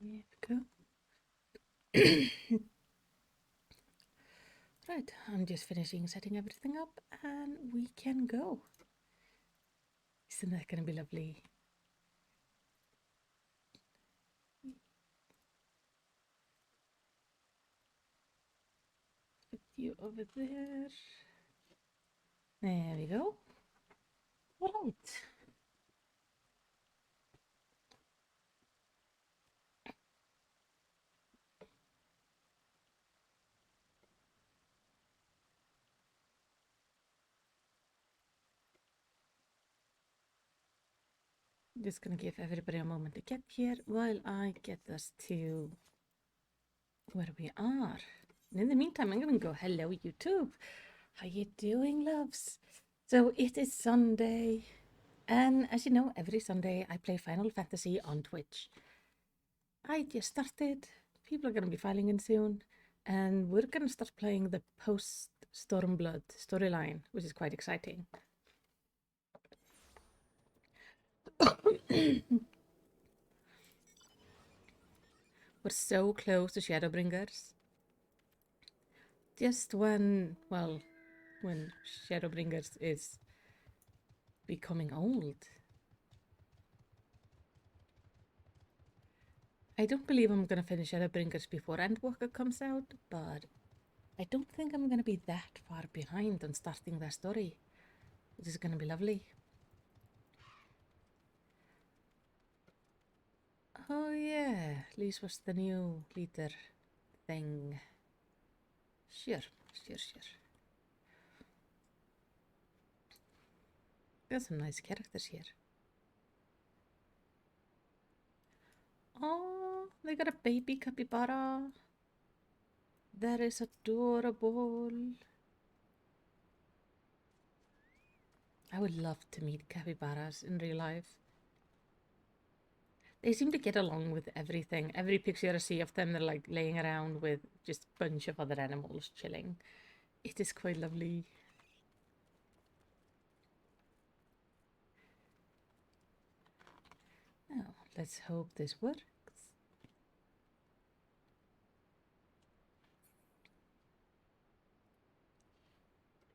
Here we go. Right, I'm just finishing setting everything up and we can go. Isn't that going to be lovely? Put you over there. There we go. All right. Just gonna give everybody a moment to get here while I get us to where we are. And in the meantime, I'm gonna go, hello YouTube. How you doing, loves? So it is Sunday, and as you know, every Sunday I play Final Fantasy on Twitch. I just started, people are gonna be filing in soon, and we're gonna start playing the post Stormblood storyline, which is quite exciting. We're so close to Shadowbringers. Just when Shadowbringers is becoming old. I don't believe I'm gonna finish Shadowbringers before Endwalker comes out, but I don't think I'm gonna be that far behind on starting that story. This is gonna be lovely. Oh yeah, Lise was the new leader thing. Sure. Got some nice characters here. Oh, they got a baby capybara. That is adorable. I would love to meet capybaras in real life. They seem to get along with everything. Every picture I see of them, they're like laying around with just a bunch of other animals chilling. It is quite lovely. Now, let's hope this works.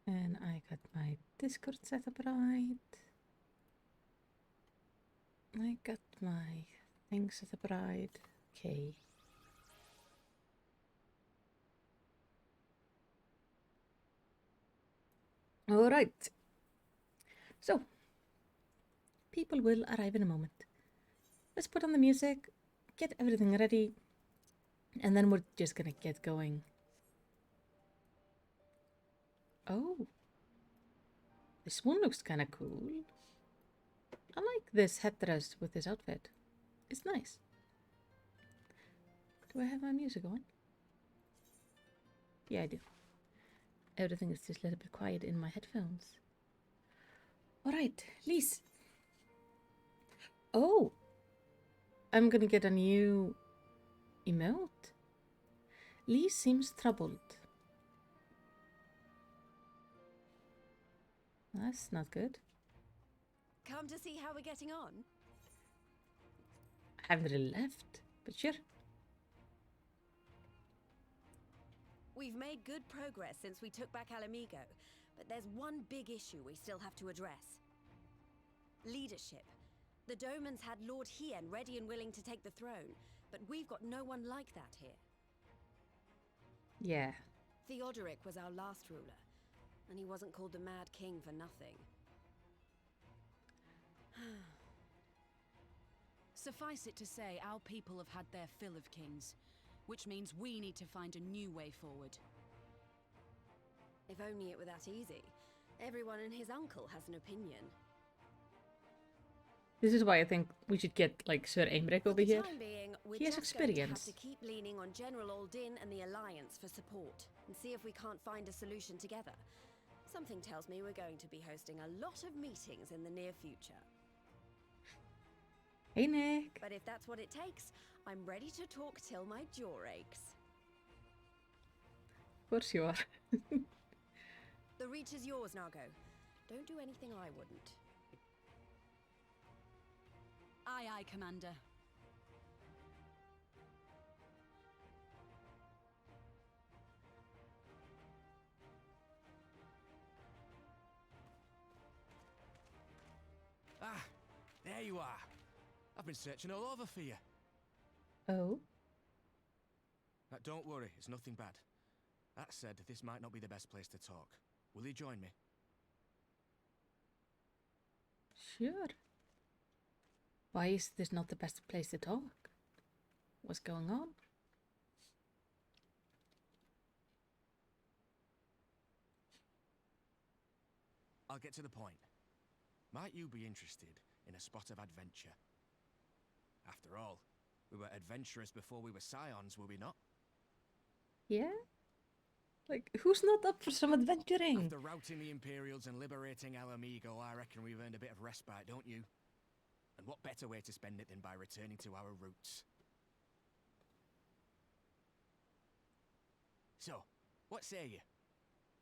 And I got my Discord set up right. I got my thing set up right. Okay. All right. So, people will arrive in a moment. Let's put on the music, get everything ready, and then we're just gonna get going. Oh, this one looks kind of cool. I like this headdress with this outfit. It's nice. Do I have my music on? Yeah, I do. Everything is just a little bit quiet in my headphones. Alright, Lise. Oh! I'm gonna get a new emote. Lise seems troubled. That's not good. Come to see how we're getting on? I haven't really left, but sure. We've made good progress since we took back Alamigo, but there's one big issue we still have to address. Leadership. The Domans had Lord Hien ready and willing to take the throne, but we've got no one like that here. Yeah. Theodoric was our last ruler, and he wasn't called the Mad King for nothing. Suffice it to say, our people have had their fill of kings, which means we need to find a new way forward. If only it were that easy. Everyone and his uncle has an opinion. This is why I think we should get, like, Sir Aimric over here. For the time being, we're He has just going to have experience. to keep leaning on General Aldin and the Alliance for support, and see if we can't find a solution together. Something tells me we're going to be hosting a lot of meetings in the near future. Hey, Nick. But if that's what it takes, I'm ready to talk till my jaw aches. Of course you are. The reach is yours, Nago. Don't do anything I wouldn't. Aye, aye, Commander. There you are. I've been searching all over for you. Oh? Now, don't worry, it's nothing bad. That said, this might not be the best place to talk. Will you join me? Sure. Why is this not the best place to talk? What's going on? I'll get to the point. Might you be interested in a spot of adventure? After all, we were adventurous before we were scions, were we not? Yeah? Like, who's not up for some adventuring? After routing the Imperials and liberating Alamigo, I reckon we've earned a bit of respite, don't you? And what better way to spend it than by returning to our roots? So, what say you?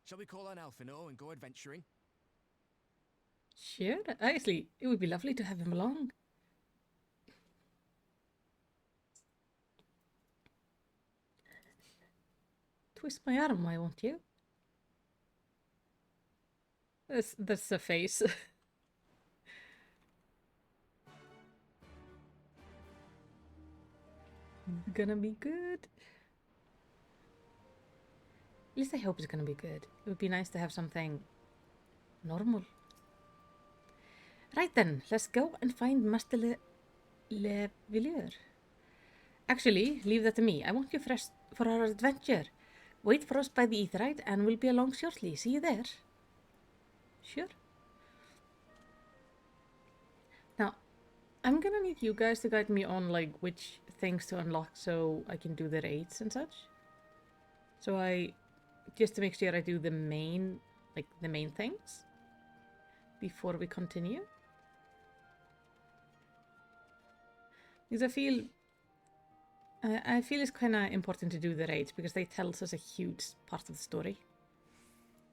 Shall we call on Alphino and go adventuring? Sure. Actually, it would be lovely to have him along. Twist my arm, why won't you? That's the face. It's gonna be good. At least I hope it's gonna be good. It would be nice to have something normal. Right then, let's go and find Master Le Villeur. Actually, leave that to me. I want you fresh for our adventure. Wait for us by the Aetheryte and we'll be along shortly. See you there. Sure. Now, I'm gonna need you guys to guide me on like which things to unlock so I can do the raids and such. So just to make sure I do the main things before we continue. Because I feel it's kind of important to do the raids because they tell us a huge part of the story.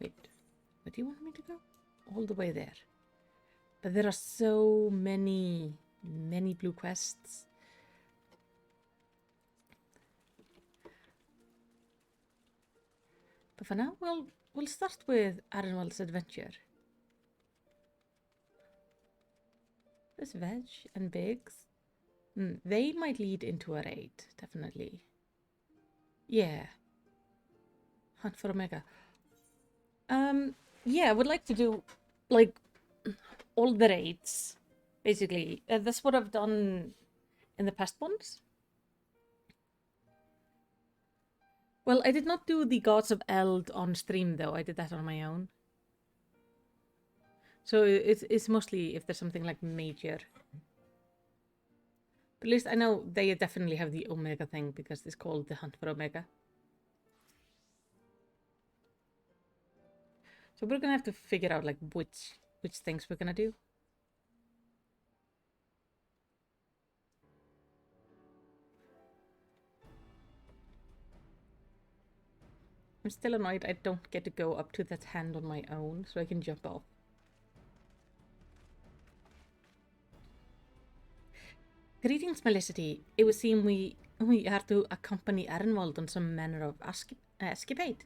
Wait, where do you want me to go? All the way there. But there are so many blue quests. But for now, we'll start with Arnwald's adventure. There's Veg and Biggs. They might lead into a raid, definitely. Yeah. Hunt for Omega. Yeah, I would like to do, like, all the raids, basically. That's what I've done in the past ones. Well, I did not do the Gods of Eld on stream, though. I did that on my own. So it's mostly if there's something, like, major. But at least I know they definitely have the Omega thing because it's called the Hunt for Omega. So we're gonna have to figure out like which things we're gonna do. I'm still annoyed I don't get to go up to that hand on my own so I can jump off. Greetings, Melicity. It would seem we are to accompany Arnwald on some manner of escapade.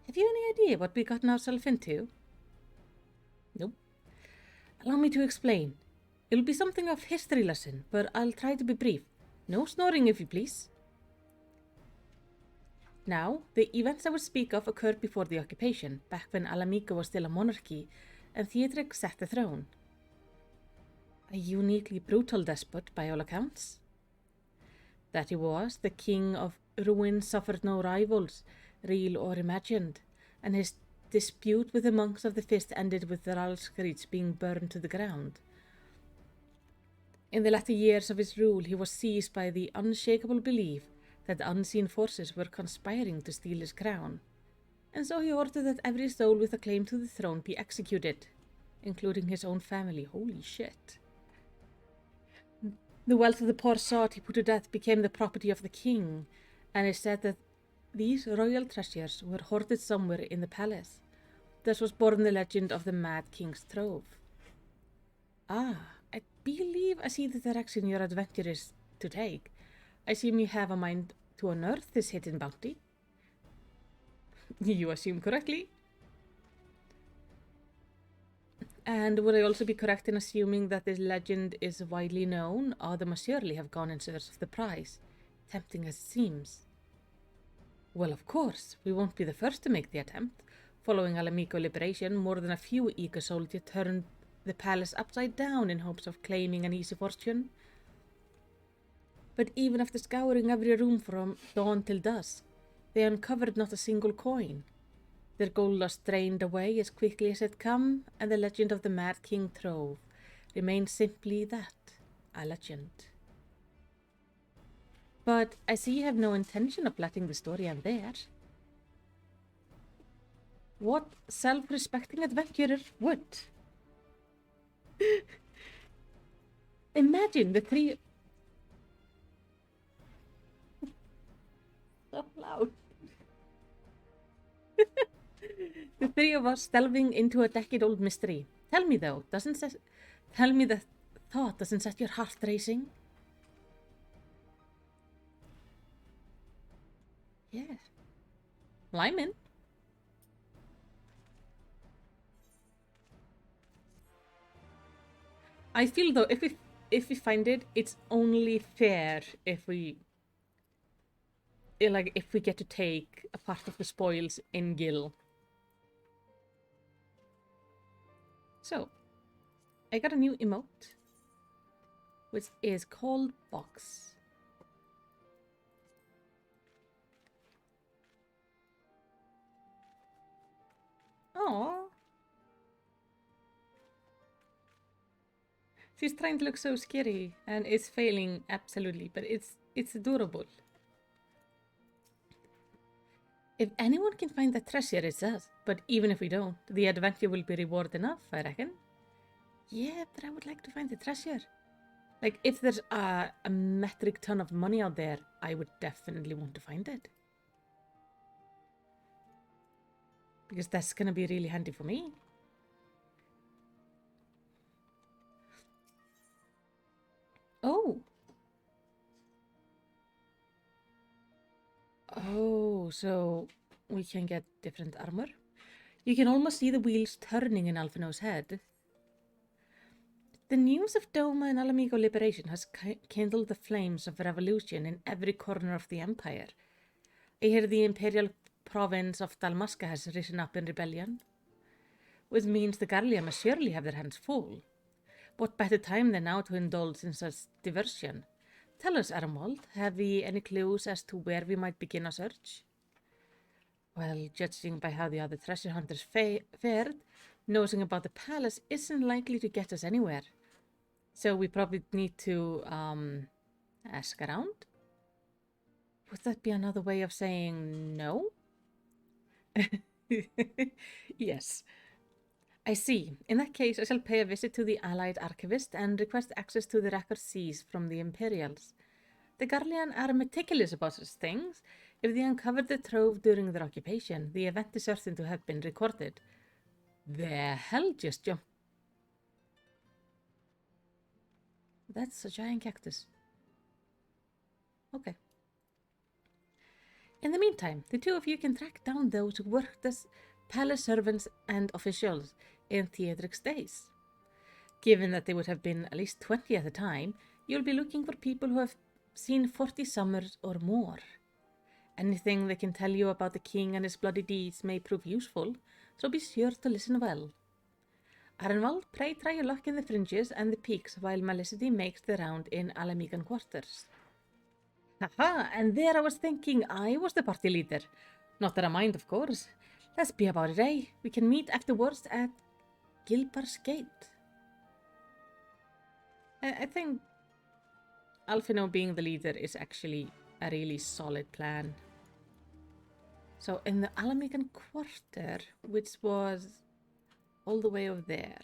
Have you any idea what we gotten ourselves into? Nope. Allow me to explain. It'll be something of history lesson, but I'll try to be brief. No snoring, if you please. Now, the events I will speak of occurred before the occupation, back when Alamico was still a monarchy, and Theodric sat the throne. A uniquely brutal despot, by all accounts. That he was, the king of ruin suffered no rivals, real or imagined, and his dispute with the monks of the Fist ended with the Ralskreets being burned to the ground. In the latter years of his rule, he was seized by the unshakable belief that unseen forces were conspiring to steal his crown, and so he ordered that every soul with a claim to the throne be executed, including his own family. Holy shit. The wealth of the poor sort he put to death became the property of the king, and it said that these royal treasures were hoarded somewhere in the palace. Thus was born the legend of the Mad King's Trove. Ah, I believe I see the direction your adventure is to take. I assume you have a mind to unearth this hidden bounty. You assume correctly. And would I also be correct in assuming that this legend is widely known, or they must surely have gone in search of the prize, tempting as it seems? Well, of course, we won't be the first to make the attempt. Following Alamico liberation, more than a few eager soldiers turned the palace upside down in hopes of claiming an easy fortune. But even after scouring every room from dawn till dusk, they uncovered not a single coin. Their gold was drained away as quickly as it had come, and the legend of the Mad King Trove remained simply that, a legend. But I see you have no intention of letting the story end there. What self-respecting adventurer would? Imagine the three... So loud. The three of us delving into a decade-old mystery. Tell me though, tell me the thought doesn't set your heart racing? Yeah. Well, I'm in. I feel though, if we find it, it's only fair if we get to take a part of the spoils in Gil. So, I got a new emote, which is called Box. Aww. She's trying to look so scary and is failing absolutely, but it's adorable. If anyone can find the treasure, it's us. But even if we don't, the adventure will be reward enough, I reckon. Yeah, but I would like to find the treasure. Like, if there's a metric ton of money out there, I would definitely want to find it. Because that's gonna be really handy for me. Oh. Oh, so we can get different armor. You can almost see the wheels turning in Alphino's head. The news of Doma and Alamigo liberation has kindled the flames of revolution in every corner of the empire. I hear the imperial province of Dalmasca has risen up in rebellion, which means the Garlia must surely have their hands full. What better time than now to indulge in such diversion? Tell us, Armwald, have we any clues as to where we might begin our search? Well, judging by how the other treasure hunters fared, nosing about the palace isn't likely to get us anywhere. So we probably need to ask around? Would that be another way of saying no? Yes. I see. In that case, I shall pay a visit to the Allied Archivist and request access to the records seized from the Imperials. The Garlean are meticulous about such things. If they uncovered the trove during their occupation, the event is certain to have been recorded. The hell just jumped. That's a giant cactus. Okay. In the meantime, the two of you can track down those who worked as palace servants and officials in Theodric's days. Given that they would have been at least 20 at the time, you'll be looking for people who have seen 40 summers or more. Anything they can tell you about the king and his bloody deeds may prove useful, so be sure to listen well. Arenwald, pray try your luck in the fringes and the peaks while Melicity makes the round in Alamigan quarters. Haha, and there I was thinking I was the party leader. Not that I mind, of course. Let's be about it, eh? We can meet afterwards at Gilbar's Gate. I think Alphino being the leader is actually a really solid plan. So in the Alamigan Quarter, which was all the way over there.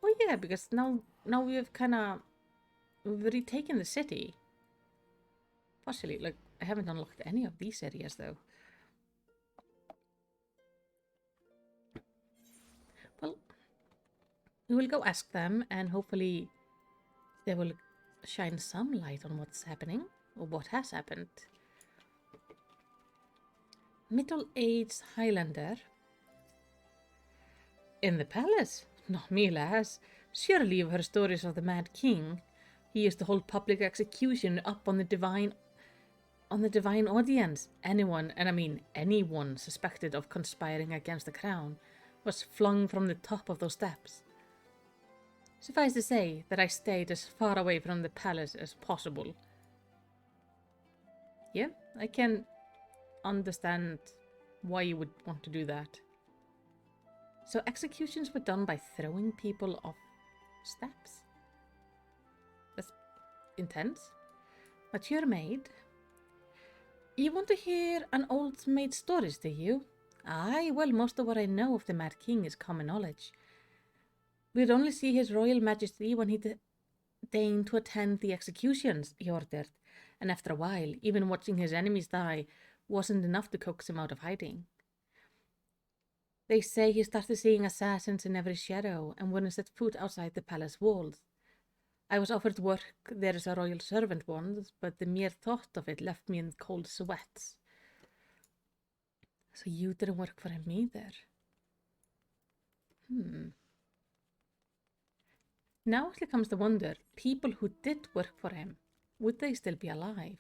Oh yeah, because now we've retaken the city. Partially, like, I haven't unlocked any of these areas though. Well, we will go ask them and hopefully they will shine some light on what's happening or what has happened. Middle-aged Highlander. In the palace? Not me, lass. Surely you've heard stories of the Mad King. He used to hold public execution up on the divine audience. Anyone, and I mean anyone, suspected of conspiring against the crown was flung from the top of those steps. Suffice to say that I stayed as far away from the palace as possible. Yeah, I can understand why you would want to do that. So executions were done by throwing people off steps? That's intense. Mature maid. You want to hear an old maid's stories, do you? Aye, well, most of what I know of the Mad King is common knowledge. We'd only see his royal majesty when he deigned to attend the executions, he ordered, and after a while, even watching his enemies die wasn't enough to coax him out of hiding. They say he started seeing assassins in every shadow and wouldn't set foot outside the palace walls. I was offered work there as a royal servant once, but the mere thought of it left me in cold sweats. So you didn't work for him either? Now actually comes the wonder, people who did work for him, would they still be alive?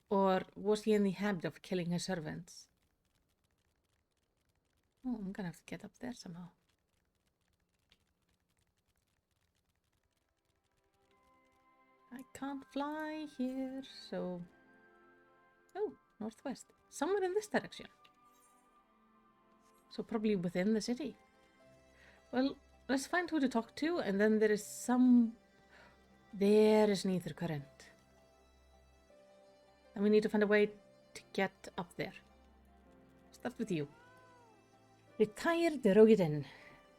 Or was he in the habit of killing his servants? Oh, I'm gonna have to get up there somehow. I can't fly here, so... Oh, northwest. Somewhere in this direction. So probably within the city. Well, let's find who to talk to, and then there is some... There is neither current. And we need to find a way to get up there. Start with you. Retired Rogadin.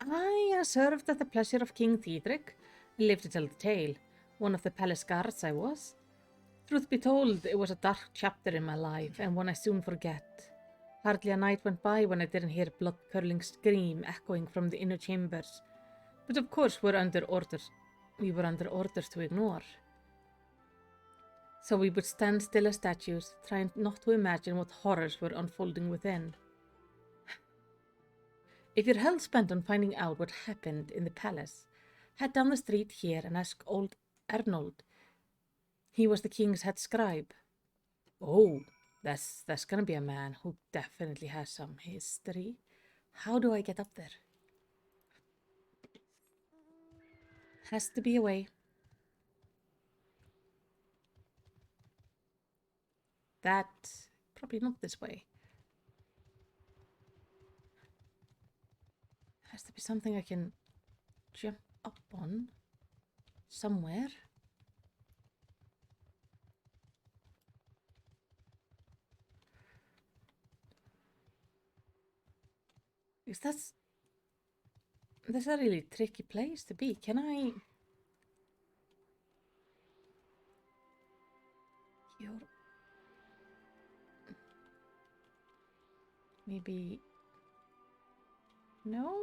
I served at the pleasure of King Theodric. Lived to tell the tale. One of the palace guards I was. Truth be told, it was a dark chapter in my life, and one I soon forget. Hardly a night went by when I didn't hear a blood-curdling scream echoing from the inner chambers. But of course we were under orders to ignore. So we would stand still as statues, trying not to imagine what horrors were unfolding within. If you're hell-bent on finding out what happened in the palace, head down the street here and ask old Arnold. He was the king's head scribe. Oh, that's gonna be a man who definitely has some history. How do I get up there? Has to be a way. That, probably not this way. Has to be something I can jump up on somewhere. Because that's a really tricky place to be. Can I... Maybe... No?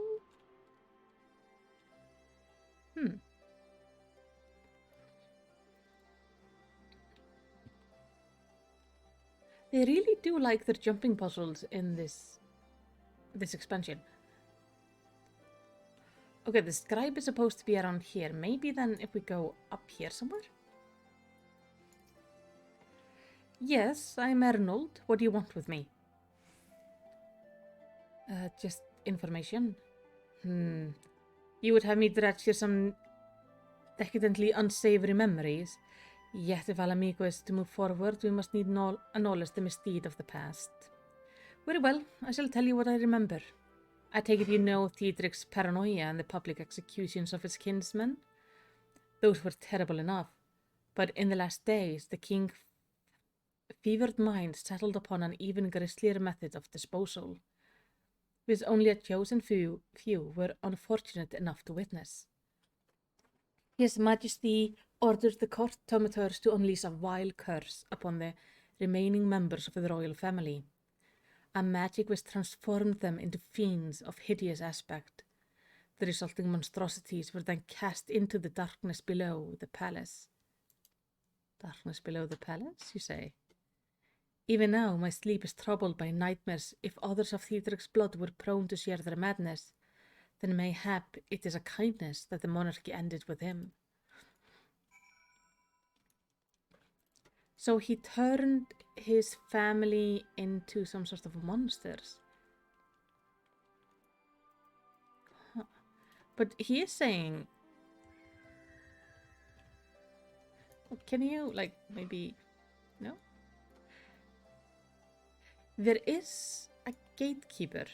They really do like their jumping puzzles in this expansion. Okay, the scribe is supposed to be around here. Maybe then if we go up here somewhere? Yes, I'm Arnold. What do you want with me? Just information. You would have me dredge here some decadently unsavory memories. Yet if Alamigo is to move forward, we must need acknowledge the misdeed of the past. Very well, I shall tell you what I remember. I take it you know Theodric's paranoia and the public executions of his kinsmen? Those were terrible enough, but in the last days the king's fevered mind settled upon an even grislier method of disposal, which only a chosen few were unfortunate enough to witness. His Majesty ordered the court tomators to unleash a vile curse upon the remaining members of the royal family. A magic which transformed them into fiends of hideous aspect. The resulting monstrosities were then cast into the darkness below the palace. Darkness below the palace, you say? Even now my sleep is troubled by nightmares if others of Theodric's blood were prone to share their madness. then mayhap it is a kindness that the monarchy ended with him. So he turned his family into some sort of monsters. Huh. But he is saying... Can you, like, maybe... No? There is a gatekeeper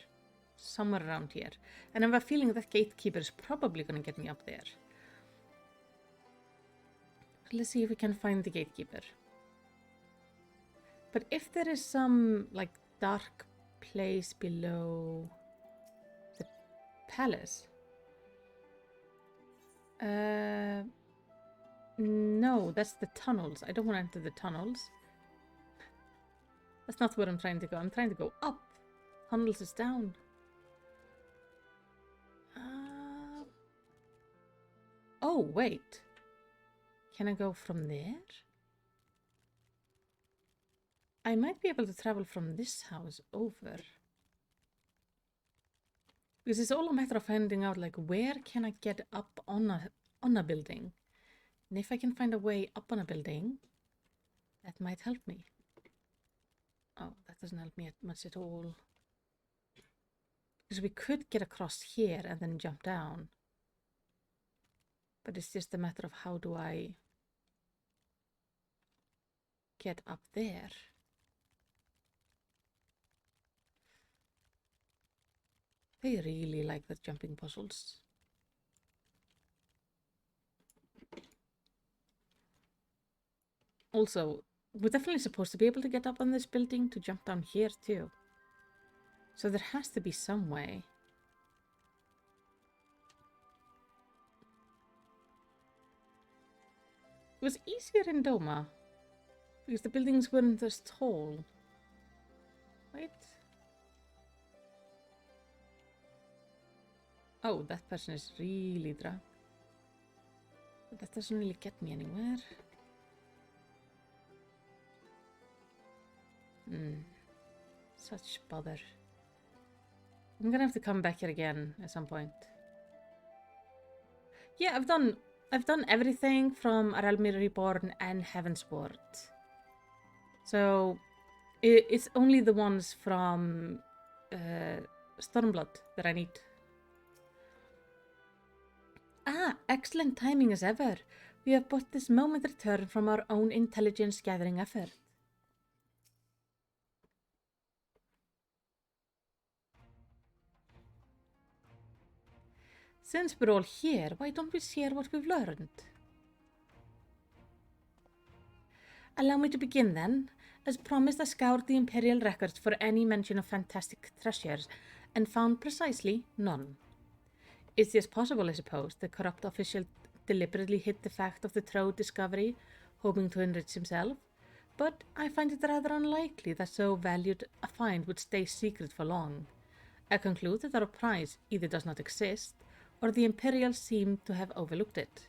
somewhere around here. And I have a feeling that gatekeeper is probably going to get me up there. Let's see if we can find the gatekeeper. But if there is some, like, dark place below the palace... No, that's the tunnels. I don't want to enter the tunnels. That's not where I'm trying to go. I'm trying to go up. Tunnels is down. Oh, wait. Can I go from there? I might be able to travel from this house over. Because it's all a matter of finding out, like, where can I get up on a building? And if I can find a way up on a building, that might help me. Oh, that doesn't help me much at all. Because we could get across here and then jump down. But it's just a matter of how do I get up there? They really like the jumping puzzles. Also, we're definitely supposed to be able to get up on this building to jump down here too. So there has to be some way. It was easier in Doma because the buildings weren't as tall. Right? Oh, that person is really drunk. But that doesn't really get me anywhere. Such bother. I'm gonna have to come back here again at some point. Yeah, I've done everything from A Realm Reborn and Heavensward. So it's only the ones from Stormblood that I need. Ah, excellent timing as ever. We have but this moment return from our own intelligence gathering effort. Since we're all here, why don't we share what we've learned? Allow me to begin then. As promised, I scoured the Imperial records for any mention of fantastic treasures, and found precisely none. It's just possible, I suppose, the corrupt official deliberately hid the fact of the Trode discovery, hoping to enrich himself, but I find it rather unlikely that so valued a find would stay secret for long. I conclude that our prize either does not exist, or the Imperials seem to have overlooked it.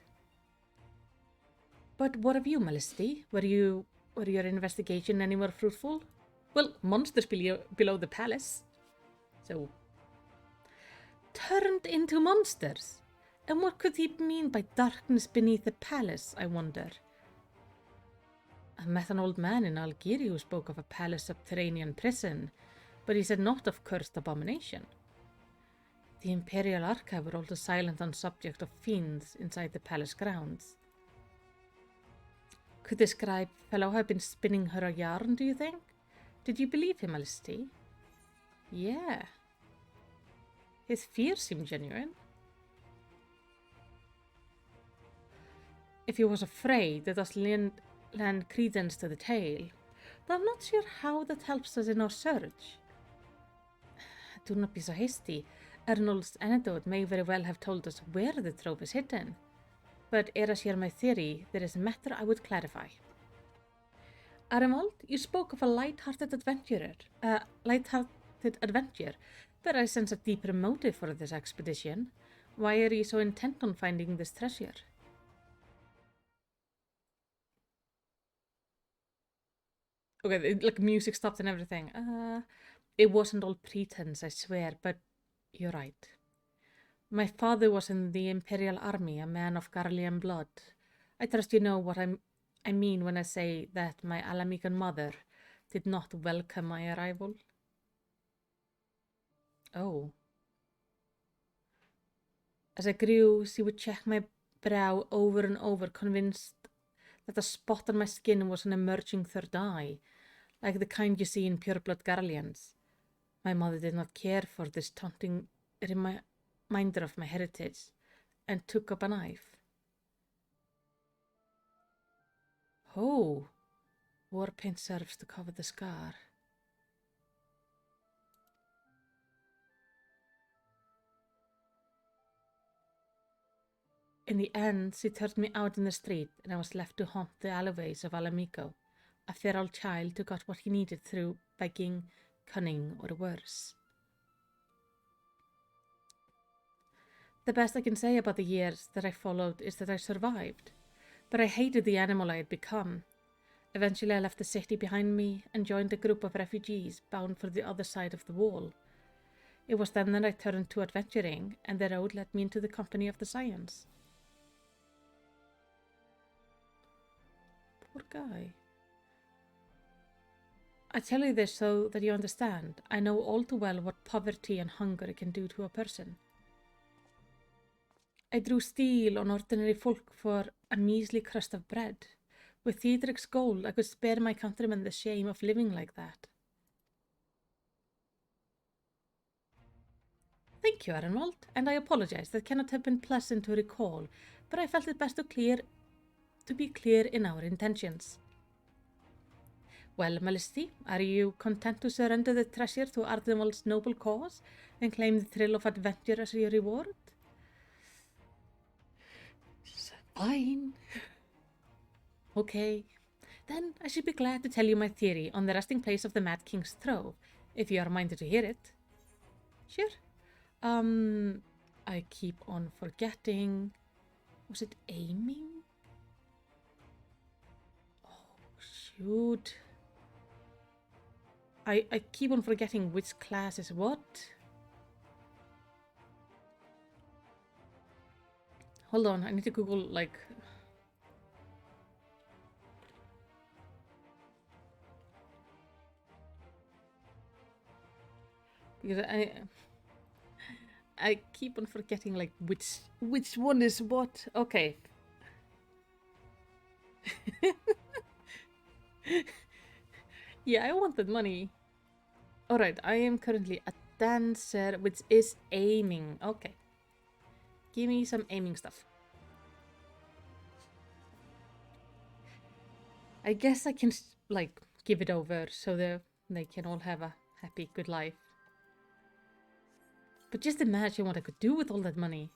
But what of you, Majesty? Were your investigation any more fruitful? Well, monsters below the palace. So... turned into monsters? And what could he mean by darkness beneath the palace, I wonder? I met an old man in Algeria who spoke of a palace subterranean prison, but he said not of cursed abomination. The Imperial Archive were also silent on subject of fiends inside the palace grounds. Could the scribe fellow have been spinning her a yarn, do you think? Did you believe him, Majesty? Yeah. His fears seem genuine. If he was afraid, let us lend credence to the tale, but I'm not sure how that helps us in our search. Do not be so hasty. Ernol's anecdote may very well have told us where the trove is hidden, but ere I share my theory, there is a matter I would clarify. Arimald, you spoke of a light-hearted adventure, but I sense a deeper motive for this expedition. Why are you so intent on finding this treasure? Okay, like music stopped and everything. It wasn't all pretense, I swear, but you're right. My father was in the Imperial Army, a man of Garlean blood. I trust you know what I mean when I say that my Alamican mother did not welcome my arrival. Oh. As I grew, she would check my brow over and over, convinced that the spot on my skin was an emerging third eye, like the kind you see in pureblood Garleans. My mother did not care for this taunting reminder of my heritage, and took up a knife. Oh, war paint serves to cover the scar. In the end, she turned me out in the street, and I was left to haunt the alleyways of Alamico, a feral child who got what he needed through begging, cunning, or worse. The best I can say about the years that I followed is that I survived, but I hated the animal I had become. Eventually I left the city behind me and joined a group of refugees bound for the other side of the wall. It was then that I turned to adventuring, and the road led me into the company of the Scions. Poor guy. I tell you this so that you understand. I know all too well what poverty and hunger can do to a person. I drew steel on ordinary folk for a measly crust of bread. With Theodric's gold, I could spare my countrymen the shame of living like that. Thank you, Arenwald, and I apologize. That cannot have been pleasant to recall, but I felt it best to be clear in our intentions. Well, Melisty, are you content to surrender the treasure to Ardenwald's noble cause and claim the thrill of adventure as your reward? Fine. Okay. Then I should be glad to tell you my theory on the resting place of the Mad King's trove, if you are minded to hear it. Sure. I keep on forgetting. Was it aiming? Oh, shoot. I keep on forgetting which class is what. Hold on, I need to Google, like... Because I keep on forgetting, like, which one is what. Okay. Yeah, I wanted money. Alright, I am currently a dancer, which is aiming. Okay. Give me some aiming stuff. I guess I can, like, give it over so they can all have a happy, good life. But just imagine what I could do with all that money.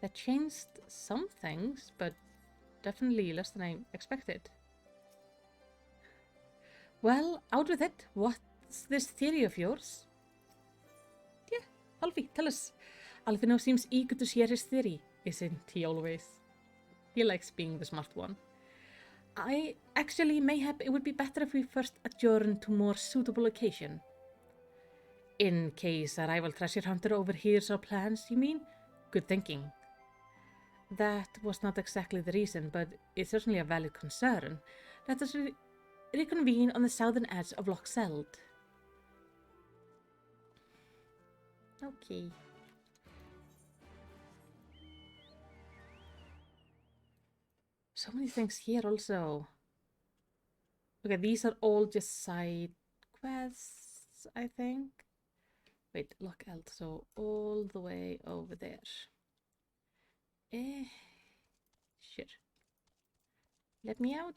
That changed some things, but definitely less than I expected. Well, out with it. What's this theory of yours? Yeah, Alfie, tell us. Alfino seems eager to share his theory, isn't he always? He likes being the smart one. Mayhap it would be better if we first adjourn to more suitable occasion. In case a rival treasure hunter overhears our plans, you mean? Good thinking. That was not exactly the reason, but it's certainly a valid concern. Let us reconvene on the southern edge of Loch Seld. Okay. So many things here also. Okay, these are all just side quests, I think. Wait, Loch Eld, so all the way over there. Sure. Let me out.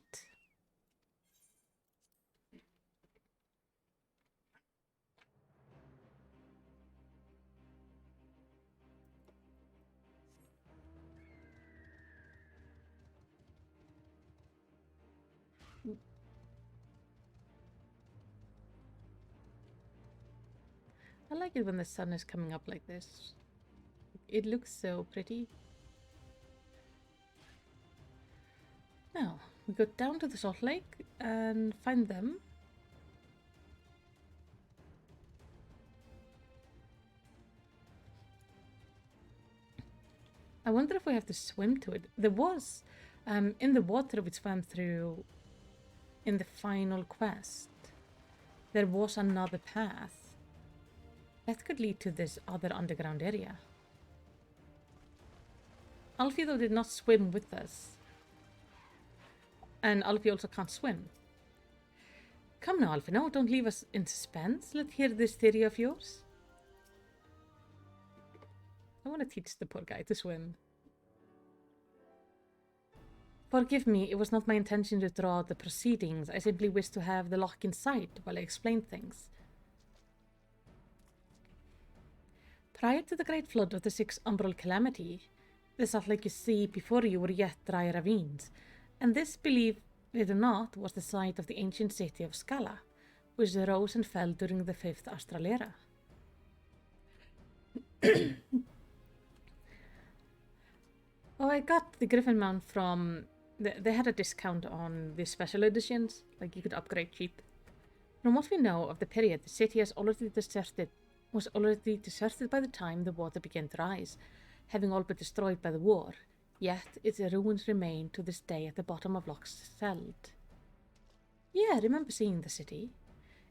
I like it when the sun is coming up like this. It looks so pretty. Now, we go down to the salt lake and find them. I wonder if we have to swim to it. There was, in the water we swam through in the final quest, there was another path. That could lead to this other underground area. Alfie, though, did not swim with us. And Alfie also can't swim. Come now, Alfie, no, don't leave us in suspense. Let's hear this theory of yours. I want to teach the poor guy to swim. Forgive me, it was not my intention to draw out the proceedings. I simply wished to have the lock in sight while I explained things. Prior to the great flood of the Sixth Umbral Calamity, the Salt Lake you see before you were yet dry ravines, and this, believe it or not, was the site of the ancient city of Scala, which rose and fell during the Fifth Astral Era. Oh, I got the Griffin mount from... They had a discount on the special editions, like you could upgrade cheap. From what we know of the period, the city was already deserted by the time the water began to rise, having all been destroyed by the war. Yet its ruins remain to this day at the bottom of Loch Seld. Yeah, I remember seeing the city.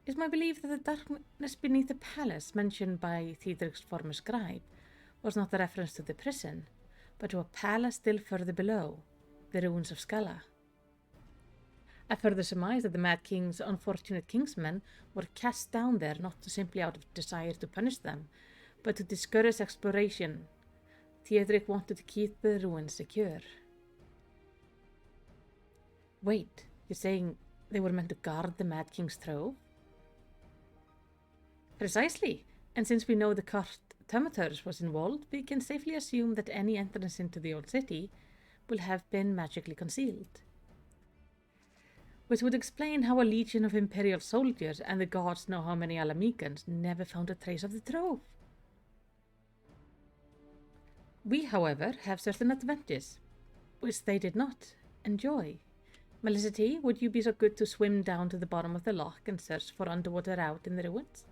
It's my belief that the darkness beneath the palace mentioned by Theodric's former scribe was not a reference to the prison, but to a palace still further below, the ruins of Scala. I further surmise that the Mad King's unfortunate kingsmen were cast down there not simply out of desire to punish them, but to discourage exploration. Theodric wanted to keep the ruins secure. Wait, you're saying they were meant to guard the Mad King's trove? Precisely, and since we know the cursed Termitors was involved, we can safely assume that any entrance into the old city will have been magically concealed. Which would explain how a legion of Imperial soldiers and the gods know how many Alamecans never found a trace of the trove. We, however, have certain advantages, which they did not enjoy. Melicity, would you be so good to swim down to the bottom of the loch and search for underwater route in the ruins?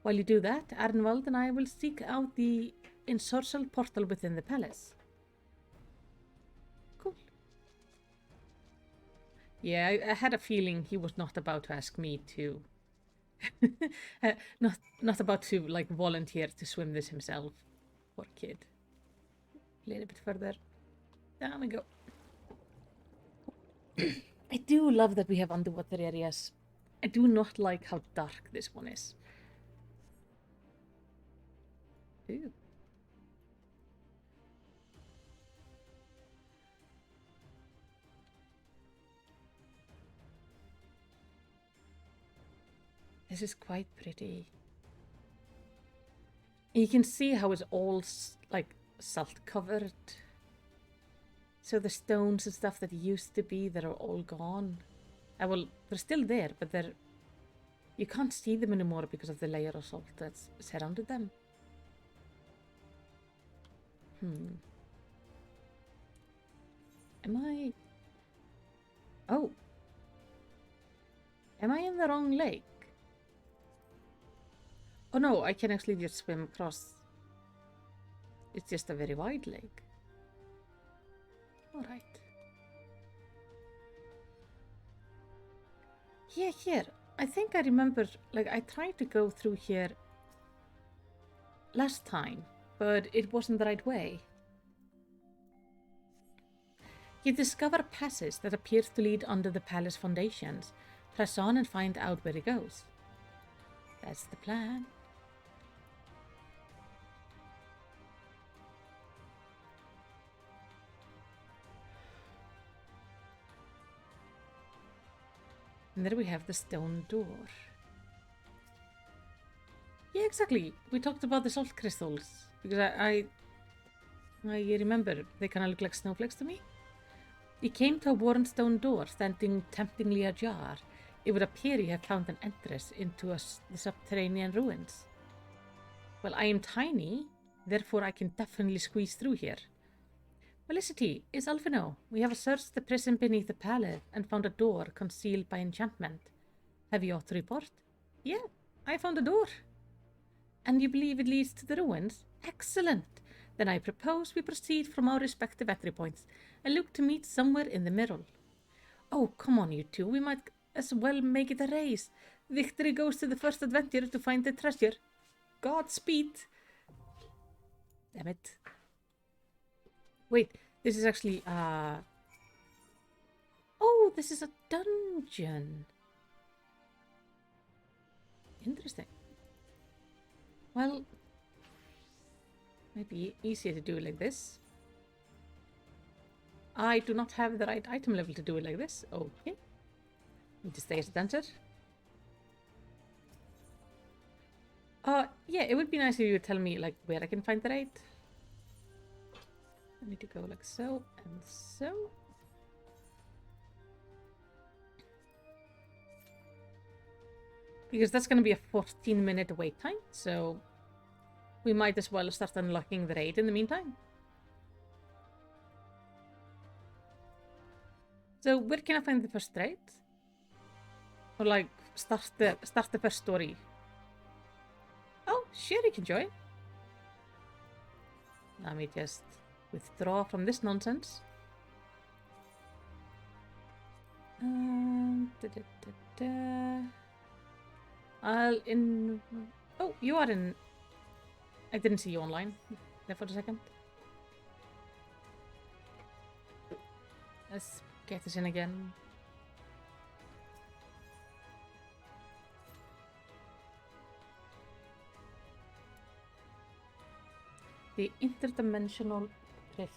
While you do that, Arnwald and I will seek out the insortial portal within the palace. Cool. Yeah, I had a feeling he was not about to ask me to... not about to, like, volunteer to swim this himself. Poor kid. A little bit further. Down we go. I do love that we have underwater areas. I do not like how dark this one is. Ooh. This is quite pretty. You can see how it's all like salt covered. So the stones and stuff that used to be that are all gone. Well, they're still there, but you can't see them anymore because of the layer of salt that's surrounded them. Oh. Am I in the wrong lake? Oh no, I can actually just swim across. It's just a very wide lake. Alright. Yeah, here. I think I remember, like, I tried to go through here last time, but it wasn't the right way. You discover a passage that appears to lead under the palace foundations. Press on and find out where it goes. That's the plan. And there we have the stone door. Yeah, exactly. We talked about the salt crystals. Because I remember they kind of look like snowflakes to me. You came to a worn stone door standing temptingly ajar. It would appear you have found an entrance into the subterranean ruins. Well, I am tiny, therefore I can definitely squeeze through here. Felicity, it's Alphino. We have searched the prison beneath the palace and found a door concealed by enchantment. Have you aught to report? Yeah, I found a door. And you believe it leads to the ruins? Excellent! Then I propose we proceed from our respective entry points and look to meet somewhere in the middle. Oh, come on, you two. We might as well make it a race. Victory goes to the first adventurer to find the treasure. Godspeed. Damn it. Wait, this is actually, oh, this is a dungeon. Interesting. Well, might be easier to do it like this. I do not have the right item level to do it like this. Okay. Need to stay as a dancer. Yeah, it would be nice if you would tell me, like, where I can find the right. I need to go like so and so. Because that's going to be a 14-minute wait time, so we might as well start unlocking the raid in the meantime. So where can I find the first raid? Or like start the first story? Oh, sure, you can join. Let me just withdraw from this nonsense. I'll in. Oh, you are in. I didn't see you online there for a second. Let's get this in again. The interdimensional rift.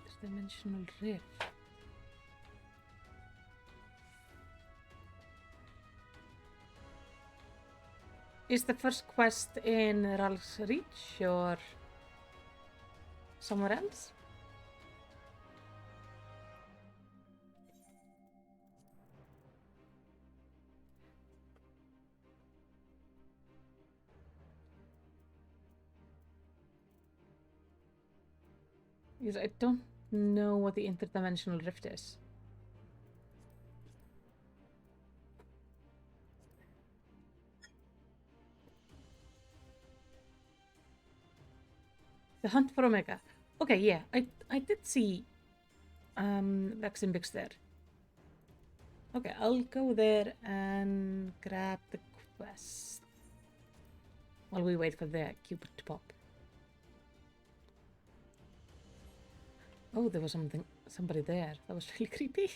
Interdimensional rift. Is the first quest in Ralph's Reach or somewhere else? Because I don't know what the interdimensional rift is. The hunt for Omega. Okay, yeah, I did see Vex and Bix there. Okay, I'll go there and grab the quest while we wait for the Cupid to pop. Oh, there was somebody there. That was really creepy.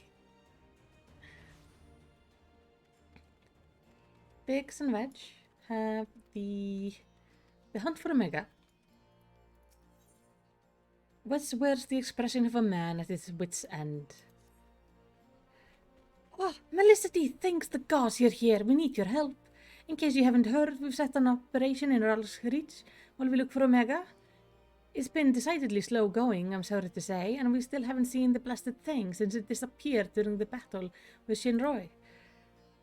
Bix and Veg have the hunt for Omega. Where's the expression of a man at his wit's end? Oh, Melicity, thanks the gods you're here. We need your help. In case you haven't heard, we've set an operation in Ralph's Reach while we look for Omega. It's been decidedly slow going, I'm sorry to say, and we still haven't seen the blasted thing since it disappeared during the battle with Shinroi.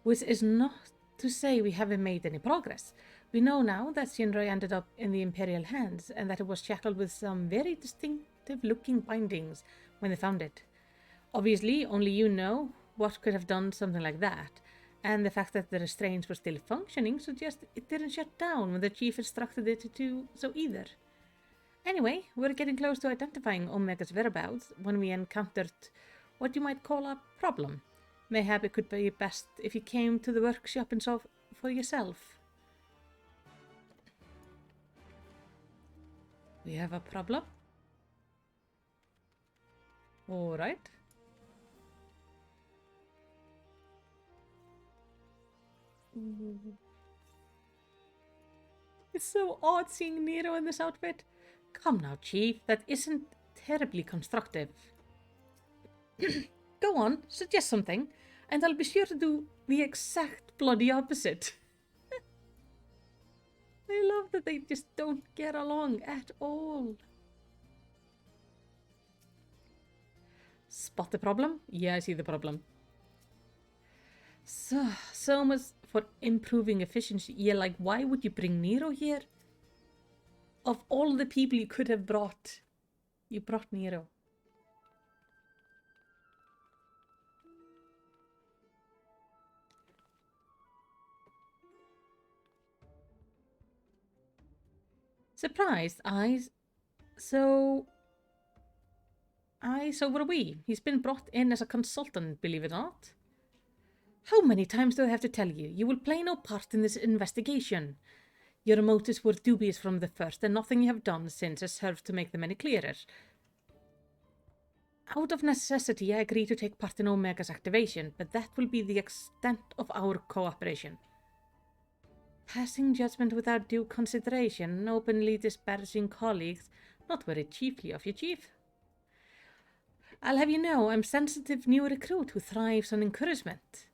Which is not to say we haven't made any progress. We know now that Shinroi ended up in the Imperial hands, and that it was shackled with some very distinctive-looking bindings when they found it. Obviously, only you know what could have done something like that, and the fact that the restraints were still functioning suggests it didn't shut down when the chief instructed it to so either. Anyway, we're getting close to identifying Omega's whereabouts when we encountered what you might call a problem. Mayhap it could be best if you came to the workshop and saw for yourself. We have a problem? Alright. It's so odd seeing Nero in this outfit. Come now, Chief, that isn't terribly constructive. Go on, suggest something, and I'll be sure to do the exact bloody opposite. I love that they just don't get along at all. Spot the problem? Yeah, I see the problem. So much for improving efficiency. Yeah, like, why would you bring Nero here? Of all the people you could have brought, you brought Nero. Surprised, so were we. He's been brought in as a consultant, believe it or not. How many times do I have to tell you? You will play no part in this investigation. Your motives were dubious from the first, and nothing you have done since has served to make them any clearer. Out of necessity, I agree to take part in Omega's activation, but that will be the extent of our cooperation. Passing judgment without due consideration, openly disparaging colleagues, not very chiefly of you, Chief. I'll have you know, I'm a sensitive new recruit who thrives on encouragement.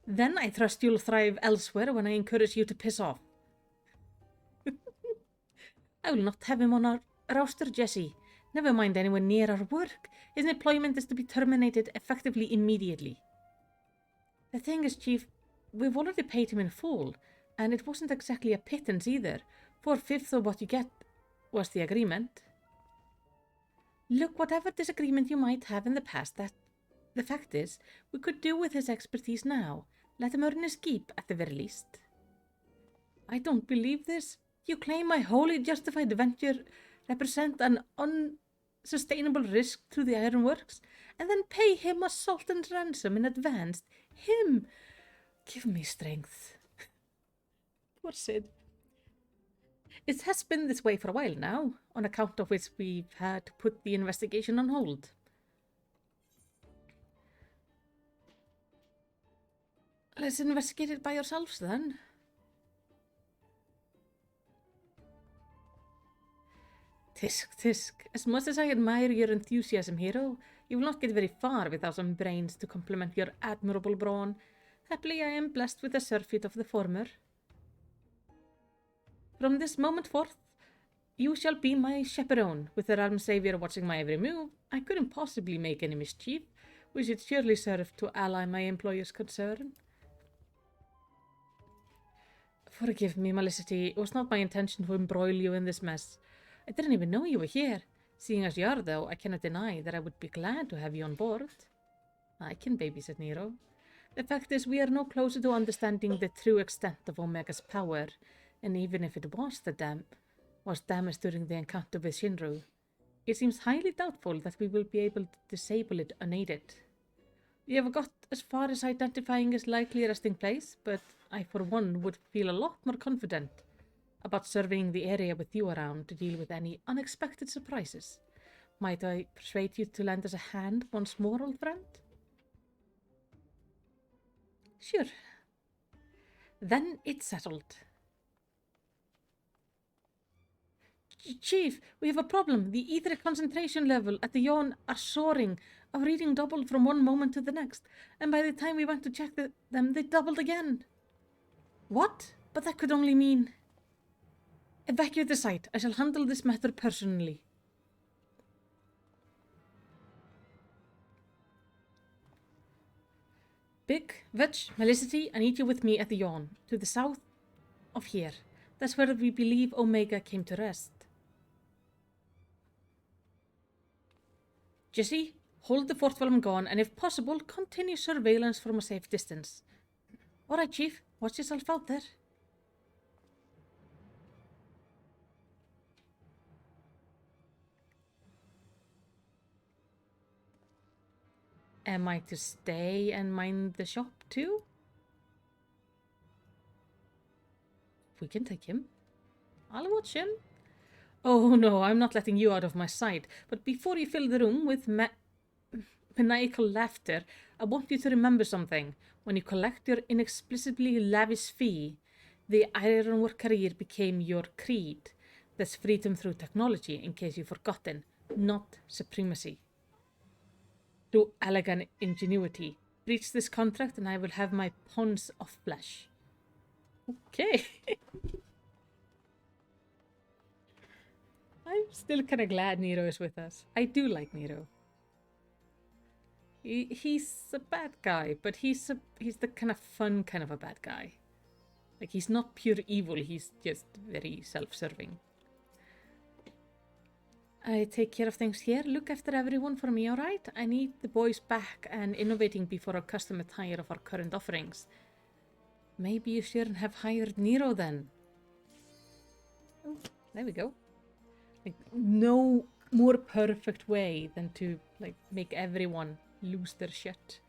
Then I trust you'll thrive elsewhere when I encourage you to piss off. I will not have him on our roster, Jesse. Never mind anyone near our work. His employment is to be terminated effectively immediately. The thing is, Chief, we've already paid him in full, and it wasn't exactly a pittance either. 4/5 of what you get was the agreement. Look, whatever disagreement you might have in the past, the fact is, we could do with his expertise now. Let him earn his keep, at the very least. I don't believe this. You claim my wholly justified venture represent an unsustainable risk to the ironworks, and then pay him a salt and ransom in advance. Him! Give me strength. Poor Sid. It has been this way for a while now, on account of which we've had to put the investigation on hold. Let's investigate it by yourselves, then. Tisk. As much as I admire your enthusiasm, hero, you will not get very far without some brains to complement your admirable brawn. Happily, I am blessed with a surfeit of the former. From this moment forth, you shall be my chaperone, with the realm savior watching my every move. I couldn't possibly make any mischief, which should surely serve to ally my employer's concern. Forgive me, Malicity. It was not my intention to embroil you in this mess. I didn't even know you were here. Seeing as you are, though, I cannot deny that I would be glad to have you on board. I can babysit Nero. The fact is, we are no closer to understanding the true extent of Omega's power, and even if it was damaged during the encounter with Shinru, it seems highly doubtful that we will be able to disable it unaided. We have got as far as identifying its likely resting place, but I, for one, would feel a lot more confident about surveying the area with you around to deal with any unexpected surprises. Might I persuade you to lend us a hand once more, old friend? Sure. Then it's settled. Chief, we have a problem. The ether concentration level at the yawn are soaring. Our reading doubled from one moment to the next, and by the time we went to check them, they doubled again. What? But that could only mean... Evacuate the site. I shall handle this matter personally. Big, Vetch, Malicity, I need you with me at the yawn, to the south of here. That's where we believe Omega came to rest. Jesse, hold the fort while I'm gone, and if possible, continue surveillance from a safe distance. Alright, Chief, watch yourself out there. Am I to stay and mind the shop too? We can take him. I'll watch him. Oh no, I'm not letting you out of my sight. But before you fill the room with maniacal laughter, I want you to remember something. When you collect your inexplicably lavish fee, the ironwork career became your creed. That's freedom through technology, in case you've forgotten, not supremacy. Through elegant ingenuity. Breach this contract and I will have my pounds of flesh. Okay. I'm still kind of glad Nero is with us. I do like Nero. He's a bad guy, but he's the kind of fun kind of a bad guy. Like, he's not pure evil, he's just very self-serving. I take care of things here. Look after everyone for me, alright? I need the boys back and innovating before our customer tire of our current offerings. Maybe you shouldn't have hired Nero then. There we go. Like, no more perfect way than to, like, make everyone lose their shit.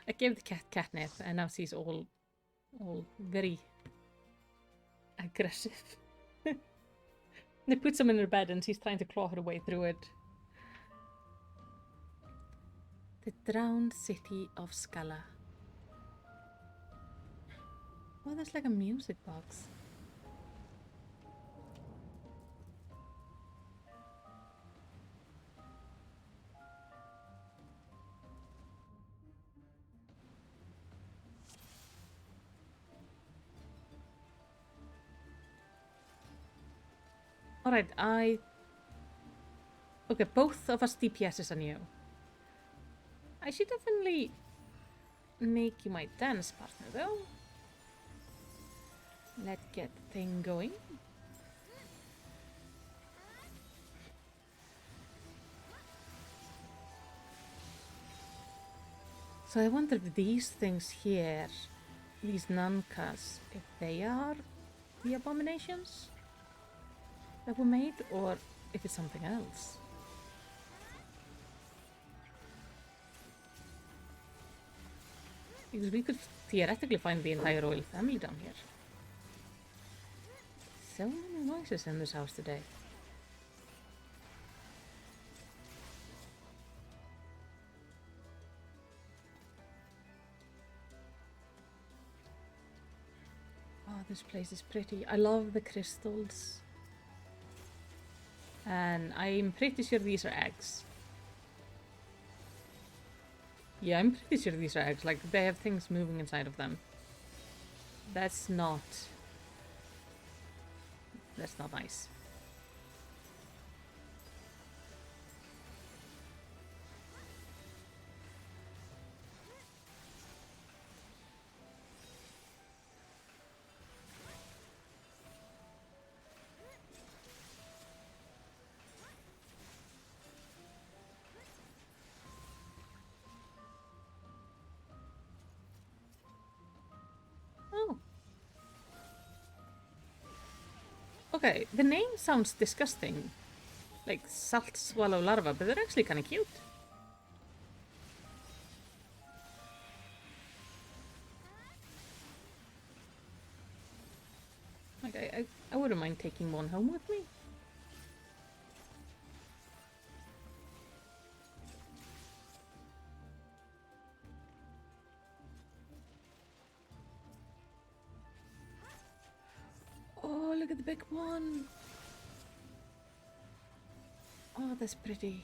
I gave the cat catnip, and now she's all very aggressive. They put some in her bed, and she's trying to claw her way through it. The drowned city of Scala. Oh, there's like a music box. Alright, okay, both of us DPSs are new. I should definitely make you my dance partner, though. Let's get the thing going. So I wonder if these things here, these nankas, if they are the abominations that were made, or if it's something else. Because we could theoretically find the entire royal family down here. So many noises in this house today. Oh, this place is pretty. I love the crystals. And I'm pretty sure these are eggs. Yeah, I'm pretty sure these are eggs. Like, they have things moving inside of them. That's not nice. Oh. Okay, the name sounds disgusting. Like salt swallow larva, but they're actually kind of cute. Like, I wouldn't mind taking one home with me. Oh, look at the big one. Oh, that's pretty.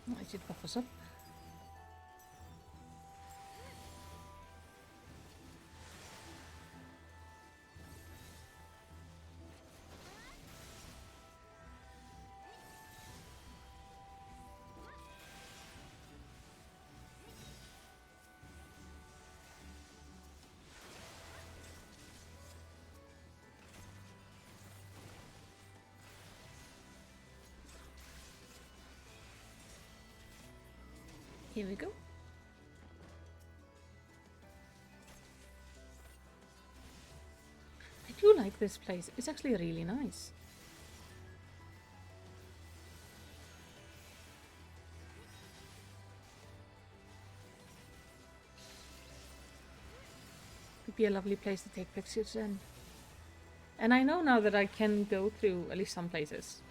Oh, I should buff us up. Here we go. I do like this place. It's actually really nice. Could be a lovely place to take pictures in. And I know now that I can go through at least some places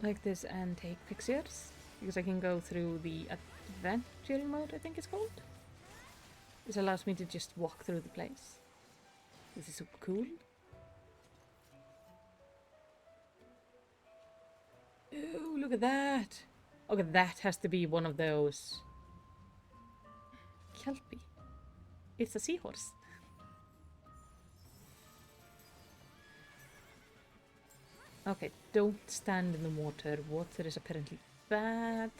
like this and take pictures. Because I can go through the adventure mode, I think it's called. This allows me to just walk through the place. This is so cool. Ooh, look at that. Okay, that has to be one of those. Kelpie. It's a seahorse. Okay, don't stand in the water. Water is apparently bad.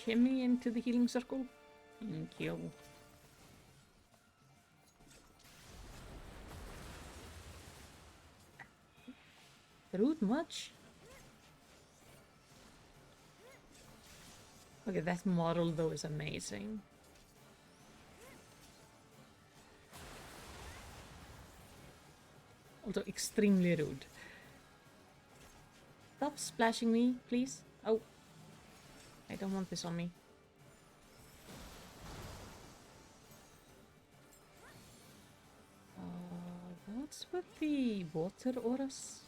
shimmy into the healing circle. Thank you. Root much? Okay, that model though is amazing. Also extremely rude. Stop splashing me, please. Oh. I don't want this on me. What's with the water auras?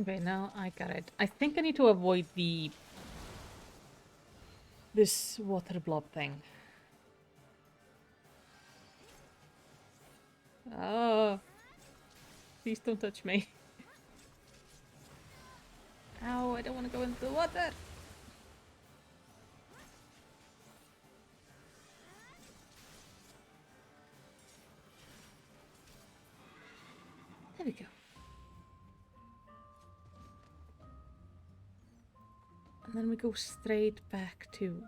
Okay, now I got it. I think I need to avoid this water blob thing. Oh, please don't touch me. Ow, I don't want to go into the water. There we go. And then we go straight back to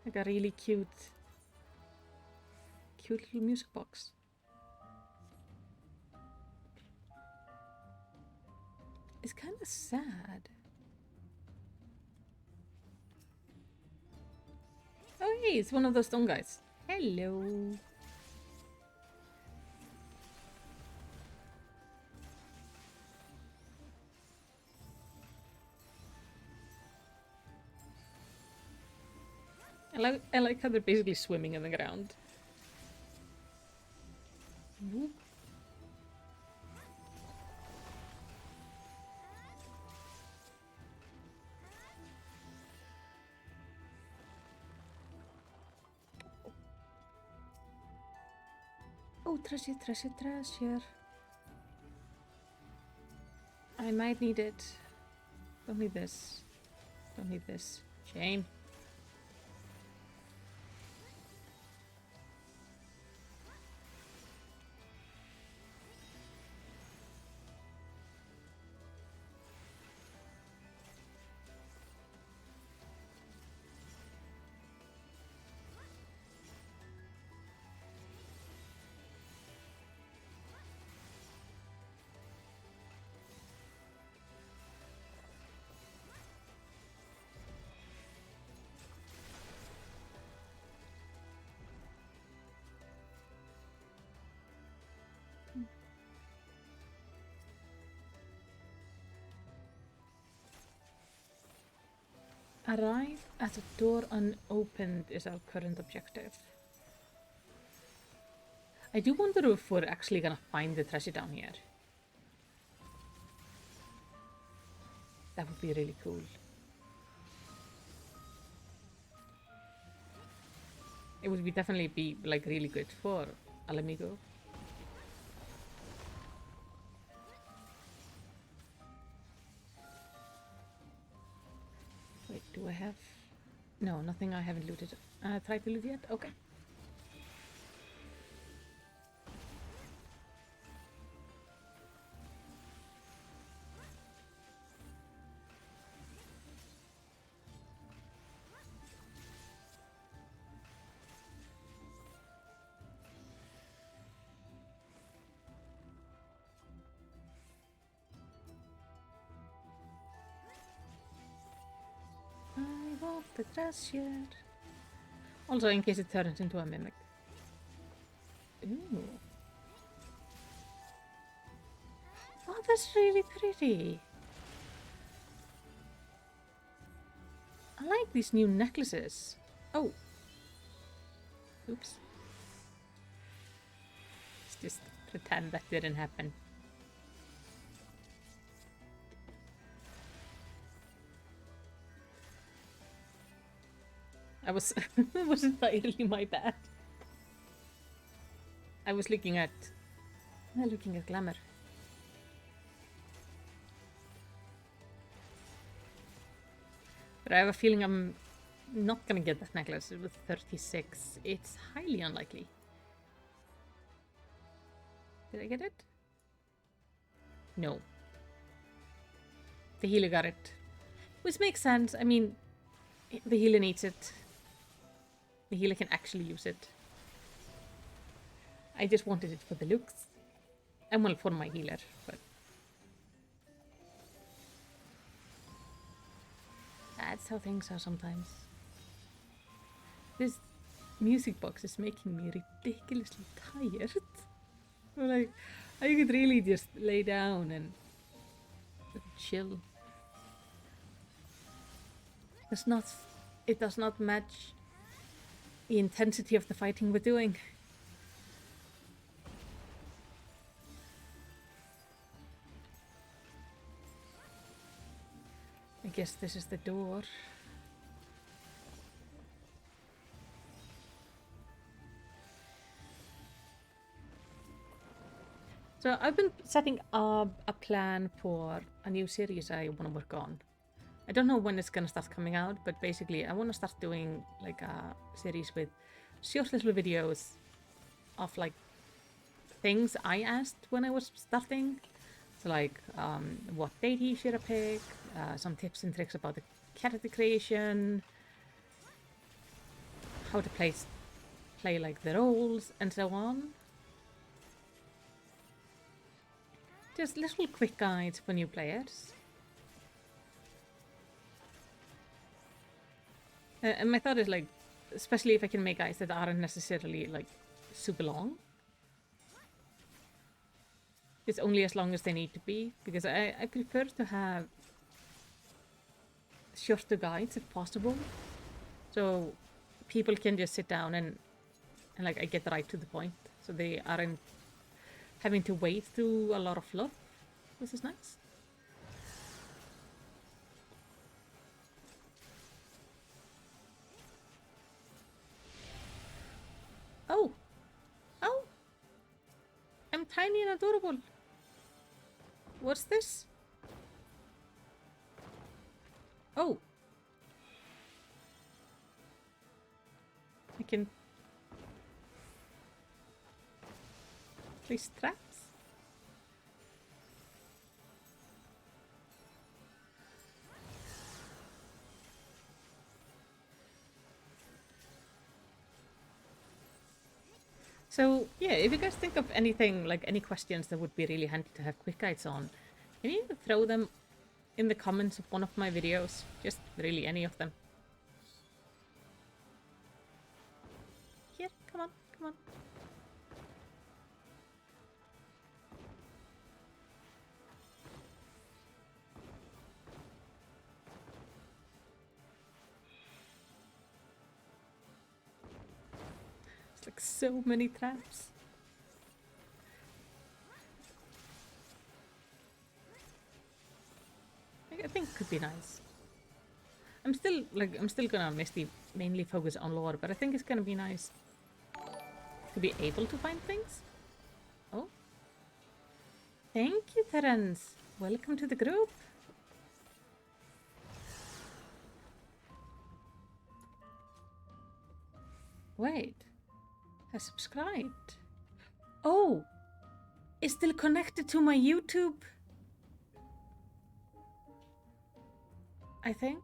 like a really cute little music box. It's kind of sad. Oh hey, it's one of those stone guys. Hello. I like how they're basically swimming in the ground. Whoop. Oh, treasure, treasure, treasure. I might need it. Don't need this. Don't need this. Shame. Arrive at a door unopened is our current objective. I do wonder if we're actually gonna find the treasure down here. That would be really cool. It would be definitely be like really good for Alamigo. Wait, do I have... No, nothing I haven't looted. Tried to loot yet? Okay. I want the treasure. Also, in case it turns into a mimic. Ooh. Oh, that's really pretty. like these new necklaces. Oh. Oops. Let's just pretend that didn't happen. I was it was entirely my bad. I was looking at glamour. But I have a feeling I'm not gonna get that necklace with 36. It's highly unlikely. Did I get it? No. The healer got it. Which makes sense. I mean, the healer needs it. The healer can actually use it. I just wanted it for the looks. And well, for my healer, but... That's how things are sometimes. This music box is making me ridiculously tired. Like, I could really just lay down and chill. It does not match the intensity of the fighting we're doing. I guess this is the door. So I've been setting up a plan for a new series I want to work on. I don't know when it's gonna start coming out, but basically I want to start doing like a series with short little videos of like things I asked when I was starting. So like what deity should I pick, some tips and tricks about the character creation, how to play like the roles and so on. Just little quick guides for new players. And my thought is like, especially if I can make guides that aren't necessarily like super long. It's only as long as they need to be, because I prefer to have shorter guides if possible. So people can just sit down and like I get right to the point. So they aren't having to wade through a lot of fluff, which is nice. Oh! Oh! I'm tiny and adorable. What's this? Oh! I can place traps? So yeah, if you guys think of anything, like any questions that would be really handy to have quick guides on, can you throw them in the comments of one of my videos? Just really any of them. Here, come on, come on. It's like so many traps. I think it could be nice. I'm still gonna mainly focus on lore, but I think it's gonna be nice to be able to find things. Oh. Thank you, Terence. Welcome to the group. Wait. Has subscribed. Oh! It's still connected to my YouTube. I think.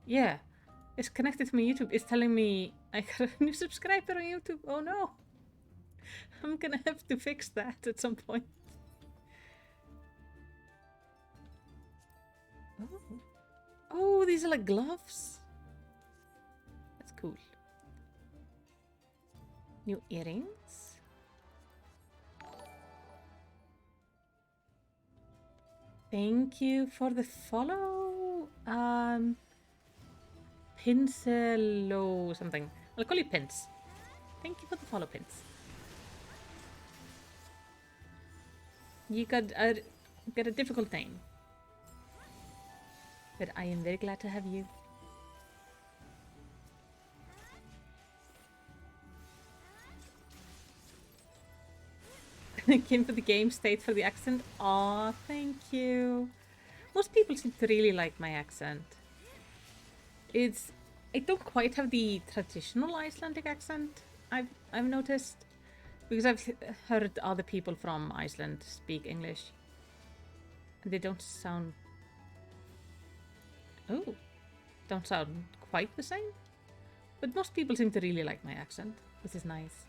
Yeah. It's connected to my YouTube. It's telling me I got a new subscriber on YouTube. Oh no. I'm gonna have to fix that at some point. Oh. Oh, these are like gloves. That's cool. New earrings. Thank you for the follow. Pincelo something. I'll call you Pince. Thank you for the follow, Pince. You got a difficult name. But I am very glad to have you. Came for the game, stayed for the accent. Aw, thank you. Most people seem to really like my accent. I don't quite have the traditional Icelandic accent, I've noticed. Because I've heard other people from Iceland speak English. And they don't sound... Oh. Don't sound quite the same. But most people seem to really like my accent, which is nice.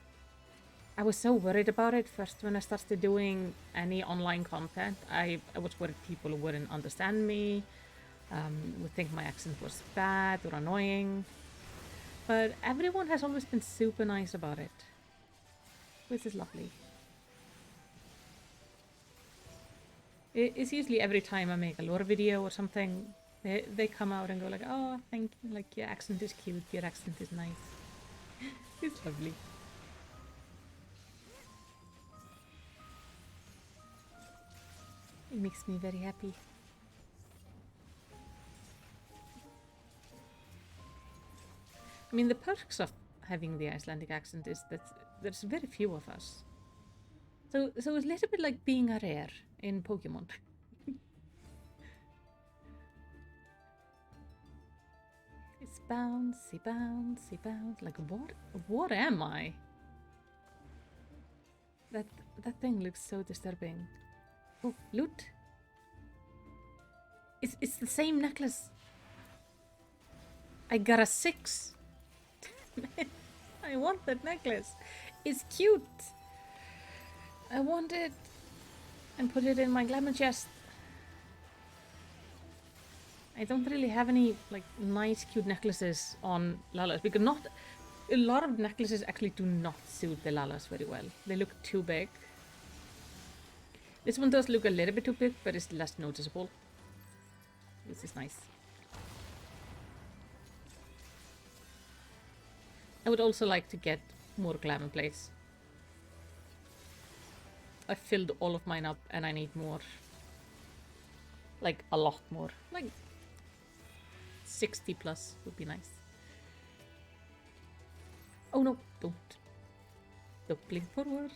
I was so worried about it first when I started doing any online content. I was worried people wouldn't understand me, would think my accent was bad or annoying. But everyone has always been super nice about it, which is lovely. It's usually every time I make a lore video or something, they come out and go like, oh, thank you, like your accent is cute, your accent is nice. It's lovely. It makes me very happy. I mean, the perks of having the Icelandic accent is that there's very few of us. So it's a little bit like being a rare in Pokemon. It's bouncy, bouncy, bounce. Like what am I? That thing looks so disturbing. Oh, loot. It's the same necklace. I got a 6. I want that necklace. It's cute. I want it and put it in my glamour chest. I don't really have any like nice cute necklaces on Lalas because not a lot of necklaces actually do not suit the Lalas very well. They look too big. This one does look a little bit too big, but it's less noticeable. This is nice. I would also like to get more glamour plates. I filled all of mine up and I need more. Like a lot more. Like 60 plus would be nice. Oh no, don't. Don't blink forward.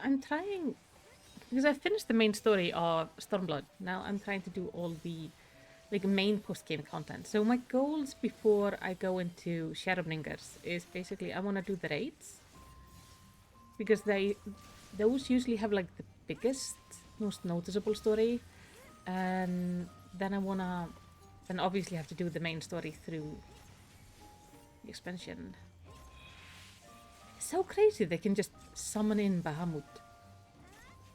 I'm trying, because I finished the main story of Stormblood. Now I'm trying to do all the like main post-game content. So my goals before I go into Shadowbringers is basically I want to do the raids. Because those usually have like the biggest, most noticeable story. And then I want to, then obviously have to do the main story through the expansion. So crazy they can just summon in Bahamut.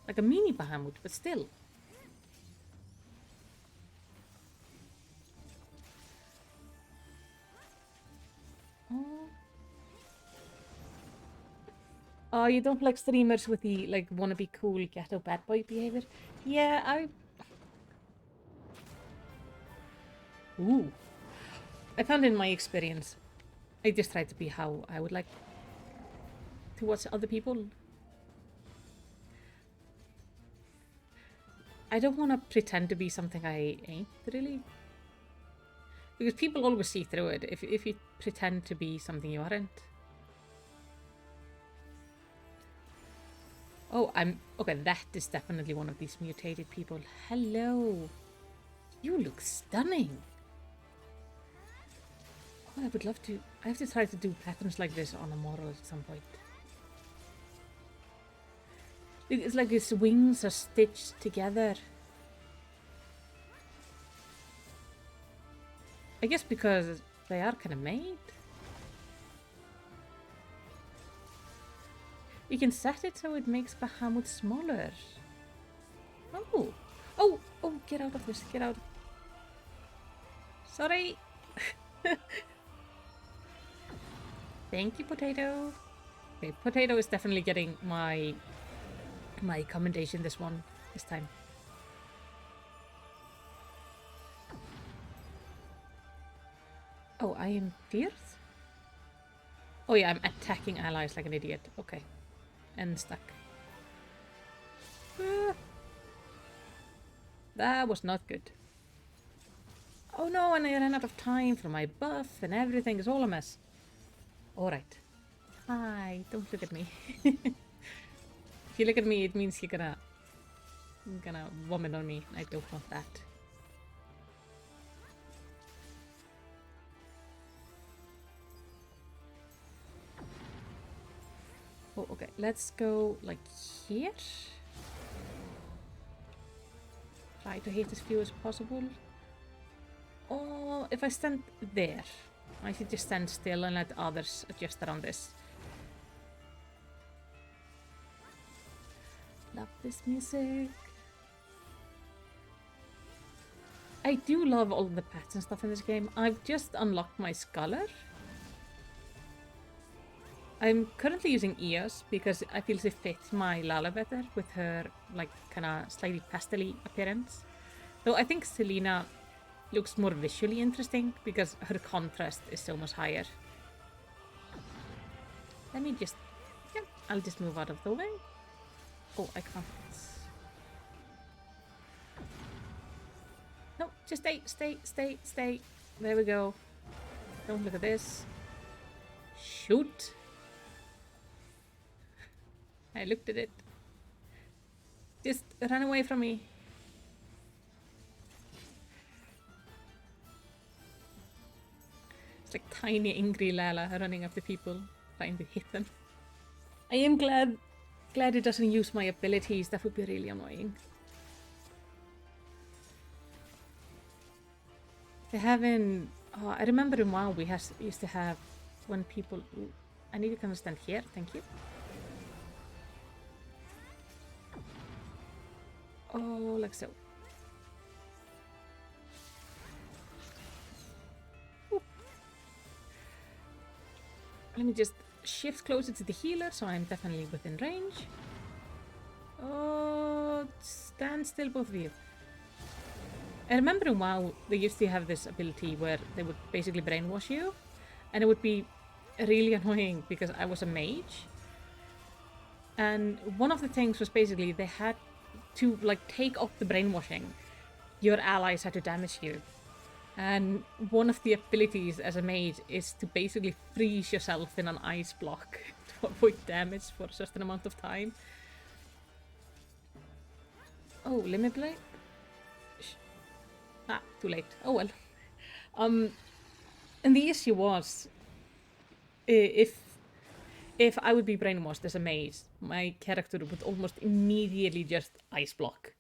Like a mini Bahamut, but still. Oh, you don't like streamers with the like wanna be cool ghetto bad boy behavior? Yeah, Ooh. I found in my experience, I just try to be how I would like to watch other people. I don't want to pretend to be something I ain't, really. Because people always see through it if you pretend to be something you aren't. Oh, okay, that is definitely one of these mutated people. Hello. You look stunning. Oh, I would love to. I have to try to do patterns like this on a model at some point. It's like his wings are stitched together. I guess because they are kind of made. You can set it so it makes Bahamut smaller. Oh. Oh, get out of this, get out. Sorry. Thank you, Potato. Okay, Potato is definitely getting my commendation this time. Oh, I am fierce? Oh yeah, I'm attacking allies like an idiot. Okay. And stuck. That was not good. Oh no, and I ran out of time for my buff and everything is all a mess. Alright. Hi, don't look at me. If you look at me, it means you're gonna vomit on me. I don't want that. Oh, okay. Let's go like here. Try to hit as few as possible. Oh, if I stand there, I should just stand still and let others adjust around this. Love this music. I do love all the pets and stuff in this game. I've just unlocked my Scholar. I'm currently using Eos because I feel she fits my Lala better with her like kinda slightly pastel-y appearance. Though I think Selena looks more visually interesting because her contrast is so much higher. Let me just... yeah, I'll just move out of the way. Oh, I can't... no, just stay. There we go. Don't look at this. Shoot! I looked at it. Just run away from me. It's like tiny angry Lala running after people, trying to hit them. I am glad it doesn't use my abilities. That would be really annoying. They haven't... oh, I remember in WoW we used to have when people... ooh, I need to come and stand here, thank you. Oh, like so. Ooh. Let me just shift closer to the healer so I'm definitely within range. Oh, stand still, both of you. I remember in WoW they used to have this ability where they would basically brainwash you, and it would be really annoying because I was a mage. And one of the things was basically they had to like take off the brainwashing. Your allies had to damage you. And one of the abilities as a mage is to basically freeze yourself in an ice block to avoid damage for a certain amount of time. Oh, limit blade? Ah, too late. Oh well. And the issue was, if I would be brainwashed as a mage, my character would almost immediately just ice block.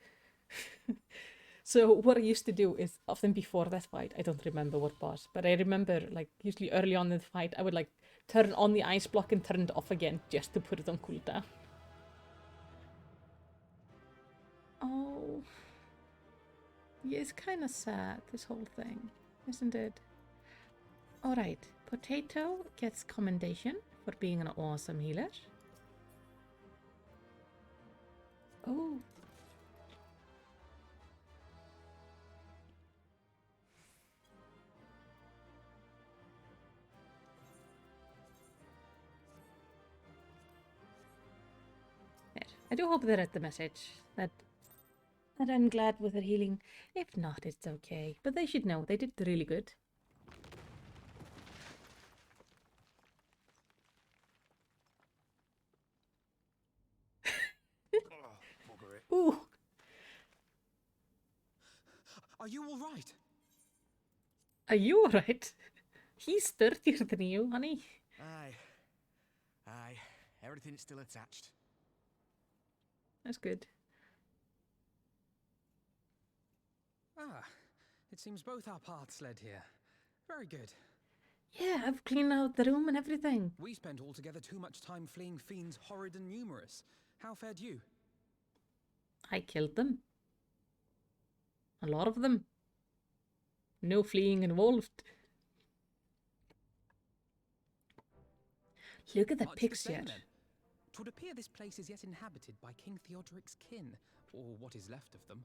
So what I used to do is, often before that fight, I don't remember what boss, but I remember like usually early on in the fight, I would like turn on the ice block and turn it off again just to put it on cooldown. Oh. Yeah, it's kind of sad, this whole thing, isn't it? Alright, Potato gets commendation for being an awesome healer. Oh. There. I do hope they read the message, that I'm glad with her healing. If not, it's okay. But they should know, they did really good. Ooh. Are you all right? Are you alright? He's sturdier than you, honey. Aye. Everything's still attached. That's good. Ah, it seems both our paths led here. Very good. Yeah, I've cleaned out the room and everything. We spent altogether too much time fleeing fiends horrid and numerous. How fared you? I killed them. A lot of them. No fleeing involved. Look at the Much the picture. same, then. 'Twould appear this place is yet inhabited by King Theodoric's kin, or what is left of them.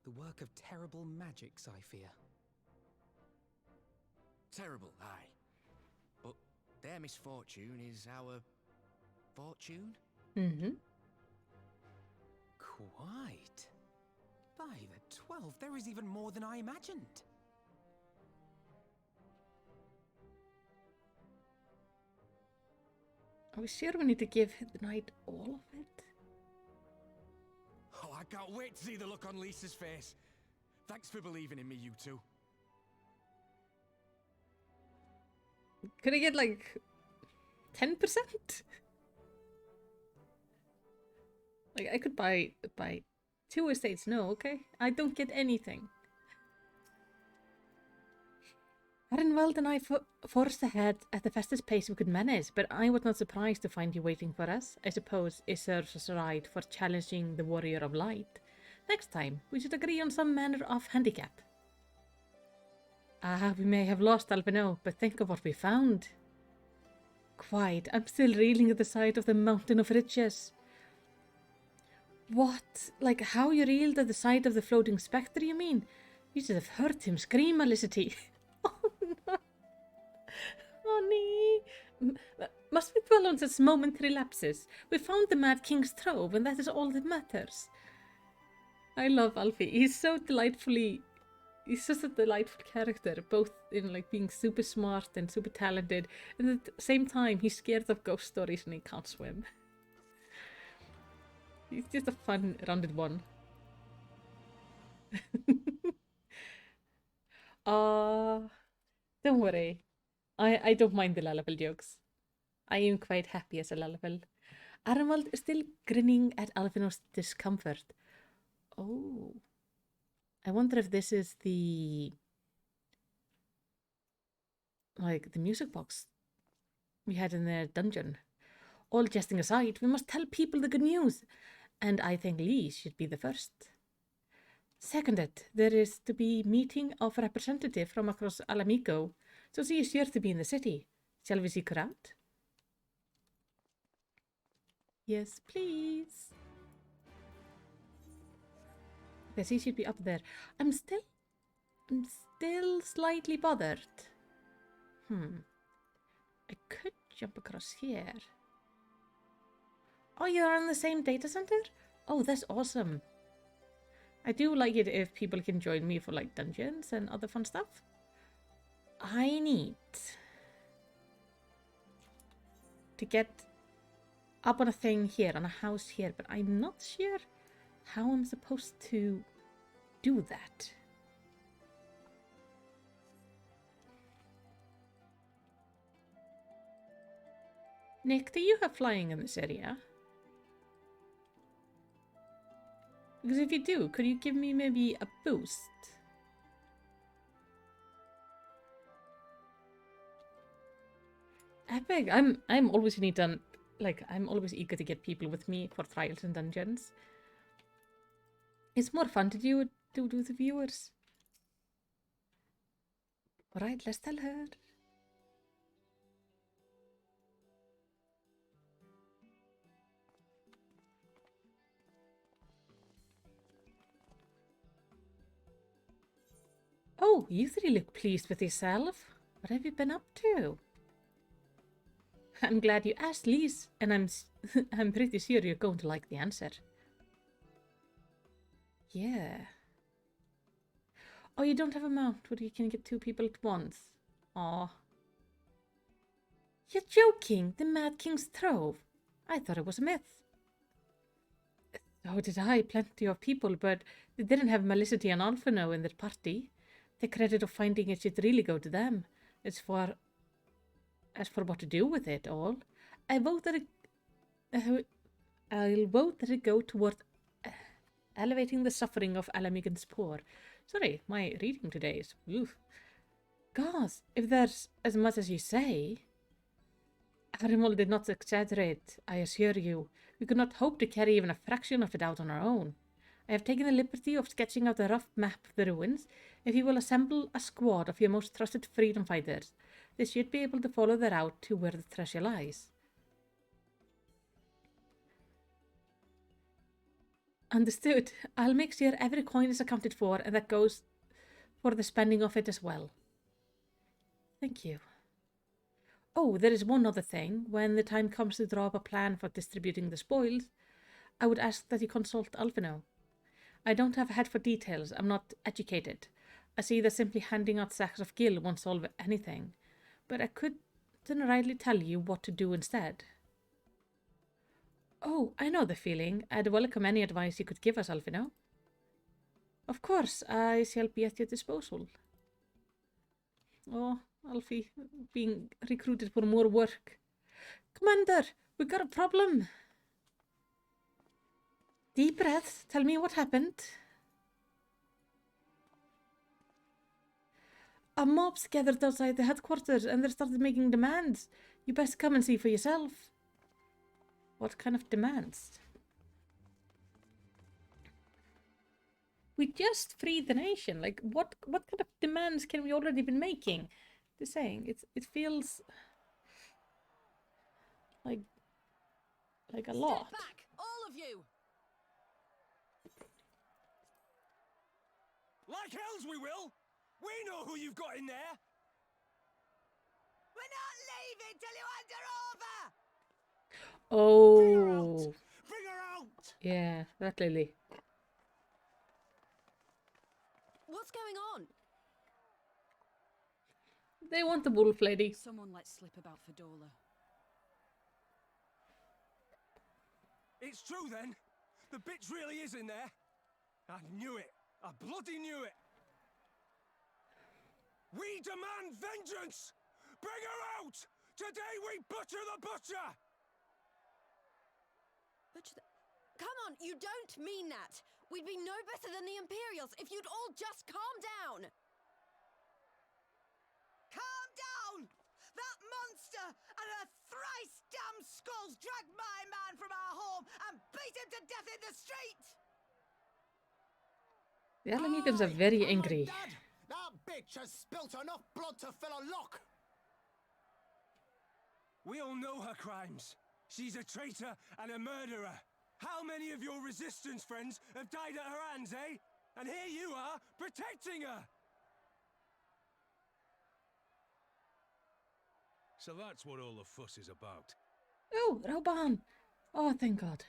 The work of terrible magics, I fear. Terrible, aye. But their misfortune is our fortune? Mm-hmm. Quite. By the 12, there is even more than I imagined. Are we sure we need to give the knight all of it? Oh, I can't wait to see the look on Lisa's face. Thanks for believing in me, you two. Could I get like 10%? Like I could buy 2 estates. No, okay. I don't get anything. Arenwald and I forced ahead at the fastest pace we could manage, but I was not surprised to find you waiting for us. I suppose it serves us right for challenging the Warrior of Light. Next time, we should agree on some manner of handicap. We may have lost Albino, but think of what we found. Quite, I'm still reeling at the sight of the mountain of riches. What? Like how you reeled at the sight of the floating spectre, you mean? You should have heard him scream, Alicity. Oh no. Oh no. Must we dwell on such momentary lapses? We found the Mad King's trove, and that is all that matters. I love Alfie. He's such a delightful character, both in like being super smart and super talented, and at the same time he's scared of ghost stories and he can't swim. He's just a fun, rounded one. Don't worry. I don't mind the Lalafell jokes. I am quite happy as a Lalafell. Arenwald is still grinning at Alphino's discomfort. Oh. I wonder if this is the music box we had in the dungeon. All jesting aside, we must tell people the good news, and I think Lee should be the first. Seconded, there is to be meeting of a representative from across Alamico, so she is sure to be in the city. Shall we seek her out? Yes, please. Okay, she should be up there. I'm still slightly bothered. I could jump across here. Oh, you're on the same data center? Oh, that's awesome. I do like it if people can join me for like dungeons and other fun stuff. I need to get up on a thing here, on a house here, but I'm not sure how I'm supposed to do that. Nick, do you have flying in this area? Because if you do, could you give me maybe a boost? Epic. I'm always I'm always eager to get people with me for trials and dungeons. It's more fun to do with the viewers. Alright, let's tell her. Oh, you three look pleased with yourself. What have you been up to? I'm glad you asked, Lise, and I'm pretty sure you're going to like the answer. Yeah. Oh, you don't have a mount where you can get 2 people at once. Aw. You're joking! The Mad King's Trove! I thought it was a myth. So did I. Plenty of people, but they didn't have Malicity and Alphino in their party. The credit of finding it should really go to them. As for what to do with it all, I'll vote that it go toward elevating the suffering of Alamigan's poor. Sorry, my reading today is oof. Gosh, if there's as much as you say. Arimol did not exaggerate, I assure you. We could not hope to carry even a fraction of it out on our own. I have taken the liberty of sketching out a rough map of the ruins. If you will assemble a squad of your most trusted freedom fighters, they should be able to follow the route to where the treasure lies. Understood. I'll make sure every coin is accounted for and that goes for the spending of it as well. Thank you. Oh, there is one other thing. When the time comes to draw up a plan for distributing the spoils, I would ask that you consult Alphino. I don't have a head for details. I'm not educated. I see that simply handing out sacks of gil won't solve anything, but I could rightly tell you what to do instead. Oh, I know the feeling. I'd welcome any advice you could give us, Alphino. Of course, I shall be at your disposal. Oh, Alfie, being recruited for more work. Commander, we got a problem. Deep breath. Tell me what happened. A mob's gathered outside the headquarters and they started making demands. You best come and see for yourself. What kind of demands? We just freed the nation. Like, what kind of demands can we already been making? Just saying, it feels like a lot. Step back, all of you! Like hells we will! We know who you've got in there! We're not leaving till you hand her over! Oh, Bring her out! yeah, that Lily. What's going on? They want the wolf lady. Someone let slip about Fedorla. It's true then! The bitch really is in there! I knew it! I bloody knew it! We demand vengeance! Bring her out! Today we butcher the butcher! Come on, you don't mean that! We'd be no better than the Imperials if you'd all just calm down! Calm down! That monster and her thrice damned skulls dragged my man from our home and beat him to death in the street! The Alamegans are very angry. Dad, that bitch has spilt enough blood to fill a lock. We all know her crimes. She's a traitor and a murderer. How many of your resistance friends have died at her hands, eh? And here you are, protecting her! So that's what all the fuss is about. Oh, Roban! Oh, thank God.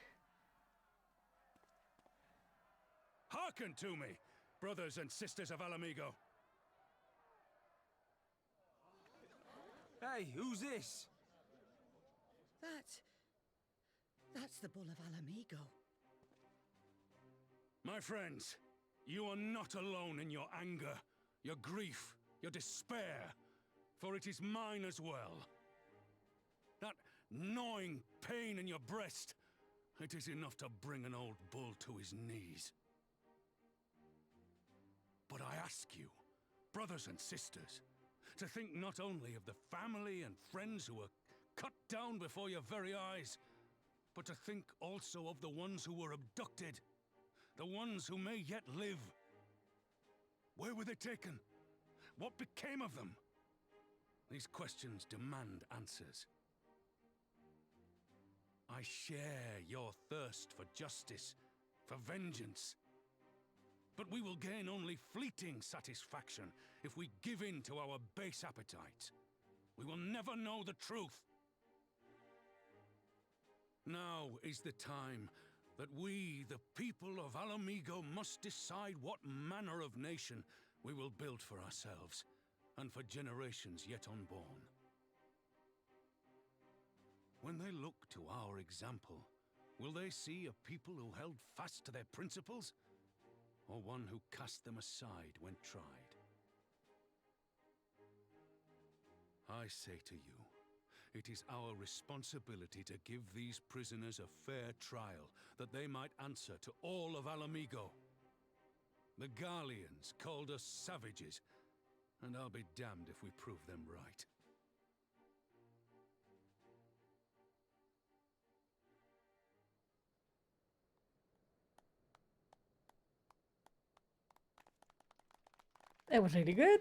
Hearken to me, brothers and sisters of Alamigo. Hey, who's this? That's the Bull of Alamigo. My friends, you are not alone in your anger, your grief, your despair, for it is mine as well. That gnawing pain in your breast, it is enough to bring an old bull to his knees. But I ask you, brothers and sisters, to think not only of the family and friends who were cut down before your very eyes, but to think also of the ones who were abducted, the ones who may yet live. Where were they taken? What became of them? These questions demand answers. I share your thirst for justice, for vengeance. But we will gain only fleeting satisfaction if we give in to our base appetites. We will never know the truth. Now is the time that we, the people of Alamigo, must decide what manner of nation we will build for ourselves and for generations yet unborn. When they look to our example, will they see a people who held fast to their principles, or one who cast them aside when tried? I say to you, it is our responsibility to give these prisoners a fair trial, that they might answer to all of Alamigo. The Garleans called us savages, and I'll be damned if we prove them right. That was really good.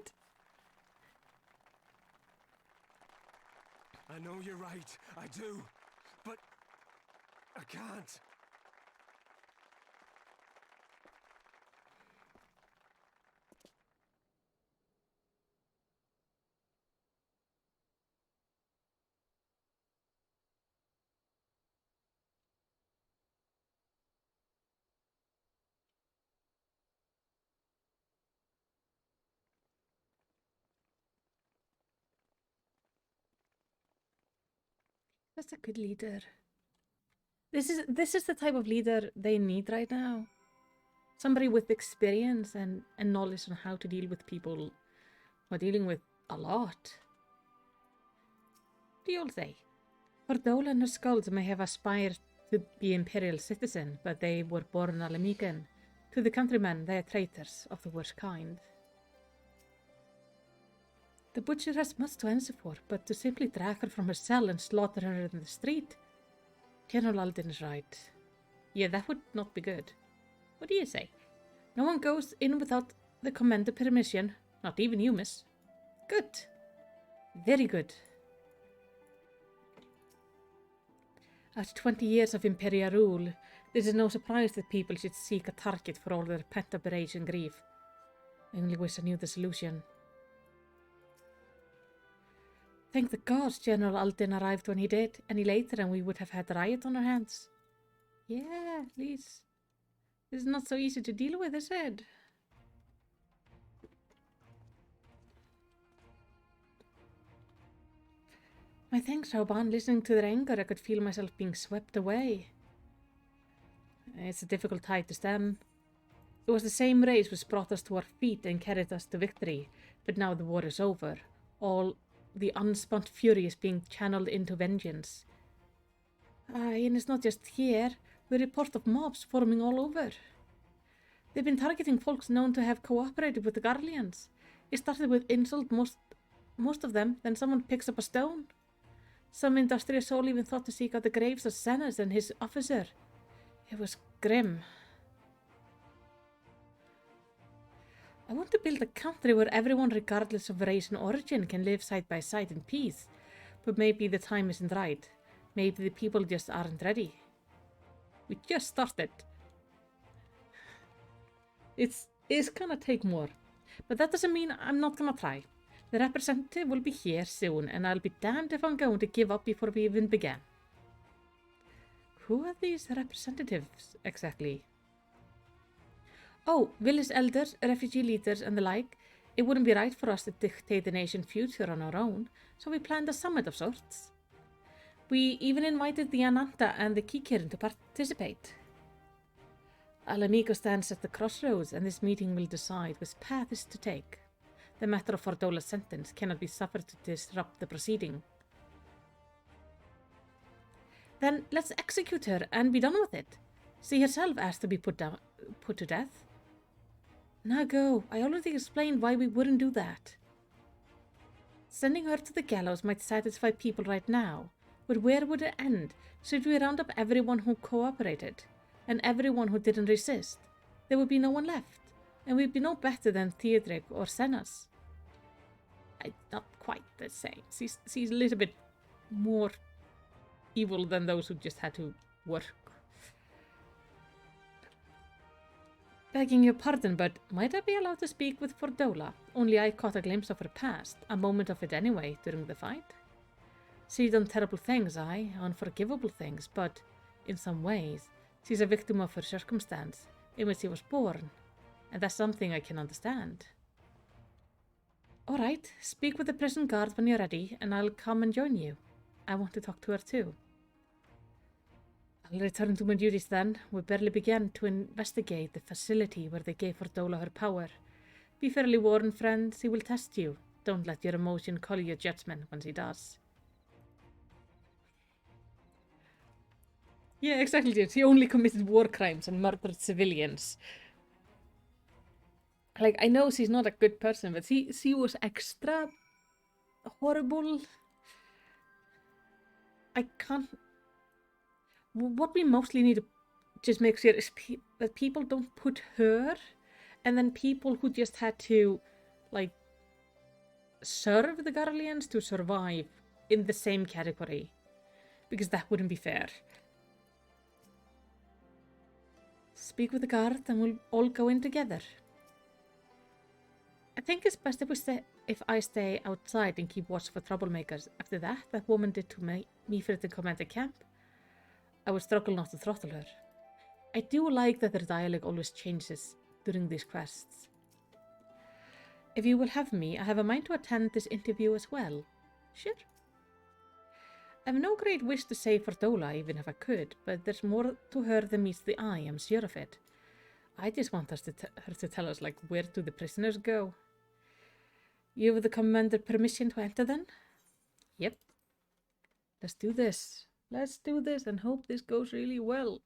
I know you're right, I do, but I can't. That's a good leader. This is the type of leader they need right now. Somebody with experience and knowledge on how to deal with people who are dealing with a lot. What do you all say? Fordola and her skulls may have aspired to be imperial citizen, but they were born Alamican. To the countrymen, they are traitors of the worst kind. The butcher has much to answer for, but to simply drag her from her cell and slaughter her in the street? General Alden is right. Yeah, that would not be good. What do you say? No one goes in without the commander permission, not even you, miss. Good. Very good. After 20 years of Imperial rule, this is no surprise that people should seek a target for all their pent-up rage and grief. I only wish I knew the solution. Thank the gods General Alden arrived when he did, any later and we would have had a riot on our hands. Yeah, please. This is not so easy to deal with, is it? My thanks, Rauban. Listening to their anger, I could feel myself being swept away. It's a difficult tide to stem. It was the same race which brought us to our feet and carried us to victory, but now the war is over. All the unspent fury is being channeled into vengeance. Aye, and it's not just here. We report of mobs forming all over. They've been targeting folks known to have cooperated with the Guardians. It started with insult, most of them, then someone picks up a stone. Some industrious soul even thought to seek out the graves of Senas and his officer. It was grim. I want to build a country where everyone, regardless of race and origin, can live side by side in peace. But maybe the time isn't right. Maybe the people just aren't ready. We just started. It's gonna take more. But that doesn't mean I'm not gonna try. The representative will be here soon, and I'll be damned if I'm going to give up before we even begin. Who are these representatives, exactly? Oh, village elders, refugee leaders, and the like. It wouldn't be right for us to dictate the nation's future on our own, so we planned a summit of sorts. We even invited the Ananta and the Kikirin to participate. Alamigo stands at the crossroads, and this meeting will decide which path is to take. The matter of Fordola's sentence cannot be suffered to disrupt the proceeding. Then let's execute her and be done with it. She herself asked to be put to death. Now go. I already explained why we wouldn't do that. Sending her to the gallows might satisfy people right now, but where would it end? Should we round up everyone who cooperated, and everyone who didn't resist? There would be no one left, and we'd be no better than Theodric or Senas. Not quite the same. She's a little bit more evil than those who just had to work. Begging your pardon, but might I be allowed to speak with Fordola? Only I caught a glimpse of her past, a moment of it anyway, during the fight. She's done terrible things, aye, unforgivable things, but in some ways, she's a victim of her circumstance in which she was born, and that's something I can understand. All right, speak with the prison guard when you're ready, and I'll come and join you. I want to talk to her too. I'll return to my duties then. We barely began to investigate the facility where they gave Fordola her power. Be fairly warned, friend, he will test you. Don't let your emotion color your judgment when he does. Yeah, exactly, James. He only committed war crimes and murdered civilians. Like, I know she's not a good person, but she was extra horrible. I can't... What we mostly need to just make sure is that people don't put her and then people who just had to, like, serve the Garleans to survive in the same category. Because that wouldn't be fair. Speak with the guard and we'll all go in together. I think it's best if I stay outside and keep watch for troublemakers. After that woman did to me for the commander camp, I would struggle not to throttle her. I do like that their dialogue always changes during these quests. If you will have me, I have a mind to attend this interview as well. Sure. I've no great wish to save Fordola, even if I could, but there's more to her than meets the eye, I'm sure of it. I just want us her to tell us, like, where do the prisoners go? You have the commander permission to enter then? Yep. Let's do this. Let's do this and hope this goes really well.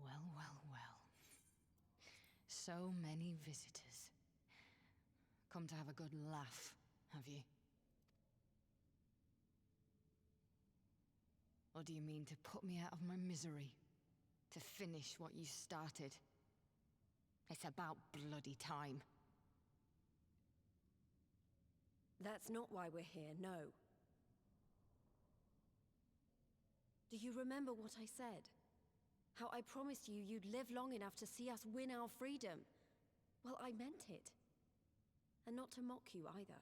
Well, well, well. So many visitors. Come to have a good laugh, have you? Or do you mean to put me out of my misery? To finish what you started? It's about bloody time. That's not why we're here, no. Do you remember what I said? How I promised you you'd live long enough to see us win our freedom? Well, I meant it. And not to mock you either.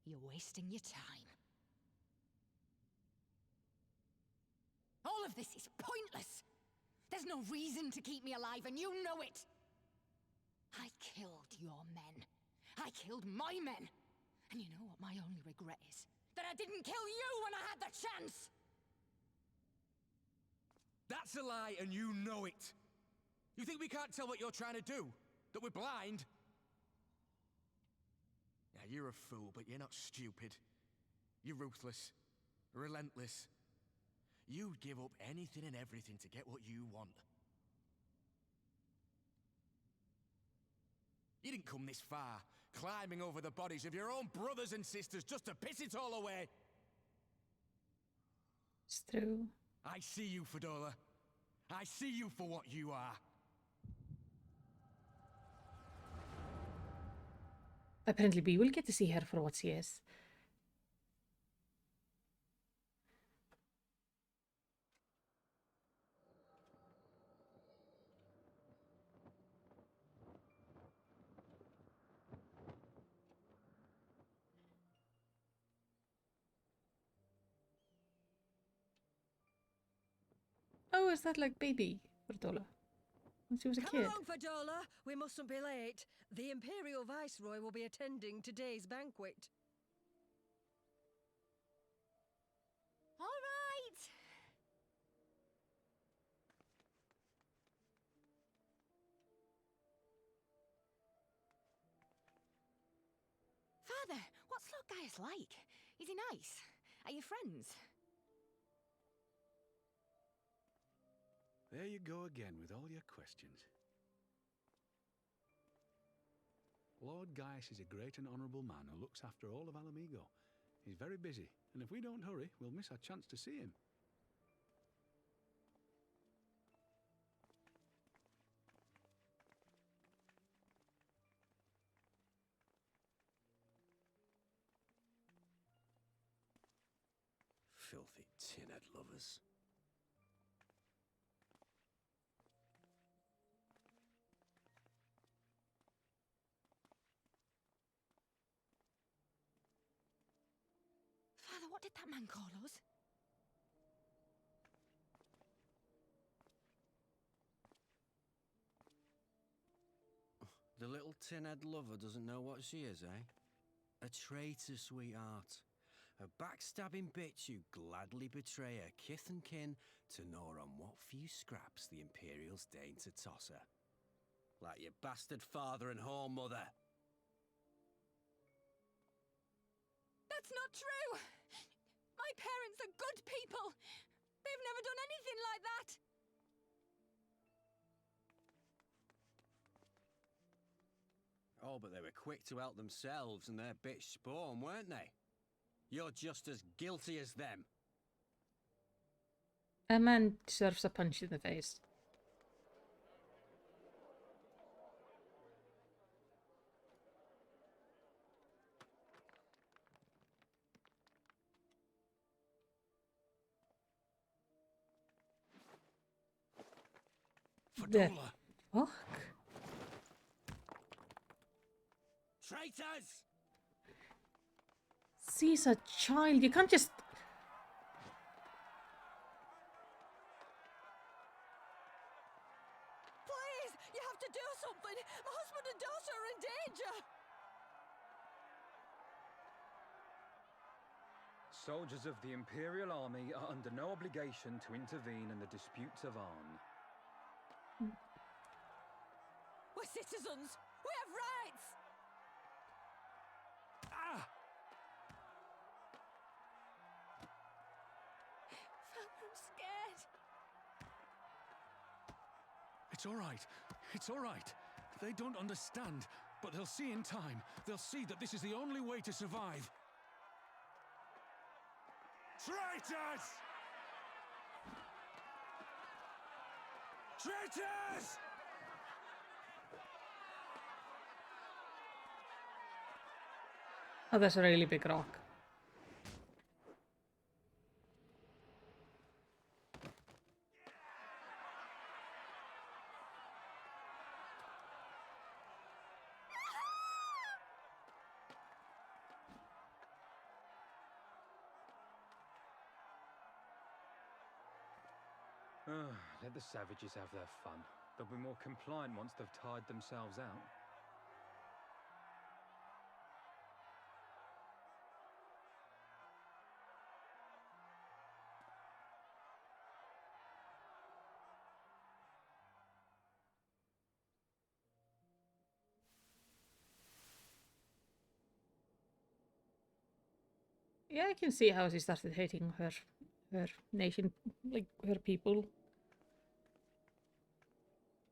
You're wasting your time. All of this is pointless! There's no reason to keep me alive, and you know it! I killed your men. I killed my men. And you know what my only regret is? That I didn't kill you when I had the chance! That's a lie, and you know it. You think we can't tell what you're trying to do? That we're blind? Yeah, you're a fool, but you're not stupid. You're ruthless. Relentless. You'd give up anything and everything to get what you want. You didn't come this far, climbing over the bodies of your own brothers and sisters just to piss it all away. It's true. I see you, Fordola. I see you for what you are. Apparently we will get to see her for what she is. Oh, is that like baby Fordola? When she was a Come kid. along, Fordola. We mustn't be late. The Imperial Viceroy will be attending today's banquet. All right! Father, what's Lord Gaius like? Is he nice? Are you friends? There you go again with all your questions. Lord Gaius is a great and honourable man who looks after all of Alamigo. He's very busy, and if we don't hurry, we'll miss our chance to see him. Filthy tin-head lovers. Father, what did that man call us? The little tin-head lover doesn't know what she is, eh? A traitor, sweetheart. A backstabbing bitch who'd gladly betray her kith and kin to gnaw on what few scraps the Imperials deign to toss her. Like your bastard father and whore mother. That's not true! My parents are good people! They've never done anything like that! Oh, but they were quick to help themselves and their bitch spawn, weren't they? You're just as guilty as them. A man deserves a punch in the face. Fadola! Fuck. Traitors! She's a child. You can't just... Please, you have to do something. My husband and daughter are in danger. Soldiers of the Imperial Army are under no obligation to intervene in the disputes of Arn. We're citizens. We have rights. Ah! Father, I'm scared. It's all right. It's all right. They don't understand, but they'll see in time. They'll see that this is the only way to survive. Traitors! Traitors! Oh, that's a really big rock. Let the savages have their fun. They'll be more compliant once they've tired themselves out. Yeah, I can see how she started hating her nation, like her people.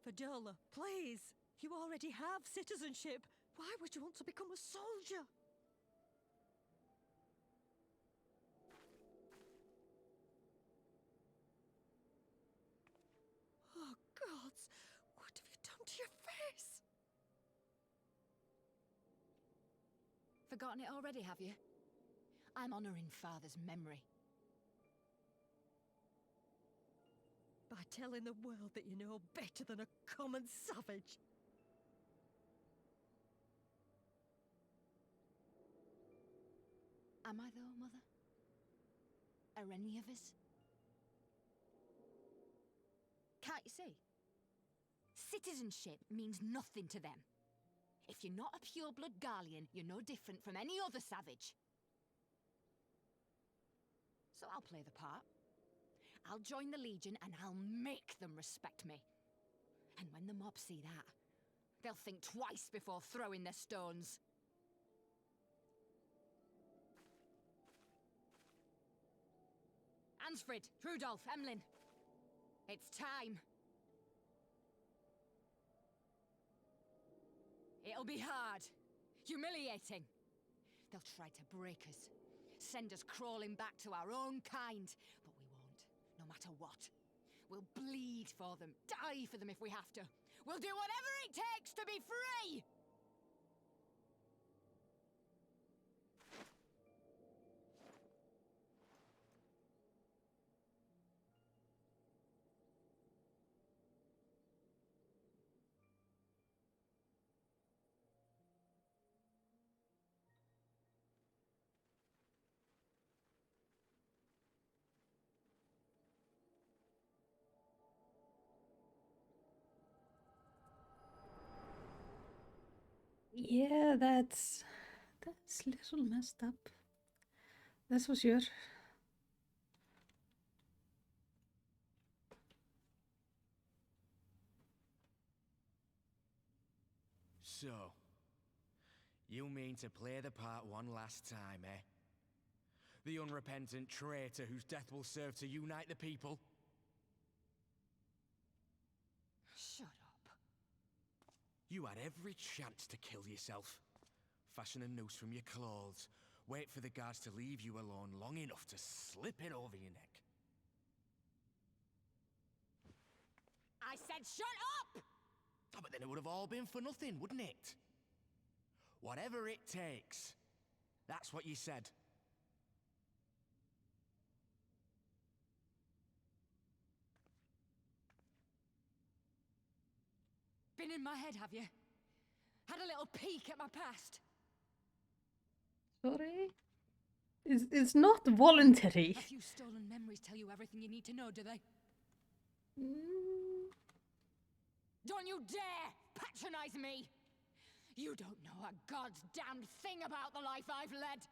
Fadola, please. You already have citizenship. Why would you want to become a soldier? Oh, gods. What have you done to your face? Forgotten it already, have you? I'm honoring Father's memory. By telling the world that you know better than a common savage. Am I though, Mother? Are any of us? Can't you see? Citizenship means nothing to them. If you're not a pure-blood Garlean, you're no different from any other savage. So I'll play the part. I'll join the Legion and I'll make them respect me. And when the mob see that, they'll think twice before throwing their stones. Ansfrid, Rudolph, Emlyn. It's time. It'll be hard. Humiliating. They'll try to break us. Send us crawling back to our own kind. But we won't, no matter what. We'll bleed for them, die for them if we have to. We'll do whatever it takes to be free! Yeah, that's a little messed up. That's for sure. So, you mean to play the part one last time, eh? The unrepentant traitor whose death will serve to unite the people? Shut up. You had every chance to kill yourself. Fashion a noose from your clothes. Wait for the guards to leave you alone long enough to slip it over your neck. I said shut up! Oh, but then it would have all been for nothing, wouldn't it? Whatever it takes. That's what you said. Been in my head, have you? Had a little peek at my past? Sorry? It's not voluntary. A few stolen memories tell you everything you need to know, do they? Don't you dare patronize me! You don't know a god's damned thing about the life I've led!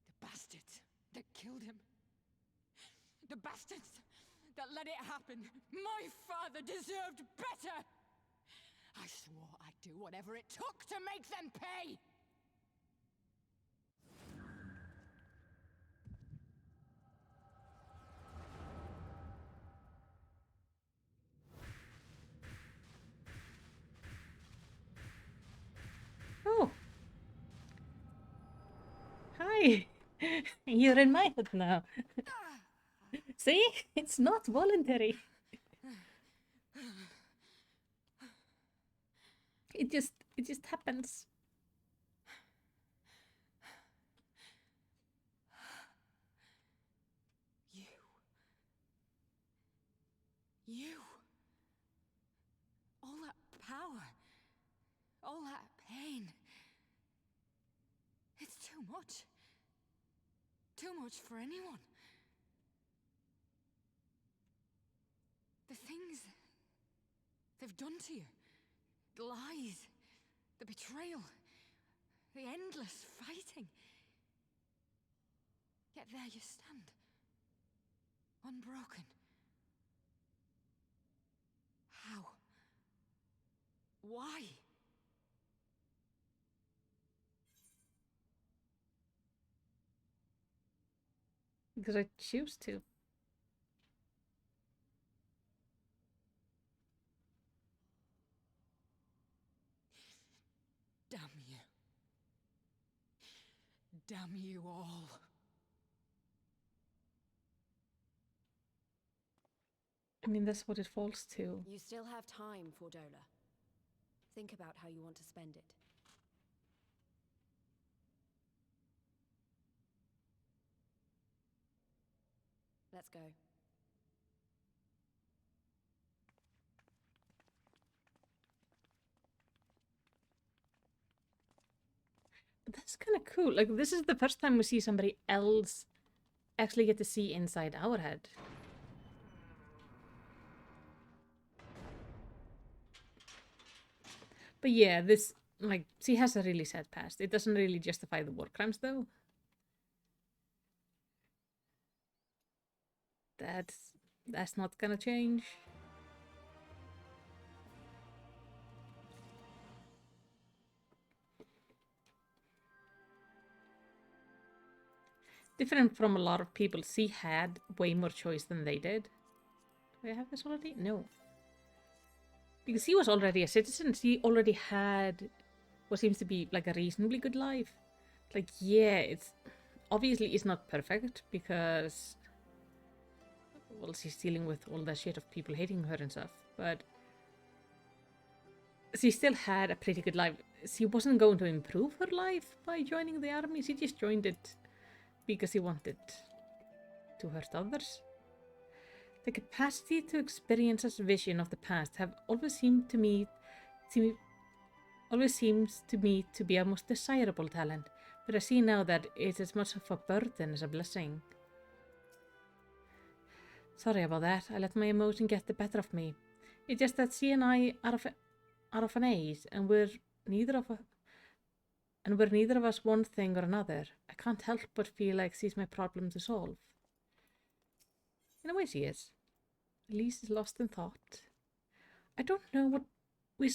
The bastards that killed him. The bastards that let it happen. My father deserved better! I swore I'd do whatever it took to make them pay! Oh. Hi. You're in my head now. See? It's not voluntary. It just happens. You. All that power. All that pain. It's too much. Too much for anyone. The things they've done to you. The lies. The betrayal. The endless fighting. Yet there you stand. Unbroken. How? Why? Because I choose to. Damn you. Damn you all. I mean, that's what it falls to. You still have time, Fordola. Think about how you want to spend it. Let's go. But that's kind of cool. Like, this is the first time we see somebody else actually get to see inside our head. But yeah, this, like, she has a really sad past. It doesn't really justify the war crimes, though. That's not gonna change. Different from a lot of people, she had way more choice than they did. Do I have this already? No. Because he was already a citizen, she already had what seems to be like a reasonably good life. Like, yeah, it's obviously it's not perfect because, well, she's dealing with all that shit of people hating her and stuff, but she still had a pretty good life. She wasn't going to improve her life by joining the army, she just joined it because she wanted to hurt others. The capacity to experience a vision of the past have always seemed to me always seems to me to be a most desirable talent, but I see now that it's as much of a burden as a blessing. Sorry about that, I let my emotion get the better of me. It's just that she and I are of an age, and we're neither of us one thing or another. I can't help but feel like she's my problem to solve. In a way she is. Elise is lost in thought. I don't know that we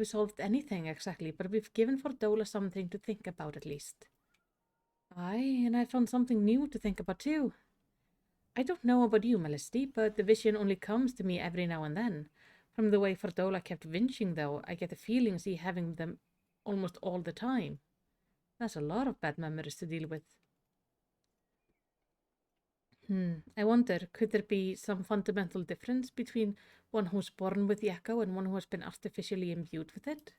solved anything exactly, but we've given Fordola something to think about at least. Aye, and I found something new to think about too. I don't know about you, Melisty, but the vision only comes to me every now and then. From the way Fordola kept vinching, though, I get the feeling she's having them almost all the time. That's a lot of bad memories to deal with. I wonder, could there be some fundamental difference between one who's born with the echo and one who has been artificially imbued with it?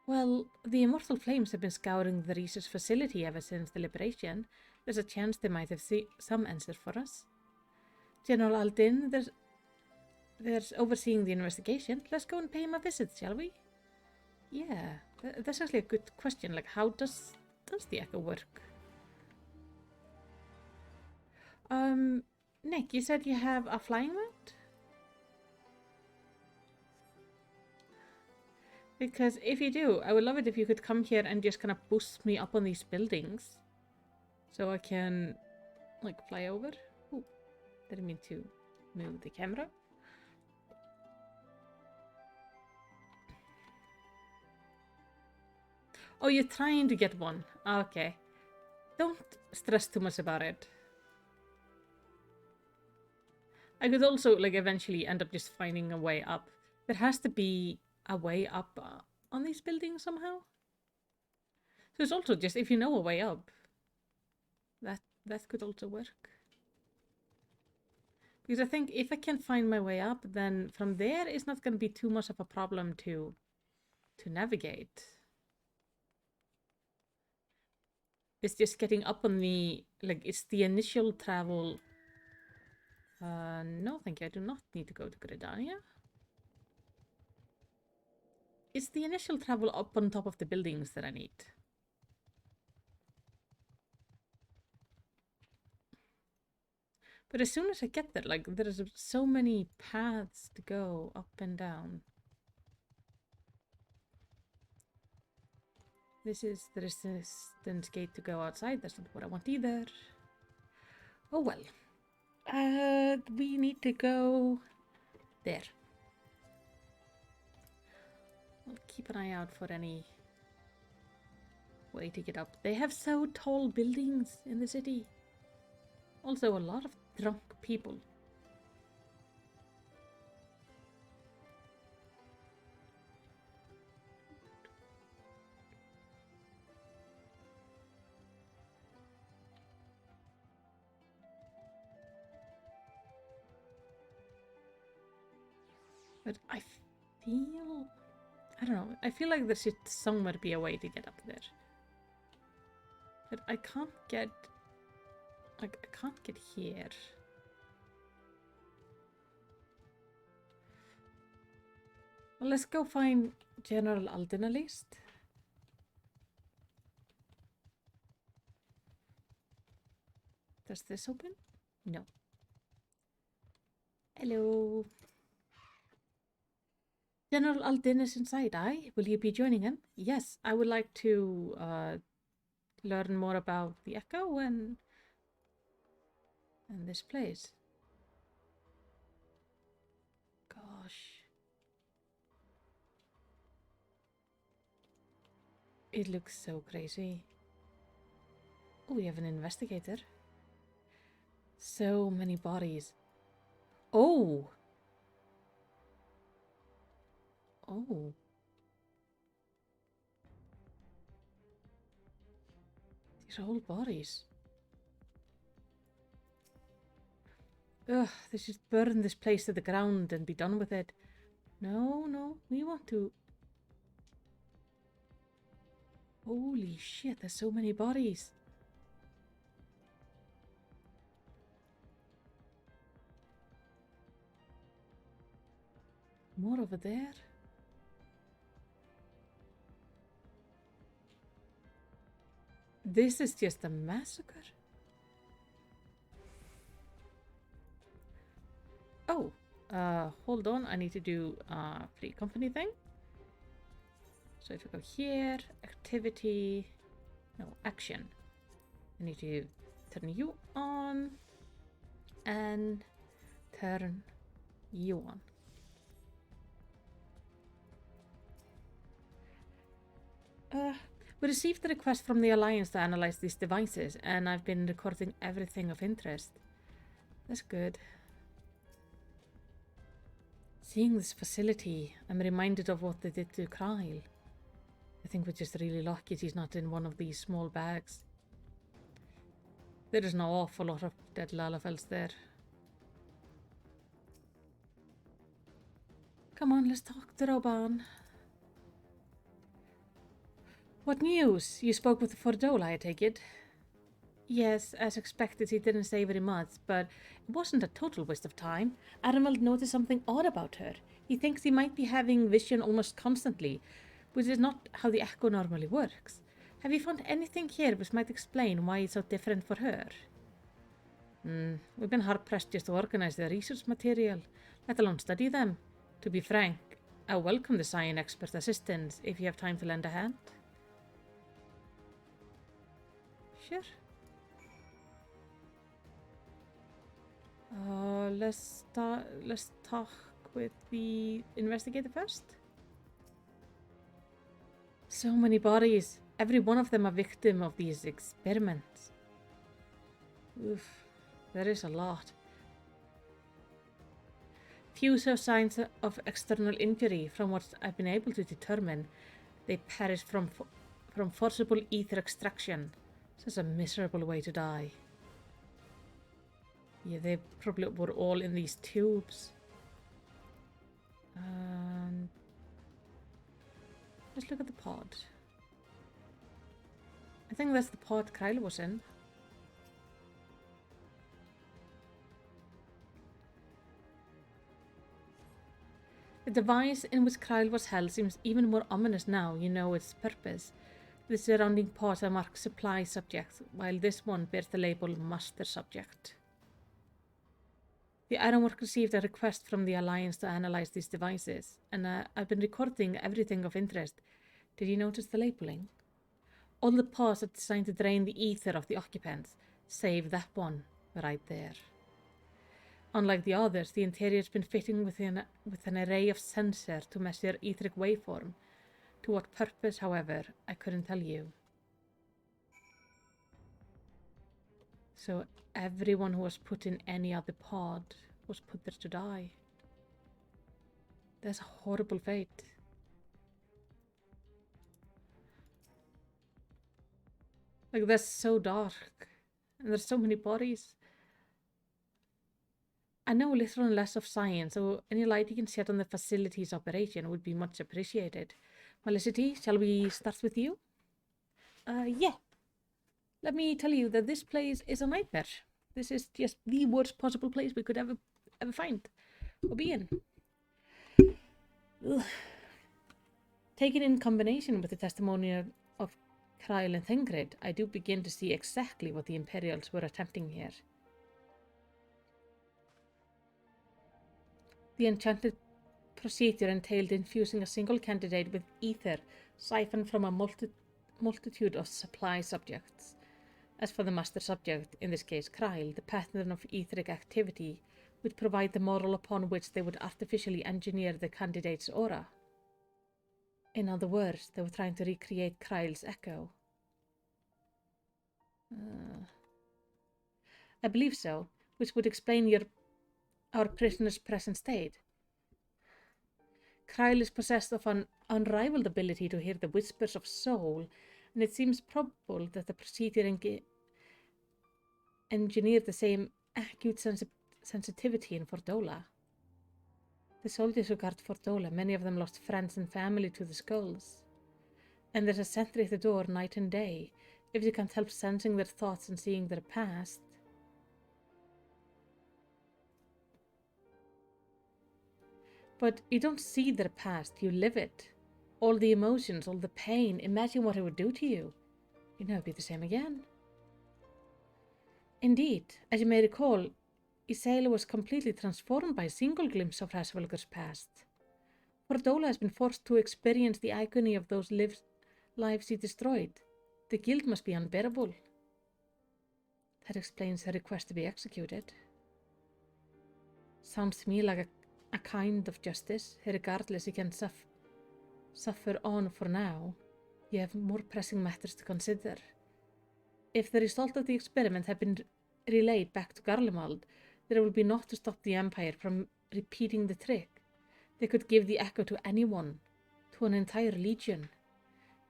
Well, the immortal flames have been scouring the research facility ever since the liberation. There's a chance they might have some answer for us. General Aldin, there's overseeing the investigation. Let's go and pay him a visit, shall we? Yeah, that's actually a good question. Like, how does the echo work? Nick, you said you have a flying mount? Because if you do, I would love it if you could come here and just kind of boost me up on these buildings. So I can, like, fly over. Ooh, didn't mean to move the camera. Oh, you're trying to get one. Okay. Don't stress too much about it. I could also, like, eventually end up just finding a way up. There has to be a way up on these buildings somehow. So it's also just, if you know a way up, that could also work. Because I think if I can find my way up, then from there it's not going to be too much of a problem to navigate. It's just getting up on the, like, it's the initial travel. No, thank you. I do not need to go to Gridania. It's the initial travel up on top of the buildings that I need. But as soon as I get there, like, there's so many paths to go up and down. This is the resistance gate to go outside. That's not what I want either. Oh well. We need to go there. I'll keep an eye out for any way to get up. They have so tall buildings in the city. Also, a lot of drunk people. But I feel... I don't know. I feel like there should somewhere be a way to get up there. But I can't get... Like, I can't get here. Well, let's go find General Aldin at least. Does this open? No. Hello. General Aldin is inside. Will you be joining him? Yes, I would like to learn more about the Echo and this place. Gosh. It looks so crazy. Oh, we have an investigator. So many bodies. Oh! Oh. These are all bodies. Ugh, they should burn this place to the ground and be done with it. No, no, we want to... Holy shit, there's so many bodies. More over there. This is just a massacre. Oh, hold on. I need to do a free company thing. So if I go here, activity, no, action. I need to turn you on and turn you on. We received a request from the Alliance to analyze these devices, and I've been recording everything of interest. That's good. Seeing this facility, I'm reminded of what they did to Kyle. I think we're just really lucky he's not in one of these small bags. There is an awful lot of dead Lalafels there. Come on, let's talk to Roban. What news? You spoke with Fordola, I take it? Yes, as expected, he didn't say very much, but it wasn't a total waste of time. Arameld noticed something odd about her. He thinks he might be having vision almost constantly, which is not how the echo normally works. Have you found anything here which might explain why it's so different for her? We've been hard-pressed just to organize the research material, let alone study them. To be frank, I welcome the science expert assistance if you have time to lend a hand. Sure. Let's talk with the investigator first. So many bodies. Every one of them a victim of these experiments. Oof, there is a lot. Few show signs of external injury. From what I've been able to determine, they perished from forcible ether extraction. Such a miserable way to die. Yeah, they probably were all in these tubes. Let's look at the pod. I think that's the pod Kyle was in. The device in which Kyle was held seems even more ominous now you know its purpose. The surrounding pods are marked supply subject, while this one bears the label master subject. The Ironwork received a request from the Alliance to analyze these devices, and I've been recording everything of interest. Did you notice the labeling? All the pods are designed to drain the ether of the occupants, save that one right there. Unlike the others, the interior has been fitted with an array of sensors to measure etheric waveform. To what purpose, however, I couldn't tell you. So everyone who was put in any other pod was put there to die. That's a horrible fate. Like, that's so dark. And there's so many bodies. I know little and less of science, so any light you can shed on the facility's operation would be much appreciated. Felicity, shall we start with you? Yeah. Let me tell you that this place is a nightmare. This is just the worst possible place we could ever find or be in. Ugh. Taken in combination with the testimony of Kyle and Thingrid, I do begin to see exactly what the Imperials were attempting here. The enchanted procedure entailed infusing a single candidate with ether siphoned from a multitude of supply subjects. As for the master subject, in this case Kyle, the pattern of etheric activity would provide the model upon which they would artificially engineer the candidate's aura. In other words, they were trying to recreate Kyle's echo. I believe so, which would explain our prisoner's present state. Kyle is possessed of an unrivaled ability to hear the whispers of soul, and it seems probable that the procedure engineered the same acute sensitivity in Fordola. The soldiers who guard Fordola, many of them lost friends and family to the skulls. And there's a sentry at the door night and day. If you can't help sensing their thoughts and seeing their past. But you don't see their past, you live it. All the emotions, all the pain, imagine what it would do to you. You'd never be the same again. Indeed, as you may recall, Isaela was completely transformed by a single glimpse of Rasvulgar's past. Fordola has been forced to experience the agony of those lives he destroyed. The guilt must be unbearable. That explains her request to be executed. Sounds to me like a kind of justice. Regardless, he can suffer on for now. You have more pressing matters to consider. If the result of the experiment had been relayed back to Garlemald, there will be naught to stop the Empire from repeating the trick. They could give the echo to anyone, to an entire legion.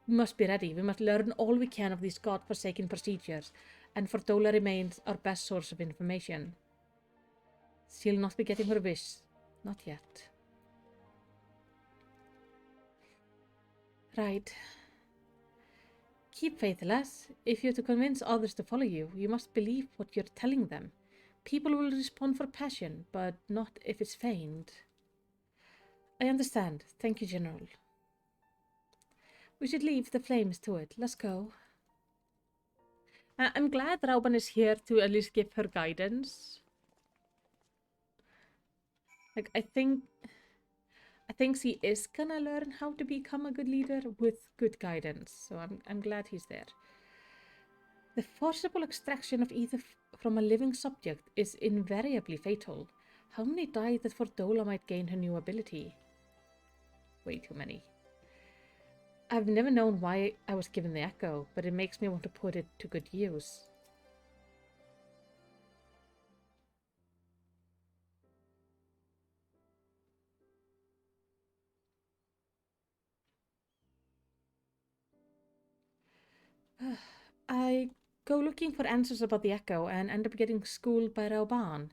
We must be ready. We must learn all we can of these god-forsaken procedures, and Fordola remains our best source of information. She'll not be getting her wish. Not yet. Right. Keep faith, lass. If you're to convince others to follow you, you must believe what you're telling them. People will respond for passion, but not if it's feigned. I understand. Thank you, General. We should leave the flames to it. Let's go. I'm glad Rauban is here to at least give her guidance. Like, I think she is gonna learn how to become a good leader with good guidance. So I'm glad he's there. The forcible extraction of ether from a living subject is invariably fatal. How many died that Fordola might gain her new ability? Way too many. I've never known why I was given the echo, but it makes me want to put it to good use. I go looking for answers about the echo and end up getting schooled by Rauban.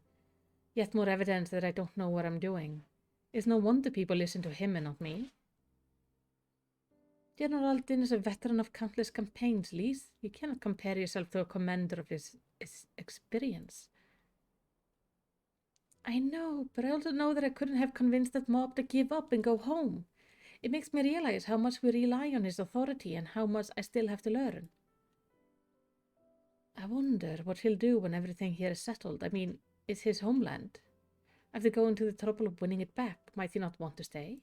Yet more evidence that I don't know what I'm doing. It's no wonder people listen to him and not me. General Din is a veteran of countless campaigns, Lise. You cannot compare yourself to a commander of his experience. I know, but I also know that I couldn't have convinced that mob to give up and go home. It makes me realize how much we rely on his authority and how much I still have to learn. I wonder what he'll do when everything here is settled. I mean, it's his homeland. After going to the trouble of winning it back, might he not want to stay?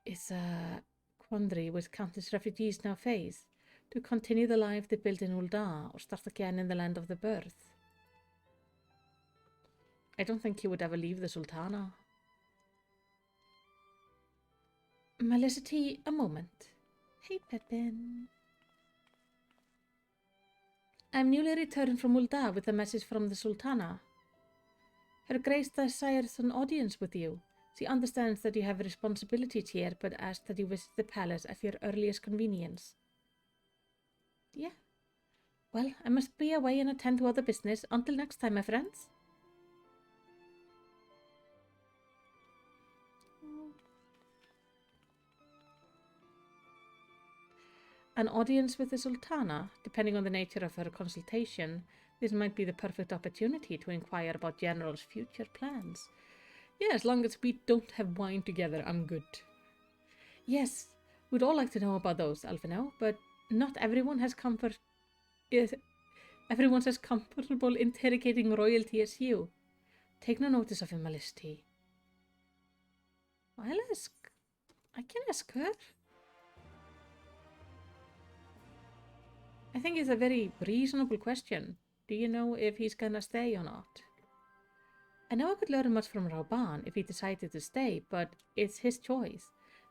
It's a quandary which countless refugees now face. To continue the life they built in Ul'dah or start again in the land of the birth. I don't think he would ever leave the Sultana. Melicity, a moment. Hey, Pepin. I'm newly returned from Ul'dah with a message from the Sultana. Her Grace desires an audience with you. She understands that you have responsibilities here, but asks that you visit the palace at your earliest convenience. Yeah. Well, I must be away and attend to other business. Until next time, my friends. An audience with the Sultana, depending on the nature of her consultation, this might be the perfect opportunity to inquire about General's future plans. Yeah, as long as we don't have wine together, I'm good. Yes, we'd all like to know about those, Alphino, but not everyone has everyone's as comfortable interrogating royalty as you. Take no notice of him, Melicity. I'll ask. I can ask her. I think it's a very reasonable question. Do you know if he's gonna stay or not? I know I could learn much from Rauban if he decided to stay, but it's his choice.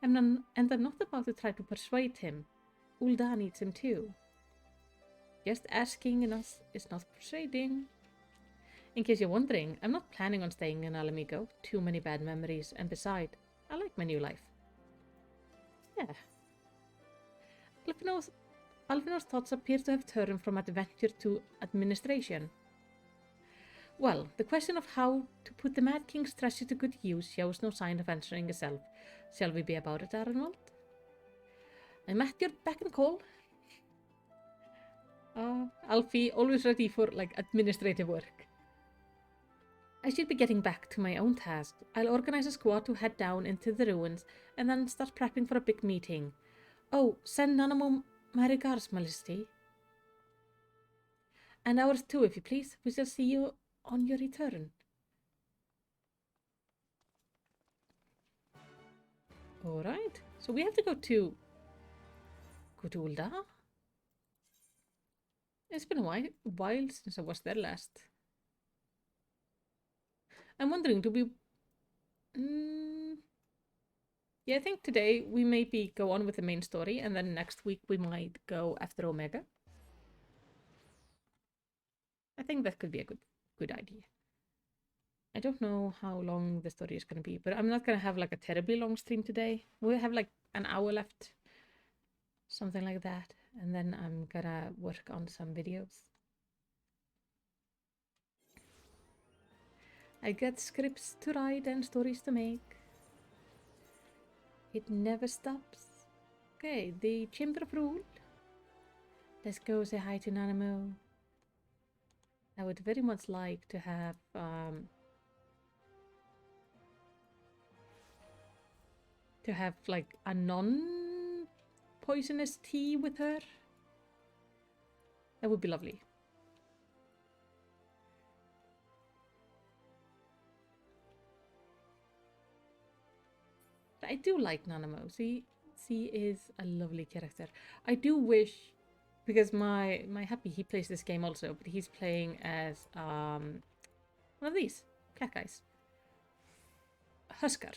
And I'm not about to try to persuade him. Ul'dah needs him too. Just asking us is not persuading. In case you're wondering, I'm not planning on staying in Alamigo. Too many bad memories, and besides, I like my new life. Yeah. Alphino's thoughts appear to have turned from adventure to administration. Well, the question of how to put the Mad King's treasure to good use shows no sign of answering itself. Shall we be about it, Arnold? I'm at your beck and call. Alfie, always ready for, administrative work. I should be getting back to my own task. I'll organize a squad to head down into the ruins and then start prepping for a big meeting. Oh, send Nanamo my regards, Melicity. And ours too, if you please. We shall see you on your return. Alright, so we have to go to Ul'dah. It's been a while since I was there last. I'm wondering, do we... Yeah, I think today we maybe go on with the main story, and then next week we might go after Omega. I think that could be a good idea. I don't know how long the story is going to be, but I'm not going to have a terribly long stream today. We'll have an hour left. Something like that. And then I'm gonna work on some videos. I got scripts to write and stories to make. It never stops. Okay, the Chamber of Rule. Let's go say hi to Nanamu. I would very much like to have like a non-poisonous tea with her. That would be lovely. I do like Nanamo. She is a lovely character. I do wish, because my happy, he plays this game also, but he's playing as one of these cat guys, Husker.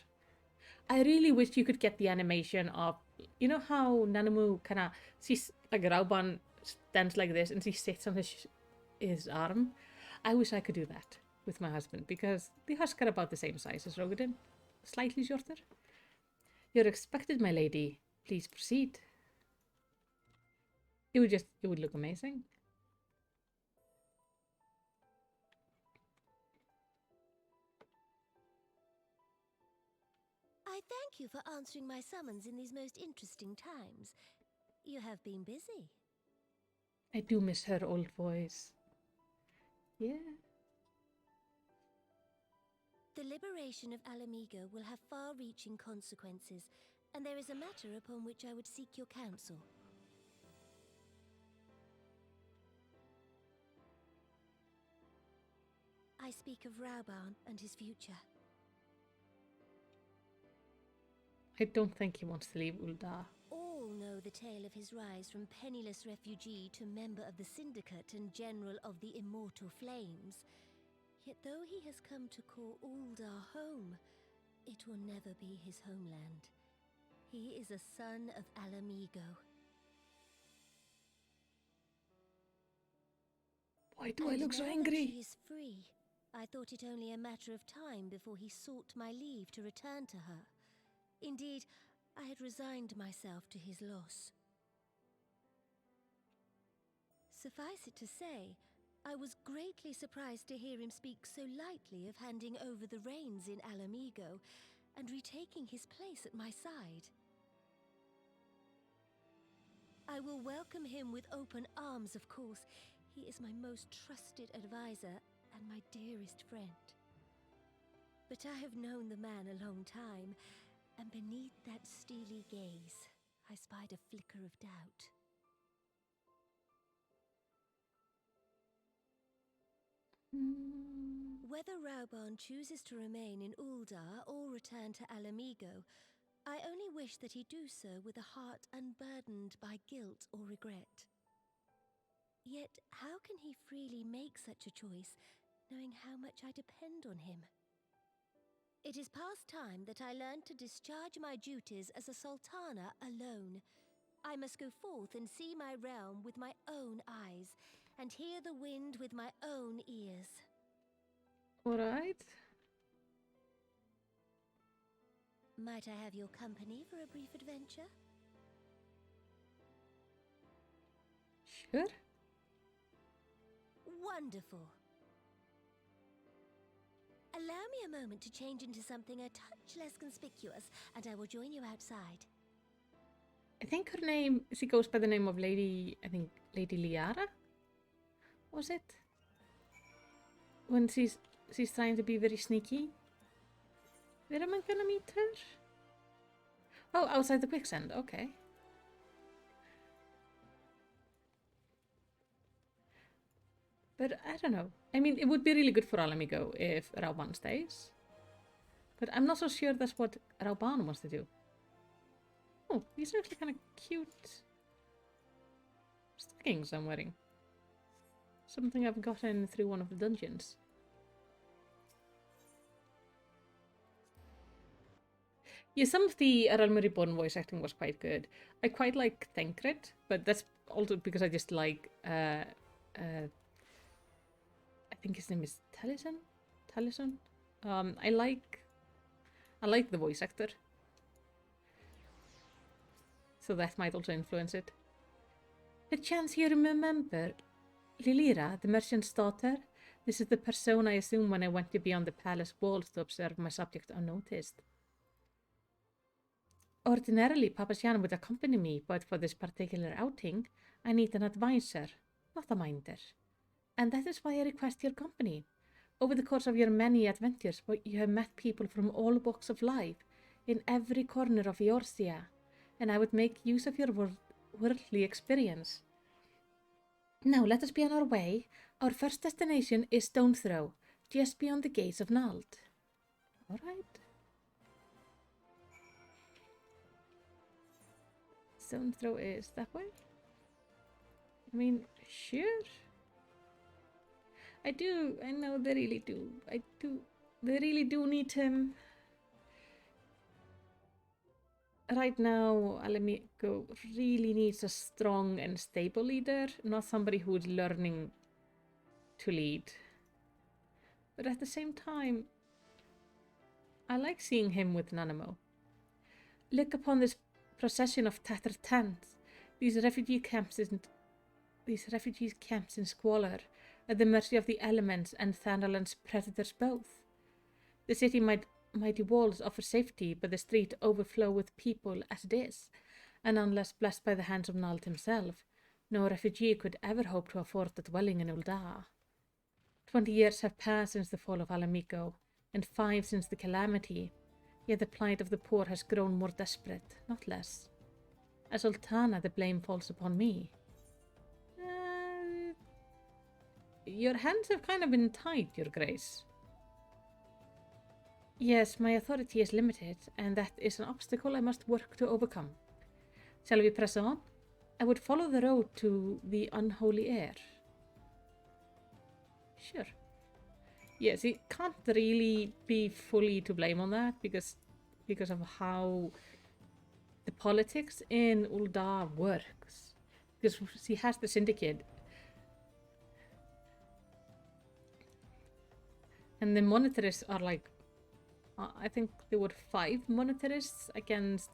I really wish you could get the animation of, you know how Nanamu kind of, she's like Rauban stands like this and she sits on his arm. I wish I could do that with my husband, because the Husker are about the same size as Rogadin, slightly shorter. You're expected, my lady. Please proceed. It would look amazing. I thank you for answering my summons in these most interesting times. You have been busy. I do miss her old voice. Yeah. The liberation of Alamigo will have far-reaching consequences, and there is a matter upon which I would seek your counsel. I speak of Rauban and his future. I don't think he wants to leave Ul'dah. All know the tale of his rise from penniless refugee to member of the Syndicate and General of the Immortal Flames. Yet though he has come to call Ul'dah home, it will never be his homeland. He is a son of Alamigo. Why do I look so angry? He is free. I thought it only a matter of time before he sought my leave to return to her. Indeed, I had resigned myself to his loss. Suffice it to say, I was greatly surprised to hear him speak so lightly of handing over the reins in Alamigo and retaking his place at my side. I will welcome him with open arms, of course. He is my most trusted advisor and my dearest friend. But I have known the man a long time, and beneath that steely gaze, I spied a flicker of doubt. Whether Rauban chooses to remain in Ul'dah or return to Alamigo, I only wish that he do so with a heart unburdened by guilt or regret. Yet, how can he freely make such a choice, knowing how much I depend on him? It is past time that I learned to discharge my duties as a sultana alone. I must go forth and see my realm with my own eyes, and hear the wind with my own ears. All right. Might I have your company for a brief adventure? Sure. Wonderful. Allow me a moment to change into something a touch less conspicuous, and I will join you outside. I think her name, she goes by the name of Lady Liara? Was it? When she's trying to be very sneaky. Where am I gonna meet her? Oh, outside the quicksand, okay. But I don't know. I mean, it would be really good for Alamigo if Rauban stays. But I'm not so sure that's what Rauban wants to do. Oh, these are actually kind of cute stockings I'm wearing. Something I've gotten through one of the dungeons. Yeah, some of the Realm Reborn voice acting was quite good. I quite like Thancred, but that's also because I just like I think his name is Taliesin. I like the voice actor, so that might also influence it. Perchance you remember Lilira, the merchant's daughter? This is the persona I assumed when I went to beyond the palace walls to observe my subject unnoticed. Ordinarily, Papasian would accompany me, but for this particular outing, I need an advisor, not a minder. And that is why I request your company. Over the course of your many adventures, you have met people from all walks of life, in every corner of Eorzea, and I would make use of your worldly experience. Now let us be on our way. Our first destination is Stone's Throw, just beyond the gates of Nald. Alright. Stone's Throw is that way? I mean, sure. I know they really do. They really do need him. Right now, Alamigo really needs a strong and stable leader, not somebody who is learning to lead. But at the same time, I like seeing him with Nanamo. Look upon this procession of tattered tents, these refugee camps in squalor, at the mercy of the elements and Thanalan's predators both. The mighty walls offer safety, but the streets overflow with people as it is, and unless blessed by the hands of Nald himself, no refugee could ever hope to afford a dwelling in Ul'dah. 20 years have passed since the fall of Alamigo, and 5 since the calamity, yet the plight of the poor has grown more desperate, not less. As Sultana, the blame falls upon me. Your hands have kind of been tied, Your Grace. Yes, my authority is limited, and that is an obstacle I must work to overcome. Shall we press on? I would follow the road to the unholy air. Sure. Yes, he can't really be fully to blame on that, because of how the politics in Ul'dah works. Because he has the syndicate. And the monetarists are like, I think there were 5 monetarists against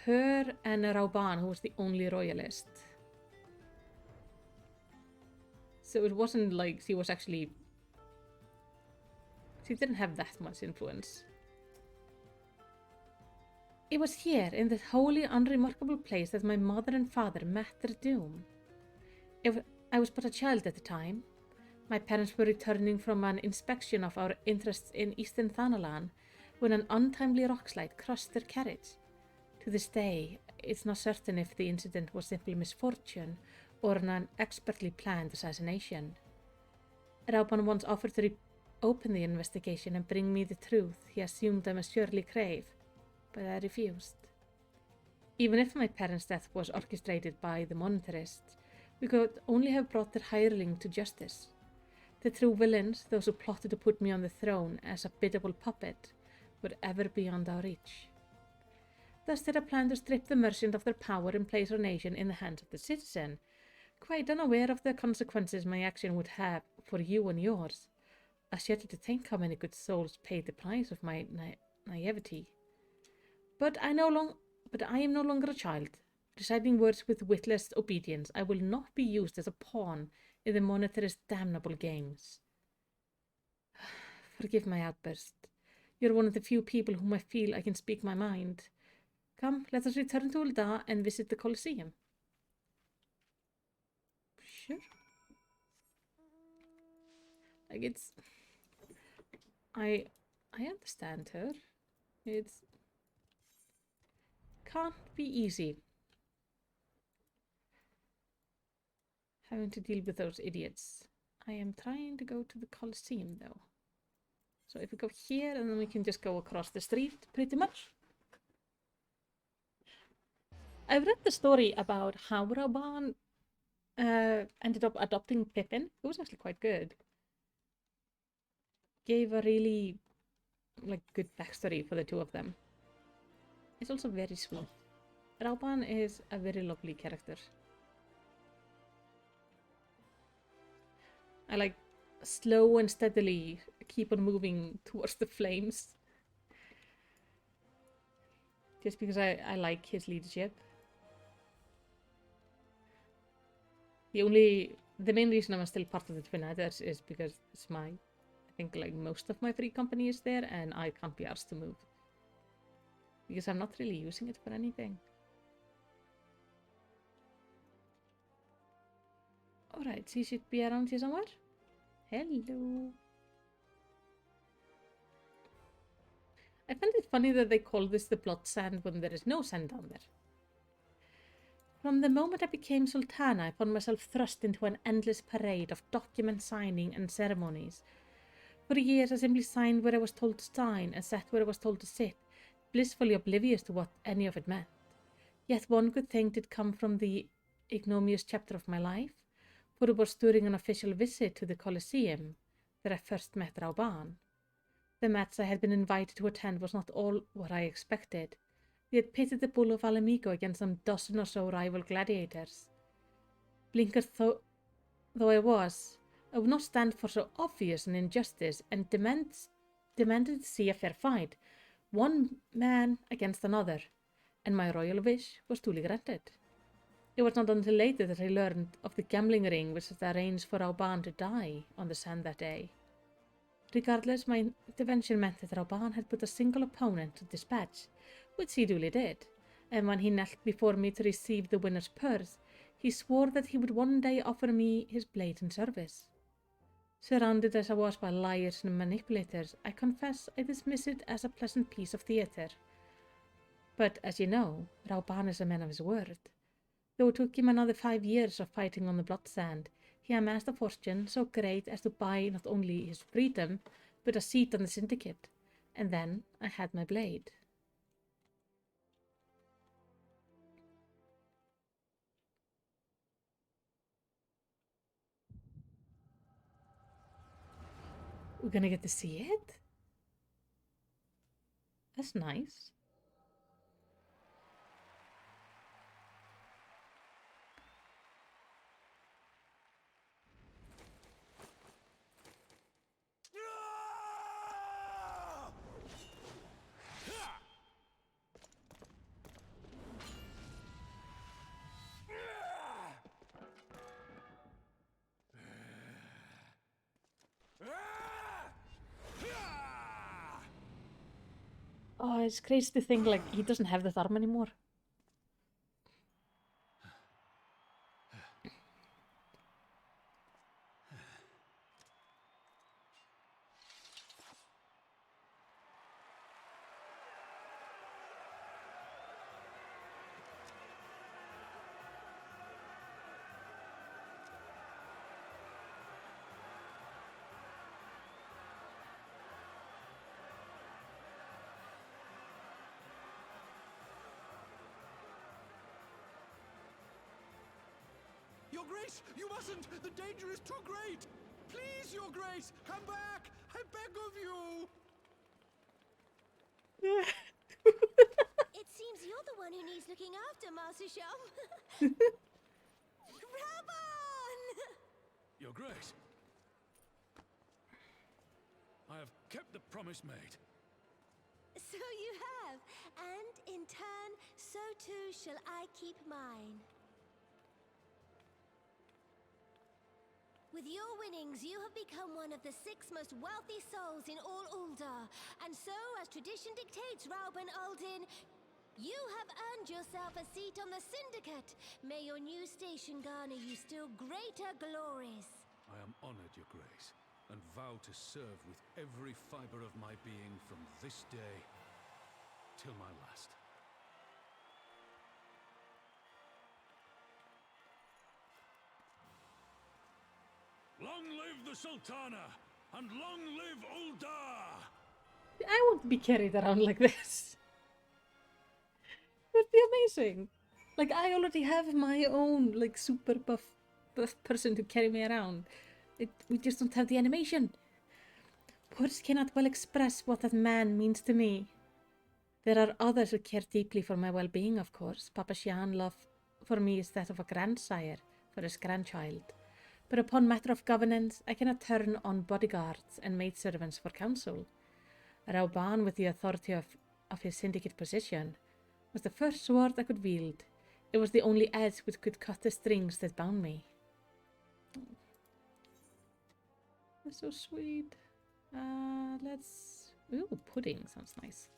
her and Rauban, who was the only royalist. So it wasn't like she didn't have that much influence. It was here, in this holy, unremarkable place, that my mother and father met their doom. I was but a child at the time. My parents were returning from an inspection of our interests in Eastern Thanalan when an untimely rockslide crushed their carriage. To this day, it's not certain if the incident was simple misfortune or an expertly planned assassination. Rauban once offered to open the investigation and bring me the truth he assumed I must surely crave, but I refused. Even if my parents' death was orchestrated by the monetarists, we could only have brought their hireling to justice. The true villains, those who plotted to put me on the throne as a biddable puppet, were ever beyond our reach. Thus did I plan to strip the merchant of their power and place our nation in the hands of the citizen, quite unaware of the consequences my action would have for you and yours. I shudder to think how many good souls paid the price of my naivety. But I am no longer a child. Reciting words with witless obedience, I will not be used as a pawn in the monetarist damnable games. Forgive my outburst. You're one of the few people whom I feel I can speak my mind. Come, let us return to Ul'dah and visit the Colosseum. Sure. Like I understand her. It's can't be easy having to deal with those idiots. I am trying to go to the Colosseum though. So if we go here and then we can just go across the street pretty much. I've read the story about how Rauban ended up adopting Pippin. It was actually quite good. Gave a really good backstory for the two of them. It's also very sweet. Rauban is a very lovely character. I like slow and steadily keep on moving towards the flames. Just because I like his leadership. The main reason I'm still part of the Twin Others is because it's I think like most of my free company is there, and I can't be asked to move. Because I'm not really using it for anything. Alright, she should be around here somewhere. Hello. I find it funny that they call this the blood sand when there is no sand down there. From the moment I became Sultana, I found myself thrust into an endless parade of document signing and ceremonies. For years I simply signed where I was told to sign and sat where I was told to sit, blissfully oblivious to what any of it meant. Yet one good thing did come from the ignominious chapter of my life, for it was during an official visit to the Colosseum that I first met Rauban. The match I had been invited to attend was not all what I expected. We had pitted the bull of Alamigo against some dozen or so rival gladiators. Blinkered though I was, I would not stand for so obvious an injustice and demanded to see a fair fight, one man against another, and my royal wish was duly granted. It was not until later that I learned of the gambling ring which had arranged for Rauban to die on the sand that day. Regardless, my intervention meant that Rauban had but a single opponent to dispatch, which he duly did, and when he knelt before me to receive the winner's purse, he swore that he would one day offer me his blade in service. Surrounded as I was by liars and manipulators, I confess I dismiss it as a pleasant piece of theatre. But, as you know, Rauban is a man of his word. Though it took him another 5 years of fighting on the blood sand, he amassed a fortune so great as to buy not only his freedom, but a seat on the syndicate. And then I had my blade. We're gonna get to see it? That's nice. Oh, it's crazy to think like he doesn't have that arm anymore. Your Grace, you mustn't! The danger is too great! Please, Your Grace, come back! I beg of you! It seems you're the one who needs looking after, Master Shum. Raban! Your Grace, I have kept the promise made. So you have, and in turn, so too shall I keep mine. With your winnings, you have become one of the 6 most wealthy souls in all Uldar, and so, as tradition dictates, Rauban Aldin, you have earned yourself a seat on the Syndicate. May your new station garner you still greater glories. I am honored, Your Grace, and vow to serve with every fiber of my being from this day till my last. Long live the Sultana, and long live Uldar! I won't be carried around like this. It would be amazing. Like, I already have my own, like, super buff person to carry me around. We just don't have the animation. Words cannot well express what that man means to me. There are others who care deeply for my well-being, of course. Papa Shian love for me is that of a grandsire for his grandchild. But upon matter of governance, I cannot turn on bodyguards and maidservants for counsel. Rauban, with the authority of his syndicate position, was the first sword I could wield. It was the only edge which could cut the strings that bound me. That's so sweet. Let's... Ooh, pudding sounds nice.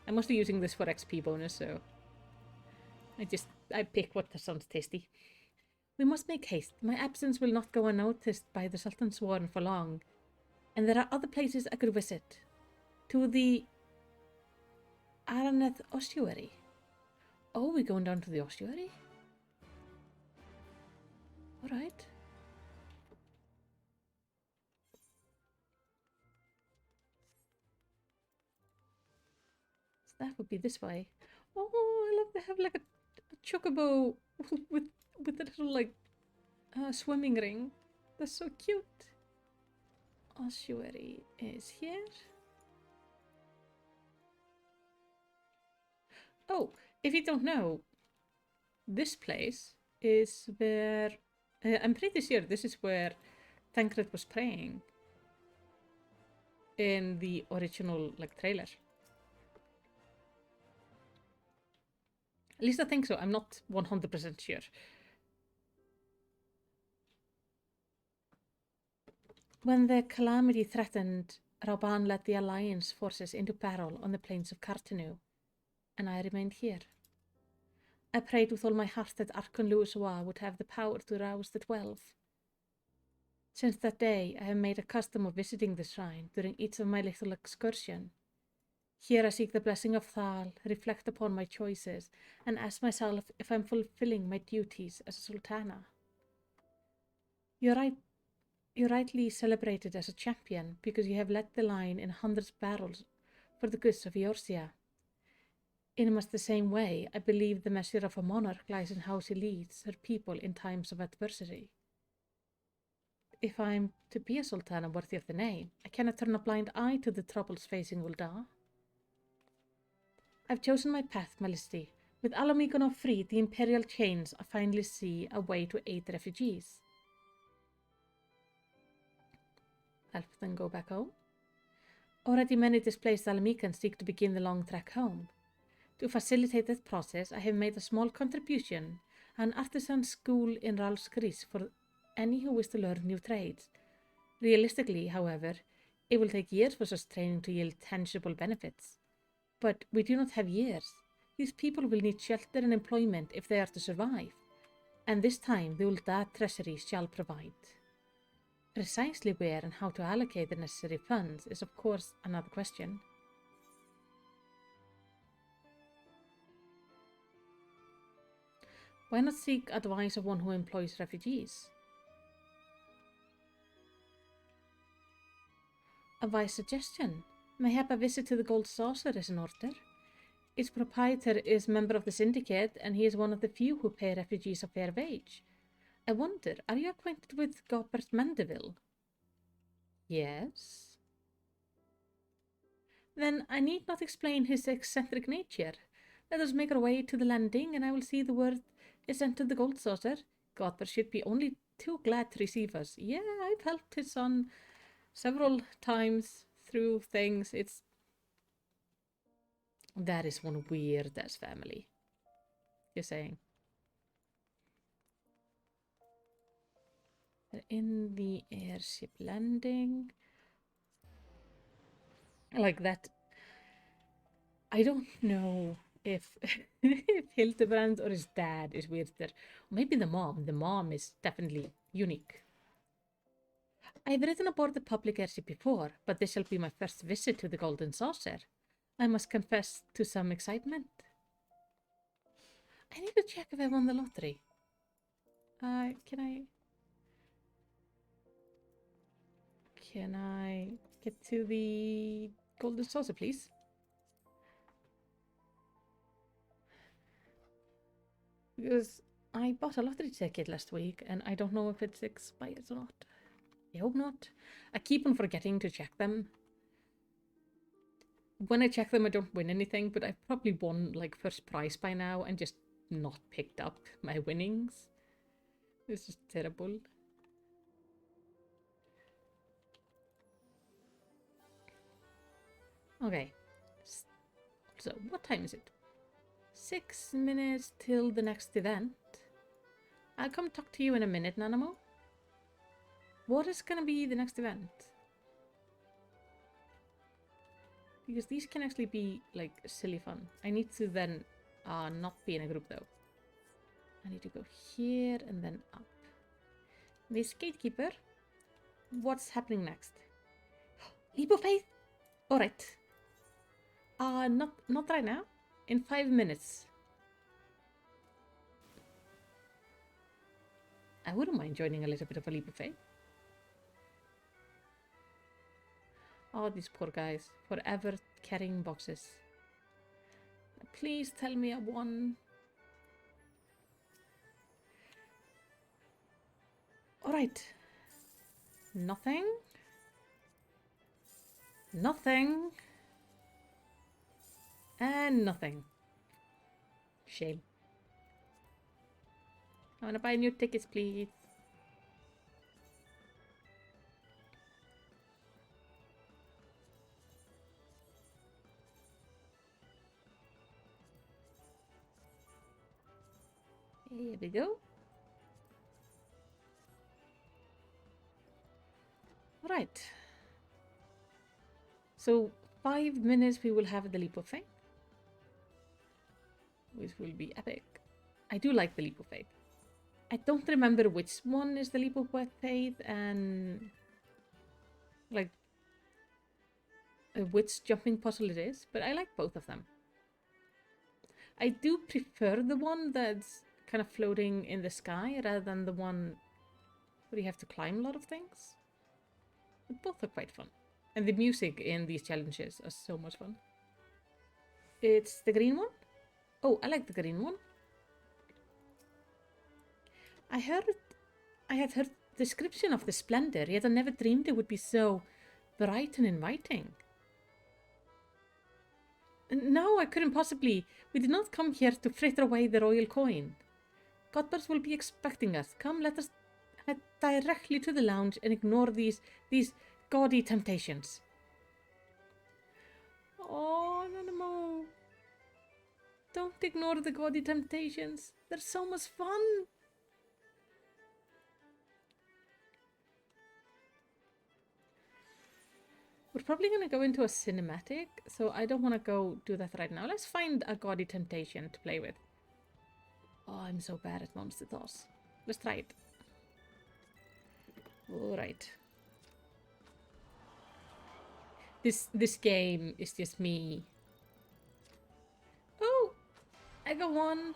I'm mostly using this for XP bonus, so... I pick what sounds tasty. We must make haste. My absence will not go unnoticed by the Sultan's Sworn for long. And there are other places I could visit. To the Araneth Ossuary. Oh, we're going down to the ossuary? Alright. So that would be this way. Oh, I love they have like a chocobo with a little like swimming ring. That's so cute. Ossuary is here. Oh, if you don't know, this place is where I'm pretty sure this is where Tancred was praying in the original like trailer. At least I think so. I'm not 100% sure. When the calamity threatened, Rauban led the Alliance forces into battle on the plains of Cartenu, and I remained here. I prayed with all my heart that Archon Louisois would have the power to rouse the 12. Since that day, I have made a custom of visiting the shrine during each of my little excursions. Here I seek the blessing of Thal, reflect upon my choices, and ask myself if I'm fulfilling my duties as a sultana. You're rightly celebrated as a champion because you have led the line in hundreds of battles for the goods of Eorzea. In much the same way, I believe the measure of a monarch lies in how she leads her people in times of adversity. If I'm to be a sultana worthy of the name, I cannot turn a blind eye to the troubles facing Ul'dah. I've chosen my path, Majesty. With Alamigo now freed, the imperial chains I finally see a way to aid refugees. Help them go back home? Already many displaced Alamicans seek to begin the long trek home. To facilitate that process, I have made a small contribution, an artisan school in Ralph's Grease for any who wish to learn new trades. Realistically, however, it will take years for such training to yield tangible benefits. But we do not have years. These people will need shelter and employment if they are to survive, and this time the Ul'dah treasury shall provide. Precisely where and how to allocate the necessary funds is of course another question. Why not seek advice of one who employs refugees? A wise suggestion. Mayhap a visit to the Gold Saucer is in order. Its proprietor is member of the syndicate, and he is one of the few who pay refugees a fair wage. I wonder, are you acquainted with Gobert Mandeville? Yes. Then I need not explain his eccentric nature. Let us make our way to the landing, and I will see the word is sent to the Gold Saucer. Godber should be only too glad to receive us. Yeah, I've helped his son several times through things. That is one weird-ass family. You're saying. They're in the airship landing. Like that. I don't know if if Hildebrand or his dad is weirder. Maybe the mom. The mom is definitely unique. I've ridden aboard the public airship before, but this shall be my first visit to the Golden Saucer. I must confess to some excitement. I need to check if I won the lottery. Can I get to the Golden Saucer, please? Because I bought a lottery ticket last week and I don't know if it's expired or not. I hope not. I keep on forgetting to check them. When I check them, I don't win anything, but I've probably won like first prize by now and just not picked up my winnings. This is terrible. Okay. So, what time is it? 6 minutes till the next event. I'll come talk to you in a minute, Nanamo. What is gonna be the next event? Because these can actually be like silly fun. I need to then not be in a group though. I need to go here and then up. Miss Gatekeeper, what's happening next? Leap of faith. All right. Not right now. In 5 minutes. I wouldn't mind joining a little bit of a leap of faith. Oh, these poor guys. Forever carrying boxes. Please tell me I won. Alright. Nothing. Nothing. And nothing. Shame. I want to buy new tickets, please. Here we go. Right. So 5 minutes we will have the leap of faith, which will be epic. I do like the leap of faith. I don't remember which one is the leap of faith and like which jumping puzzle it is, but I like both of them. I do prefer the one that's kind of floating in the sky rather than the one where you have to climb a lot of things. But both are quite fun. And the music in these challenges are so much fun. It's the green one? Oh, I like the green one. I had heard the description of the splendor, yet I never dreamed it would be so bright and inviting. No, I couldn't possibly. We did not come here to fritter away the royal coin. Godbirds will be expecting us. Come, let us head directly to the lounge and ignore these gaudy temptations. Oh, no. Don't ignore the gaudy temptations. They're so much fun. We're probably going to go into a cinematic, so I don't want to go do that right now. Let's find a gaudy temptation to play with. Oh, I'm so bad at monster toss. Let's try it. Alright. This game is just me. Oh! I got one!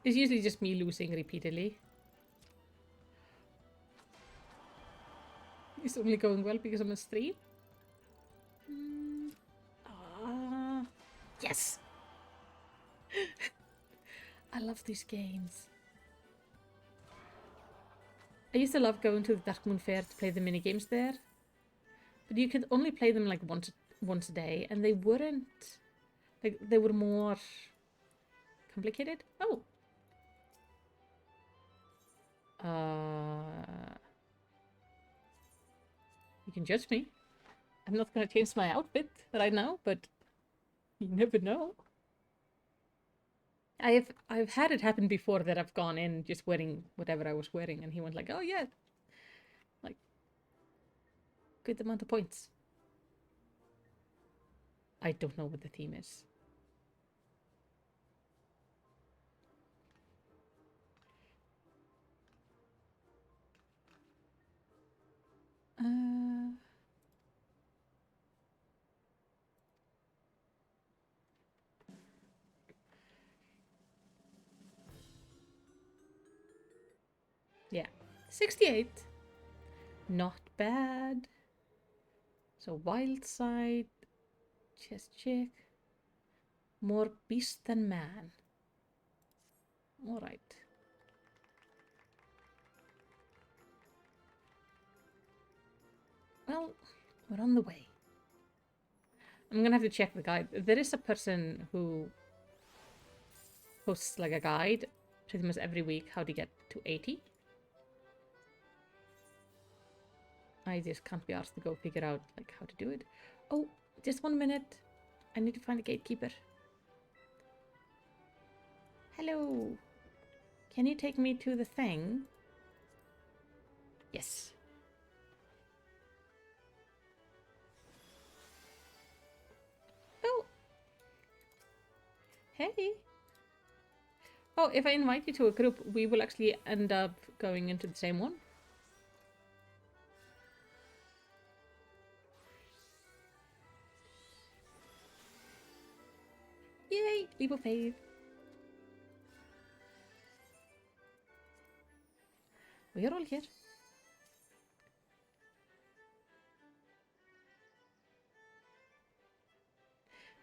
It's usually just me losing repeatedly. It's only going well because I'm a stream. Yes! I love these games. I used to love going to the Dark Moon Fair to play the mini games there. But you could only play them like once a day, and they weren't like they were more complicated. Oh. You can judge me. I'm not gonna change my outfit right now, but you never know. I've had it happen before that I've gone in just wearing whatever I was wearing, and he went like, "Oh yeah, like good amount of points." I don't know what the theme is. Yeah, 68. Not bad. So wild side, chest check. More beast than man. All right. Well, we're on the way. I'm gonna have to check the guide. There is a person who posts like a guide pretty much every week how to get to 80. I just can't be asked to go figure out like how to do it. Oh, just 1 minute. I need to find a gatekeeper. Hello. Can you take me to the thing? Yes. Hey! Oh, if I invite you to a group, we will actually end up going into the same one. Yay! Leap of faith. We are all here.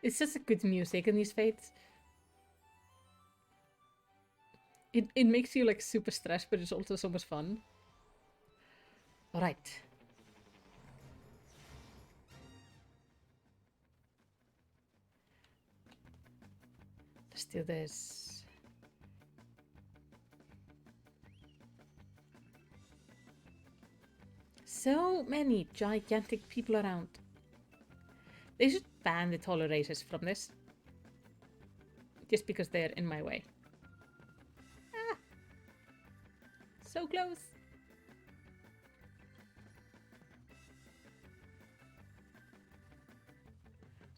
It's just a good music in these fates. It makes you like super stressed, but it's also so much fun. Alright. Let's do this. So many gigantic people around. They should ban the taller races from this. Just because they're in my way. Ah! So close!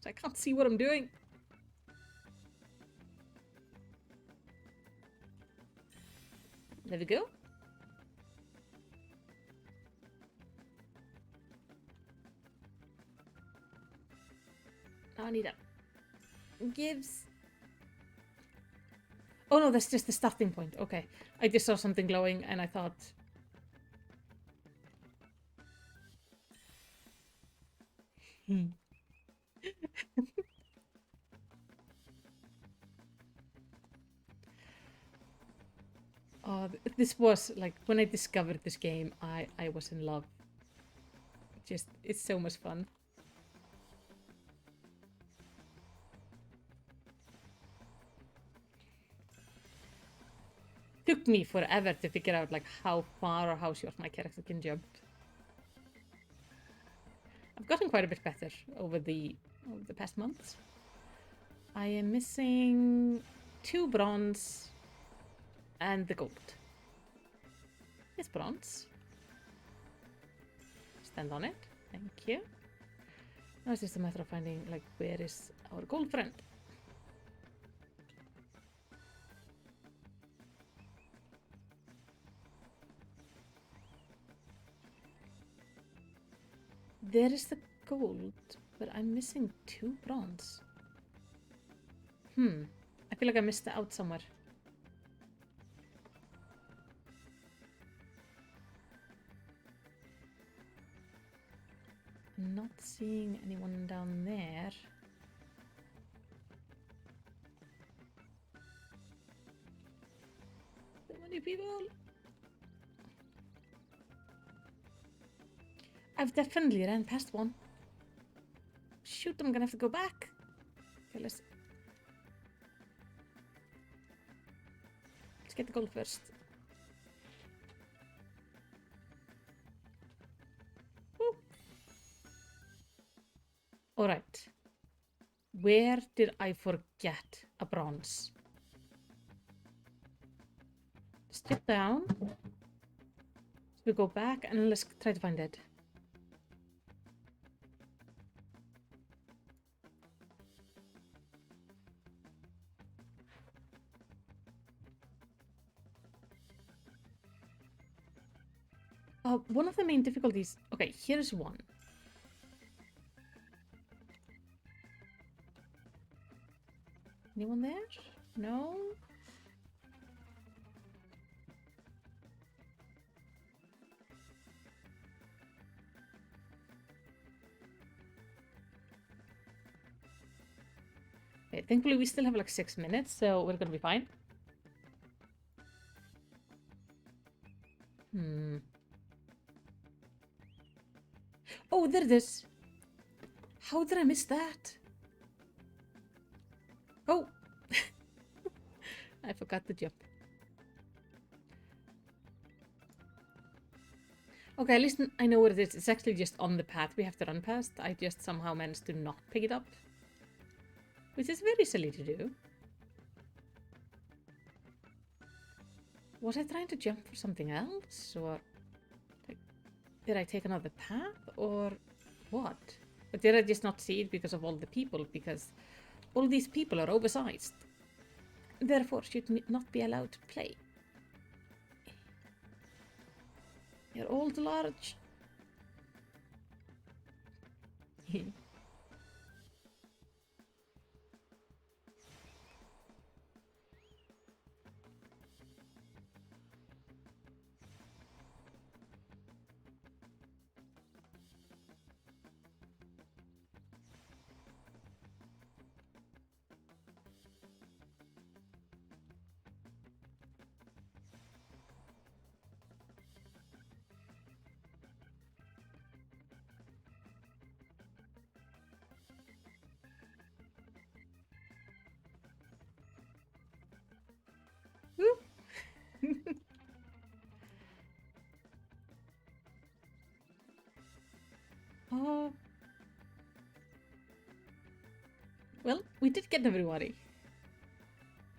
I can't see what I'm doing. There we go. Now I need that. Gives. Oh no, that's just the starting point. Okay. I just saw something glowing and I thought. This was like when I discovered this game, I was in love. Just, it's so much fun. Took me forever to figure out like how far or how short my character can jump. I've gotten quite a bit better over the past months. I am missing 2 bronze and the gold. It's bronze. Stand on it. Thank you. Now it's just a matter of finding like where is our gold friend. There is the gold, but I'm missing 2 bronze. I feel like I missed out somewhere. I'm not seeing anyone down there. So many people. I've definitely ran past one. Shoot, I'm gonna have to go back. Okay, let's get the gold first. Alright. Where did I forget a bronze? Step down. So we go back and let's try to find it. One of the main difficulties... Okay, here's one. Anyone there? No? Okay, thankfully we still have like 6 minutes, so we're gonna be fine. Oh, there it is. How did I miss that? Oh! I forgot to jump. Okay, at least I know what it is. It's actually just on the path we have to run past. I just somehow managed to not pick it up. Which is very silly to do. Was I trying to jump for something else? Or did I take another path? Or what? But did I just not see it because of all the people? Because all these people are oversized. therefore should not be allowed to play. You're old large. Oh. Well, we did get everybody.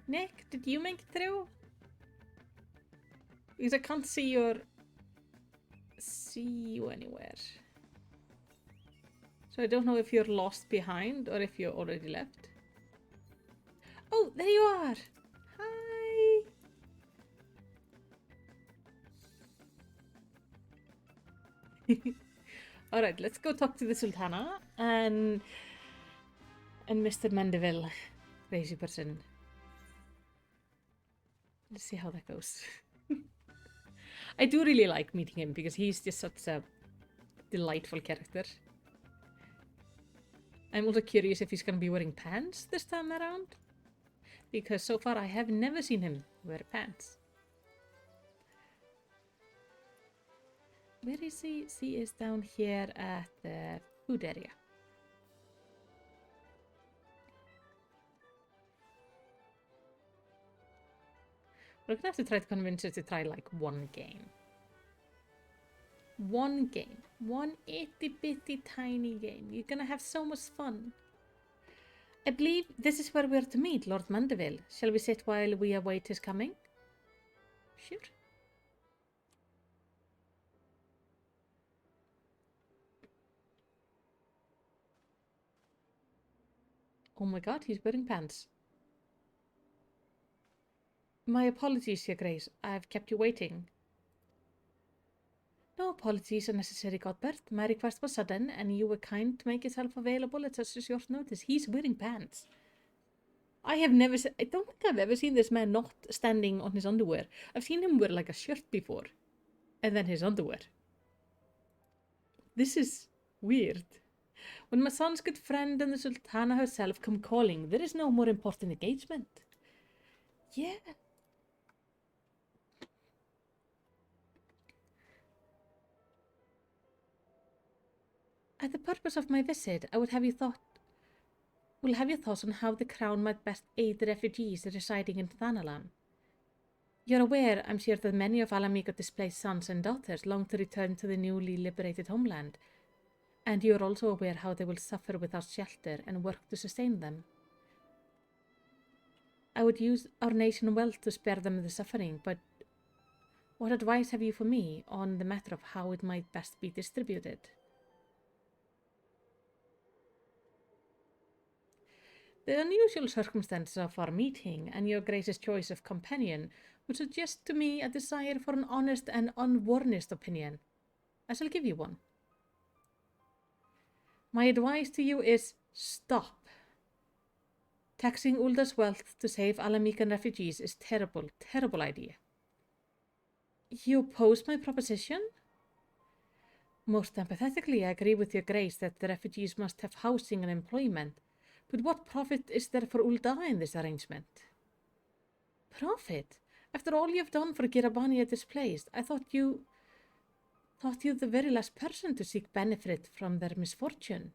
Nick, did you make it through? Because I can't see you anywhere. So I don't know if you're lost behind or if you're already left. Oh, there you are! Hi! Alright, let's go talk to the Sultana and Mr. Mandeville, crazy person. Let's see how that goes. I do really like meeting him because he's just such a delightful character. I'm also curious if he's going to be wearing pants this time around. Because so far I have never seen him wear pants. Where is he? He is down here at the food area. We're gonna have to try to convince her to try like one game. One game. One itty bitty tiny game. You're gonna have so much fun. I believe this is where we're to meet Lord Mandeville. Shall we sit while we await his coming? Sure. Oh my god, he's wearing pants. My apologies, Your Grace. I've kept you waiting. No apologies are necessary, Godbert. My request was sudden, and you were kind to make yourself available at such a short notice. He's wearing pants. I don't think I've ever seen this man not standing on his underwear. I've seen him wear like a shirt before. And then his underwear. This is weird. When my son's good friend and the Sultana herself come calling, there is no more important engagement. Yeah. At the purpose of my visit, I would have you have your thoughts on how the Crown might best aid the refugees residing in Thanalan. You're aware, I'm sure, that many of Alamigo displaced sons and daughters long to return to the newly liberated homeland. And you're also aware how they will suffer without shelter and work to sustain them. I would use our nation well to spare them the suffering, but what advice have you for me on the matter of how it might best be distributed? The unusual circumstances of our meeting and your Grace's choice of companion would suggest to me a desire for an honest and unvarnished opinion. I shall give you one. My advice to you is stop. Taxing Ulda's wealth to save Alamican refugees is terrible, terrible idea. You oppose my proposition? Most empathetically, I agree with your Grace that the refugees must have housing and employment. But what profit is there for Ulda in this arrangement? Profit? After all you've done for Girabania displaced, I thought you the very last person to seek benefit from their misfortune.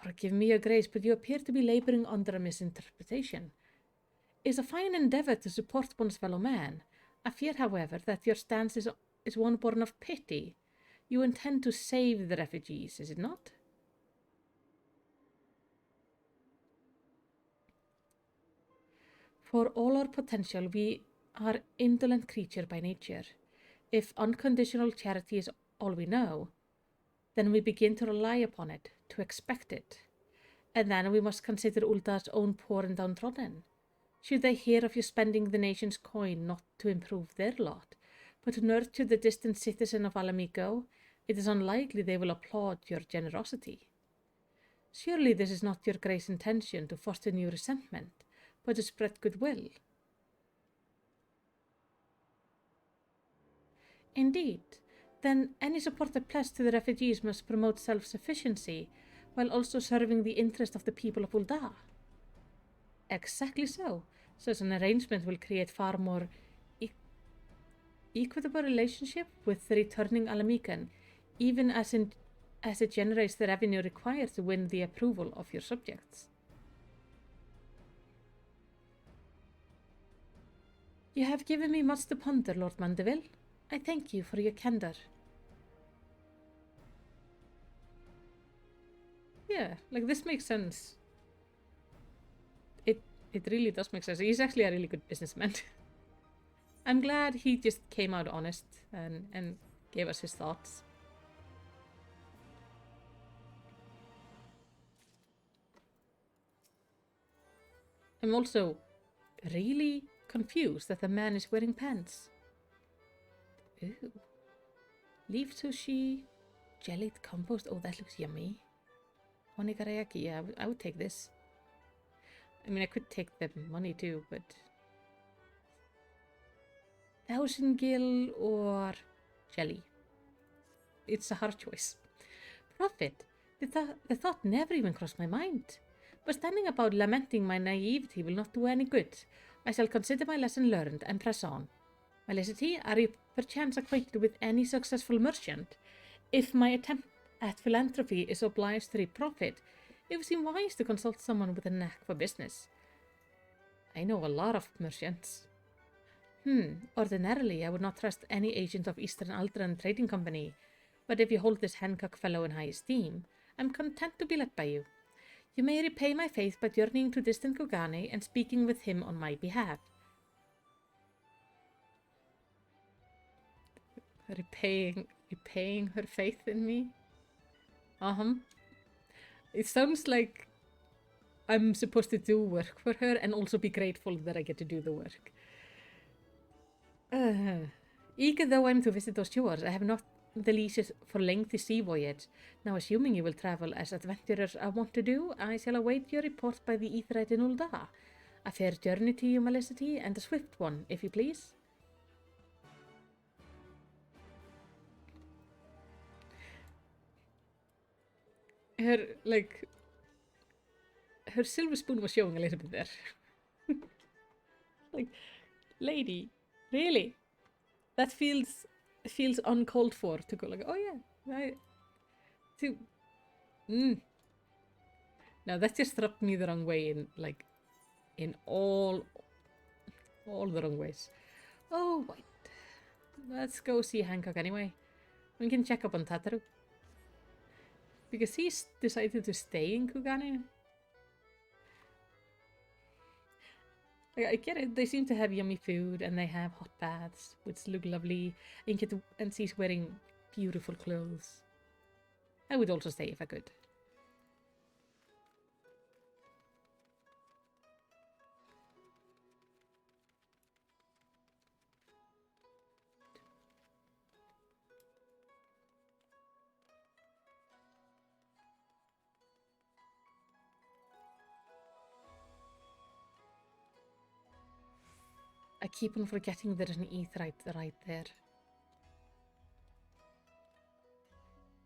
Forgive me, Your Grace, but you appear to be laboring under a misinterpretation. It is a fine endeavor to support one's fellow man. I fear, however, that your stance is one born of pity. You intend to save the refugees, is it not? For all our potential, we are indolent creatures by nature. If unconditional charity is all we know, then we begin to rely upon it, to expect it. And then we must consider Ulda's own poor and downtrodden. should they hear of you spending the nation's coin not to improve their lot, but to nurture the distant citizen of Alamigo, it is unlikely they will applaud your generosity. Surely this is not your Grace's intention to foster new resentment, but to spread goodwill. Indeed, then any support pledged to the refugees must promote self-sufficiency, while also serving the interest of the people of Ul'dah. Exactly so. Such an arrangement will create far more equitable relationship with the returning Alamican, even as it generates the revenue required to win the approval of your subjects. You have given me much to ponder, Lord Mandeville. I thank you for your candor. Yeah, like this makes sense. It really does make sense. He's actually a really good businessman. I'm glad he just came out honest and gave us his thoughts. I'm also really confused that the man is wearing pants. Ooh. Leaf sushi, jellied compost. Oh, that looks yummy. Onigarayaki, yeah, I would take this. I mean, I could take the money too, but... Thousand Gill or jelly? It's a hard choice. Profit? The thought never even crossed my mind. But standing about lamenting my naivety will not do any good. I shall consider my lesson learned and press on. Felicity, are you perchance acquainted with any successful merchant? If my attempt at philanthropy is obliged to reap profit, it would seem wise to consult someone with a knack for business. I know a lot of merchants. Ordinarily I would not trust any agent of Eastern Aldran Trading Company, but if you hold this Hancock fellow in high esteem, I'm content to be led by you. You may repay my faith by journeying to distant Kugane and speaking with him on my behalf. Repaying her faith in me? It sounds like I'm supposed to do work for her and also be grateful that I get to do the work. Eager though I'm to visit those shores, I have not the leisure for lengthy sea voyage. Now, assuming you will travel as adventurers are wont to do, I shall await your report by the Aetheryte in Ul'dah. A fair journey to you, Felicity, and a swift one, if you please. Her silver spoon was showing a little bit there. Like, lady, really? That feels uncalled for to go like, oh yeah, Now that just rubbed me the wrong way in all the wrong ways. Oh wait, let's go see Hancock anyway. We can check up on Tataru. Because he's decided to stay in Kugane. I get it, they seem to have yummy food and they have hot baths, which look lovely, and she's wearing beautiful clothes. I would also stay if I could. I keep on forgetting there's an Aetheryte right there.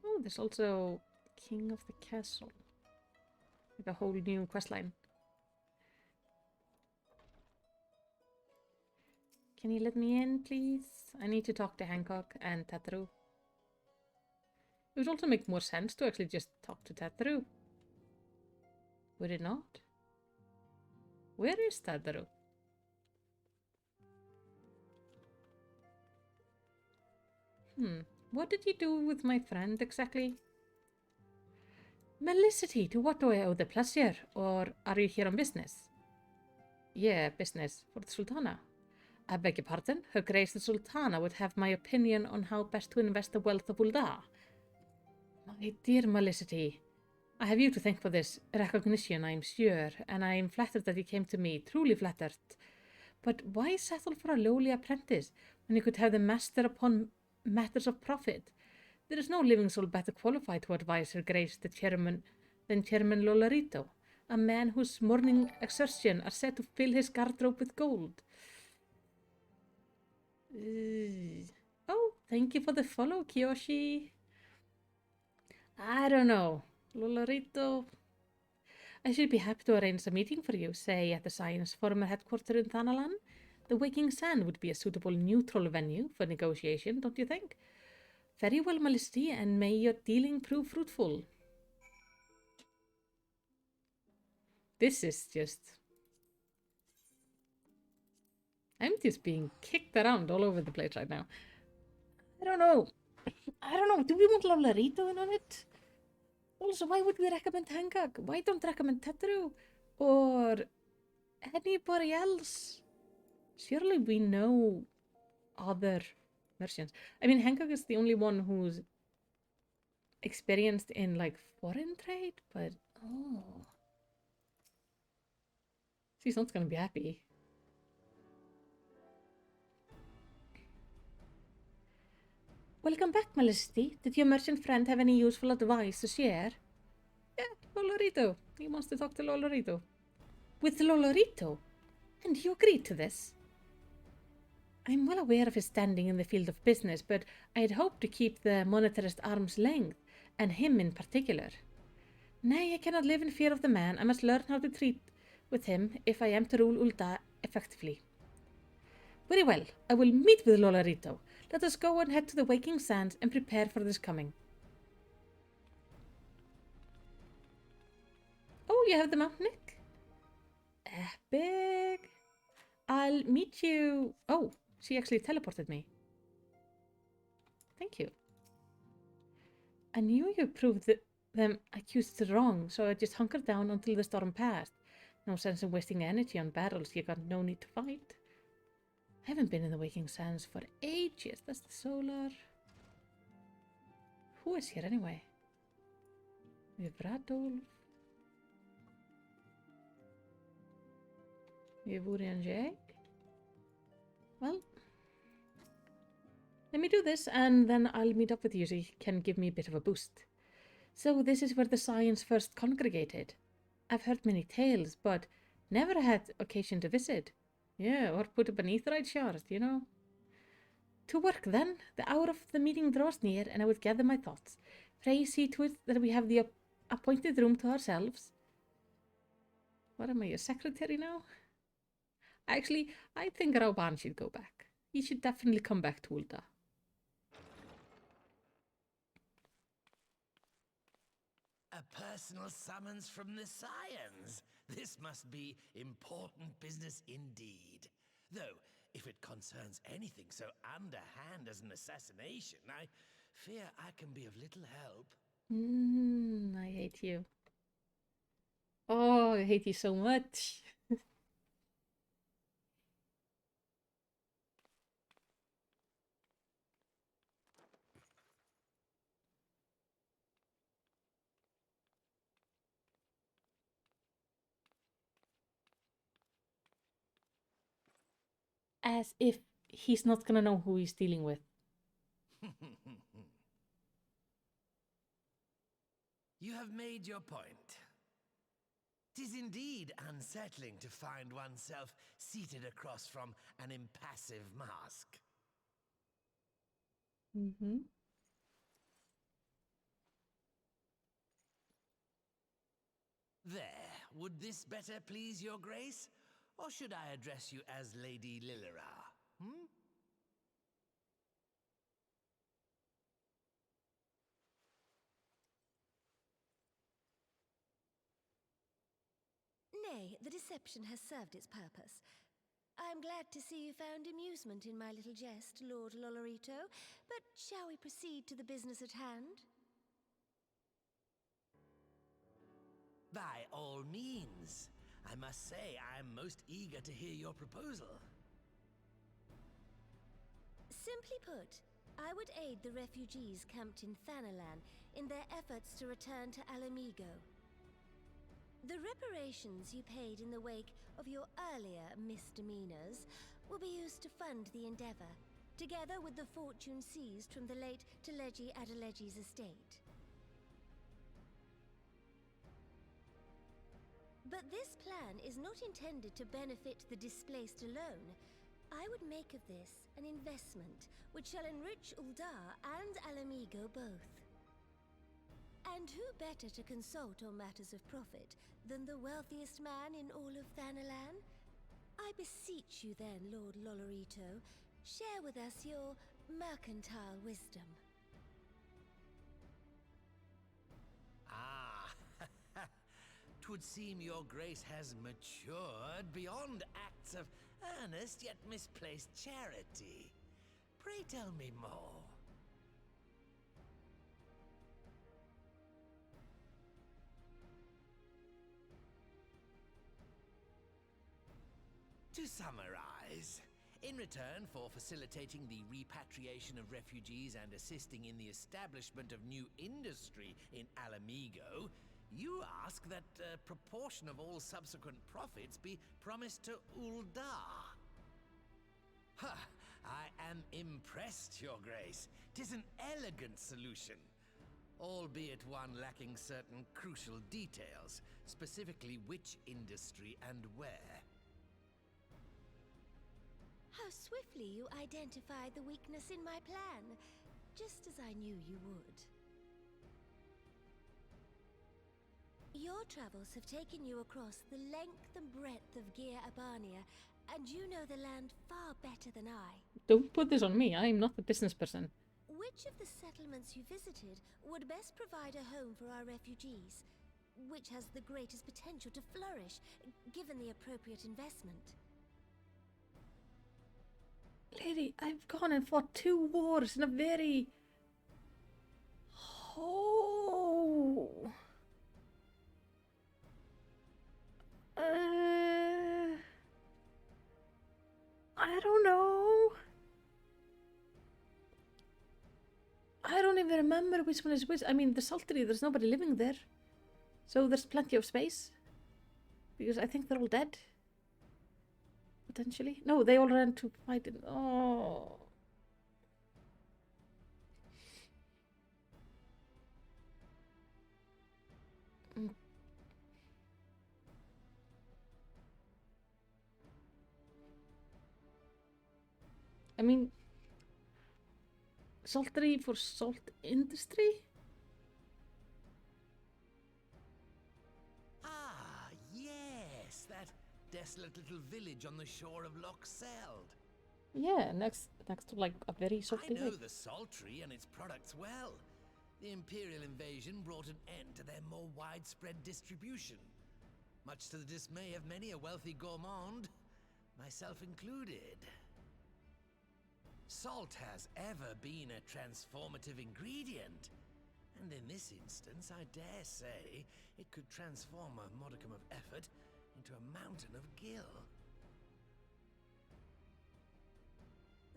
Oh, there's also King of the Castle. Like a whole new questline. Can you let me in, please? I need to talk to Hancock and Tataru. It would also make more sense to actually just talk to Tataru. Would it not? Where is Tataru? What did you do with my friend exactly? Felicity, to what do I owe the pleasure? Or are you here on business? Yeah, business. For the Sultana. I beg your pardon? Her Grace the Sultana would have my opinion on how best to invest the wealth of Ul'dah. My dear Felicity, I have you to thank for this recognition, I'm sure, and I am flattered that you came to me, truly flattered. But why settle for a lowly apprentice when you could have the master upon matters of profit? There is no living soul better qualified to advise Her Grace the Chairman than Chairman Lolarito, a man whose morning exertion are said to fill his garderobe with gold. Oh, thank you for the follow, Kiyoshi. I don't know. Lolarito. I should be happy to arrange a meeting for you, say at the Science Forum headquarters in Thanalan. The Waking Sand would be a suitable neutral venue for negotiation, don't you think? Very well, Malisty, and may your dealing prove fruitful. This is just... I'm just being kicked around all over the place right now. I don't know. Do we want Lolarito in on it? Also, why would we recommend Hancock? Why don't recommend Tetru? Or anybody else? Surely we know other merchants. I mean, Hancock is the only one who's experienced in, like, foreign trade, but... Oh. She's not gonna be happy. Welcome back, Melisty. Did your merchant friend have any useful advice to share? Yeah, Lolorito. He wants to talk to Lolorito. With Lolorito? And you agreed to this? I'm well aware of his standing in the field of business, but I'd hoped to keep the monetarist arm's length, and him in particular. Nay, I cannot live in fear of the man. I must learn how to treat with him if I am to rule Ul'dah effectively. Very well, I will meet with Lolorito. Let us go and head to the Waking Sands and prepare for this coming. Oh, you have the map, Nick? Epic. I'll meet you... Oh, she actually teleported me. Thank you. I knew you proved them accused wrong, so I just hunkered down until the storm passed. No sense in wasting energy on battles you got no need to fight. I haven't been in the Waking Sands for ages. That's the solar. Who is here anyway? We have Radolf. We have Uri and Jake. Well, let me do this and then I'll meet up with you so you can give me a bit of a boost. So this is where the Science first congregated. I've heard many tales, but never had occasion to visit. Yeah, or put a beneath-right shard, you know. To work then. The hour of the meeting draws near, and I would gather my thoughts. Pray see to it that we have the appointed room to ourselves. What am I, your secretary now? Actually, I think Rauban should go back. He should definitely come back to Ul'dah. A personal summons from the Scions. This must be important business indeed. Though, if it concerns anything so underhand as an assassination, I fear I can be of little help. I hate you. Oh, I hate you so much. As if he's not gonna know who he's dealing with. You have made your point. 'Tis indeed unsettling to find oneself seated across from an impassive mask. There, would this better please your grace? Or should I address you as Lady Lilira? Nay, the deception has served its purpose. I am glad to see you found amusement in my little jest, Lord Lolorito, but shall we proceed to the business at hand? By all means. I must say I am most eager to hear your proposal. Simply put, I would aid the refugees camped in Thanalan in their efforts to return to Alamigo. The reparations you paid in the wake of your earlier misdemeanors will be used to fund the endeavor, together with the fortune seized from the late Teleji Adeleji's estate. But this plan is not intended to benefit the displaced alone. I would make of this an investment which shall enrich Uldar and Alamigo both. And who better to consult on matters of profit than the wealthiest man in all of Thanalan? I beseech you then, Lord Lolorito, share with us your mercantile wisdom. Ah, 'twould seem your grace has matured beyond acts of earnest yet misplaced charity. Pray tell me more. To summarize, in return for facilitating the repatriation of refugees and assisting in the establishment of new industry in Alamigo, you ask that a proportion of all subsequent profits be promised to Uldar. Ha! I am impressed, Your Grace. 'Tis an elegant solution, albeit one lacking certain crucial details, specifically which industry and where. How swiftly you identified the weakness in my plan, just as I knew you would. Your travels have taken you across the length and breadth of Gir Abania, and you know the land far better than I. Don't put this on me. I'm not a business person. Which of the settlements you visited would best provide a home for our refugees? Which has the greatest potential to flourish, given the appropriate investment? Lady, I've gone and fought 2 wars in a very... Oh... I don't know. I don't even remember which one is which. I mean, the Saltery, there's nobody living there. So there's plenty of space. Because I think they're all dead. Potentially. No, they all ran to fight in... Oh... I mean, saltery for salt industry? Ah, yes, that desolate little village on the shore of Loch Seld. Yeah, next to like a very salty I know lake. the Saltery and its products well. The Imperial invasion brought an end to their more widespread distribution, much to the dismay of many a wealthy gourmand, myself included. Salt has ever been a transformative ingredient, and in this instance, I dare say, it could transform a modicum of effort into a mountain of gill.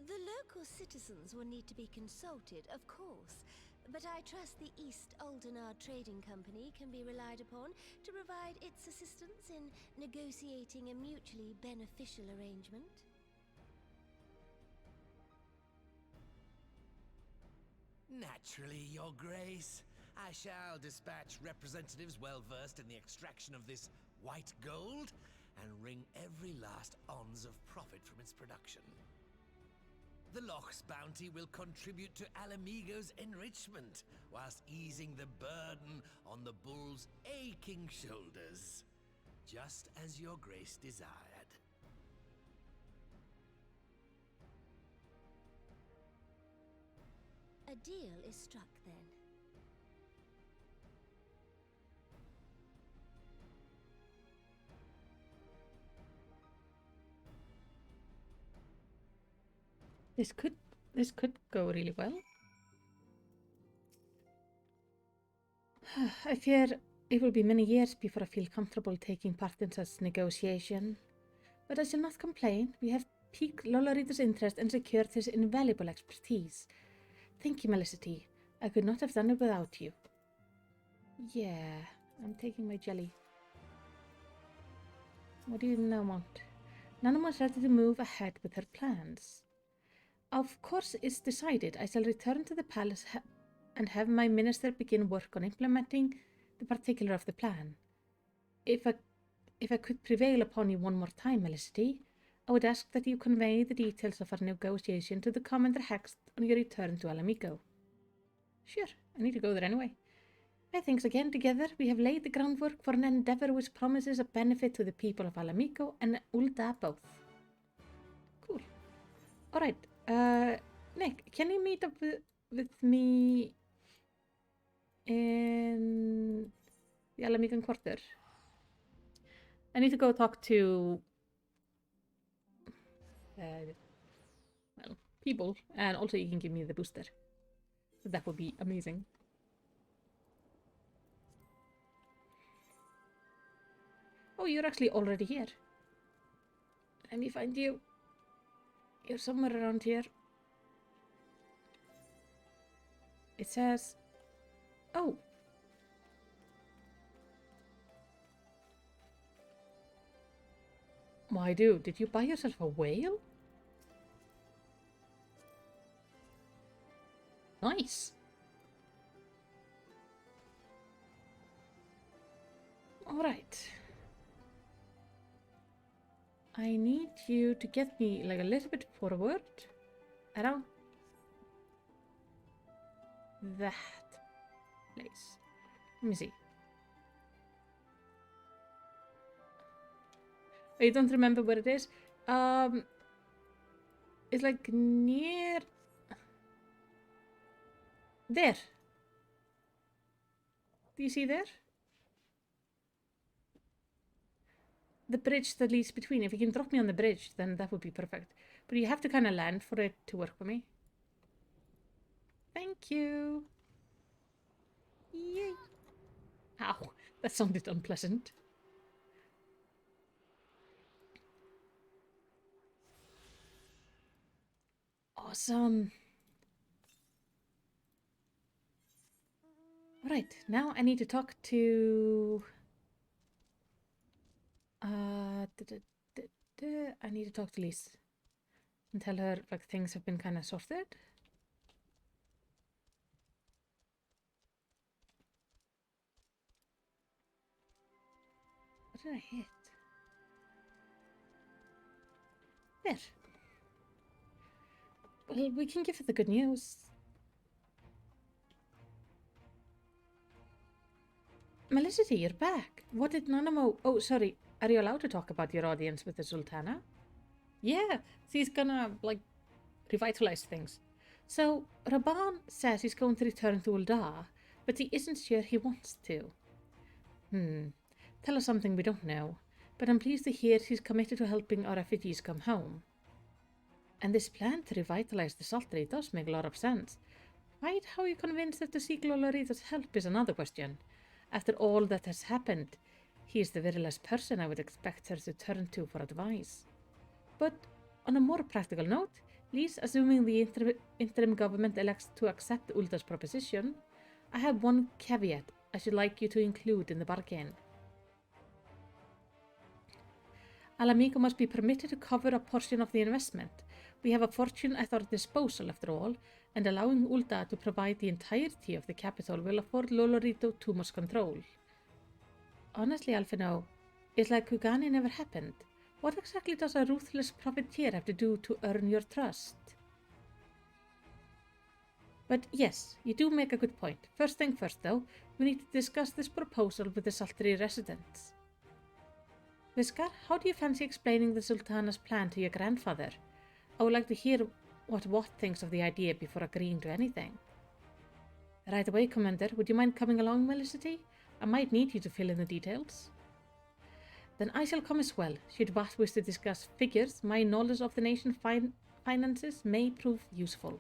The local citizens will need to be consulted, of course, but I trust the East Aldenar Trading Company can be relied upon to provide its assistance in negotiating a mutually beneficial arrangement. Naturally, Your Grace. I shall dispatch representatives well-versed in the extraction of this white gold and wring every last ons of profit from its production. The Loch's bounty will contribute to Alamigo's enrichment, whilst easing the burden on the bull's aching shoulders, just as Your Grace desired. A deal is struck, then. This could go really well. I fear it will be many years before I feel comfortable taking part in such negotiation. But I shall not complain. We have piqued Lolorito's interest and secured his invaluable expertise. Thank you, Melicity. I could not have done it without you. Yeah, I'm taking my jelly. What do you now want? Nana was ready to move ahead with her plans. Of course, it's decided. I shall return to the palace and have my minister begin work on implementing the particular of the plan. If I could prevail upon you one more time, Felicity, I would ask that you convey the details of our negotiation to the Commander Hext on your return to Alamigo. Sure, I need to go there anyway. My thanks again. Together, we have laid the groundwork for an endeavor which promises a benefit to the people of Alamigo and Ul'dah both. Cool. Alright, Nick, can you meet up with me in the Alamigan Quarter? I need to go talk to well, people, and also you can give me the booster. That would be amazing. Oh, you're actually already here. Let me find you. You're somewhere around here. It says... Oh! Why, dude, did you buy yourself a whale? Nice! Alright. I need you to get me like a little bit forward. Around that place. Let me see. I don't remember where it is. It's like near there. Do you see there? The bridge that leads between. If you can drop me on the bridge, then that would be perfect. But you have to kind of land for it to work for me. Thank you. Yay. Ow, that sounded unpleasant. Awesome. Right, now I need to talk to... I need to talk to Lise and tell her like things have been kind of sorted. What did I hit? There. Well, we can give her the good news. Melicity, you're back. What did Nanamo... Oh, sorry. Are you allowed to talk about your audience with the Sultana? Yeah, she's gonna, like, revitalize things. So, Raban says he's going to return to Ul'dah, but he isn't sure he wants to. Tell us something we don't know, but I'm pleased to hear he's committed to helping our refugees come home. And this plan to revitalize the Saltery does make a lot of sense. Quite how you convinced her to seek Lolorita's help is another question. After all that has happened, he is the very last person I would expect her to turn to for advice. But on a more practical note, Lise, assuming the interim government elects to accept Ul'dah's proposition, I have one caveat I should like you to include in the bargain. Alamigo must be permitted to cover a portion of the investment. We have a fortune at our disposal, after all, and allowing Ul'dah to provide the entirety of the capital will afford Lolorito too much control. Honestly, Alphino, it's like Kugani never happened. What exactly does a ruthless profiteer have to do to earn your trust? But yes, you do make a good point. First thing first, though, we need to discuss this proposal with the Saltery residents. Viskar, how do you fancy explaining the Sultana's plan to your grandfather? I would like to hear what Watt thinks of the idea before agreeing to anything. Right away, Commander. Would you mind coming along, Melicity? I might need you to fill in the details. Then I shall come as well. Should Watt wish to discuss figures, my knowledge of the nation's finances may prove useful.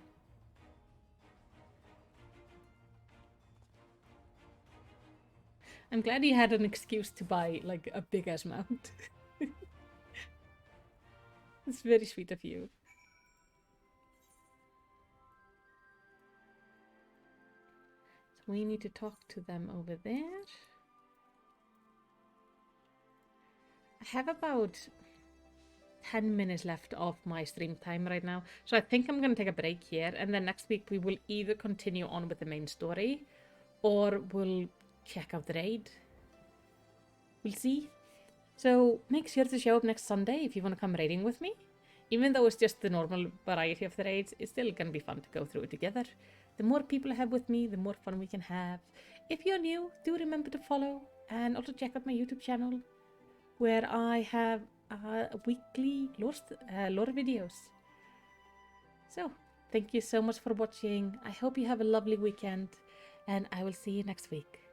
I'm glad he had an excuse to buy, like, a big-ass mount. It's very sweet of you. So we need to talk to them over there. I have about 10 minutes left of my stream time right now. So I think I'm going to take a break here. And then next week we will either continue on with the main story or we'll check out the raid. We'll see. So make sure to show up next Sunday if you want to come raiding with me. Even though it's just the normal variety of the raids, it's still going to be fun to go through it together. The more people I have with me, the more fun we can have. If you're new, do remember to follow and also check out my YouTube channel where I have weekly lore videos. So, thank you so much for watching. I hope you have a lovely weekend and I will see you next week.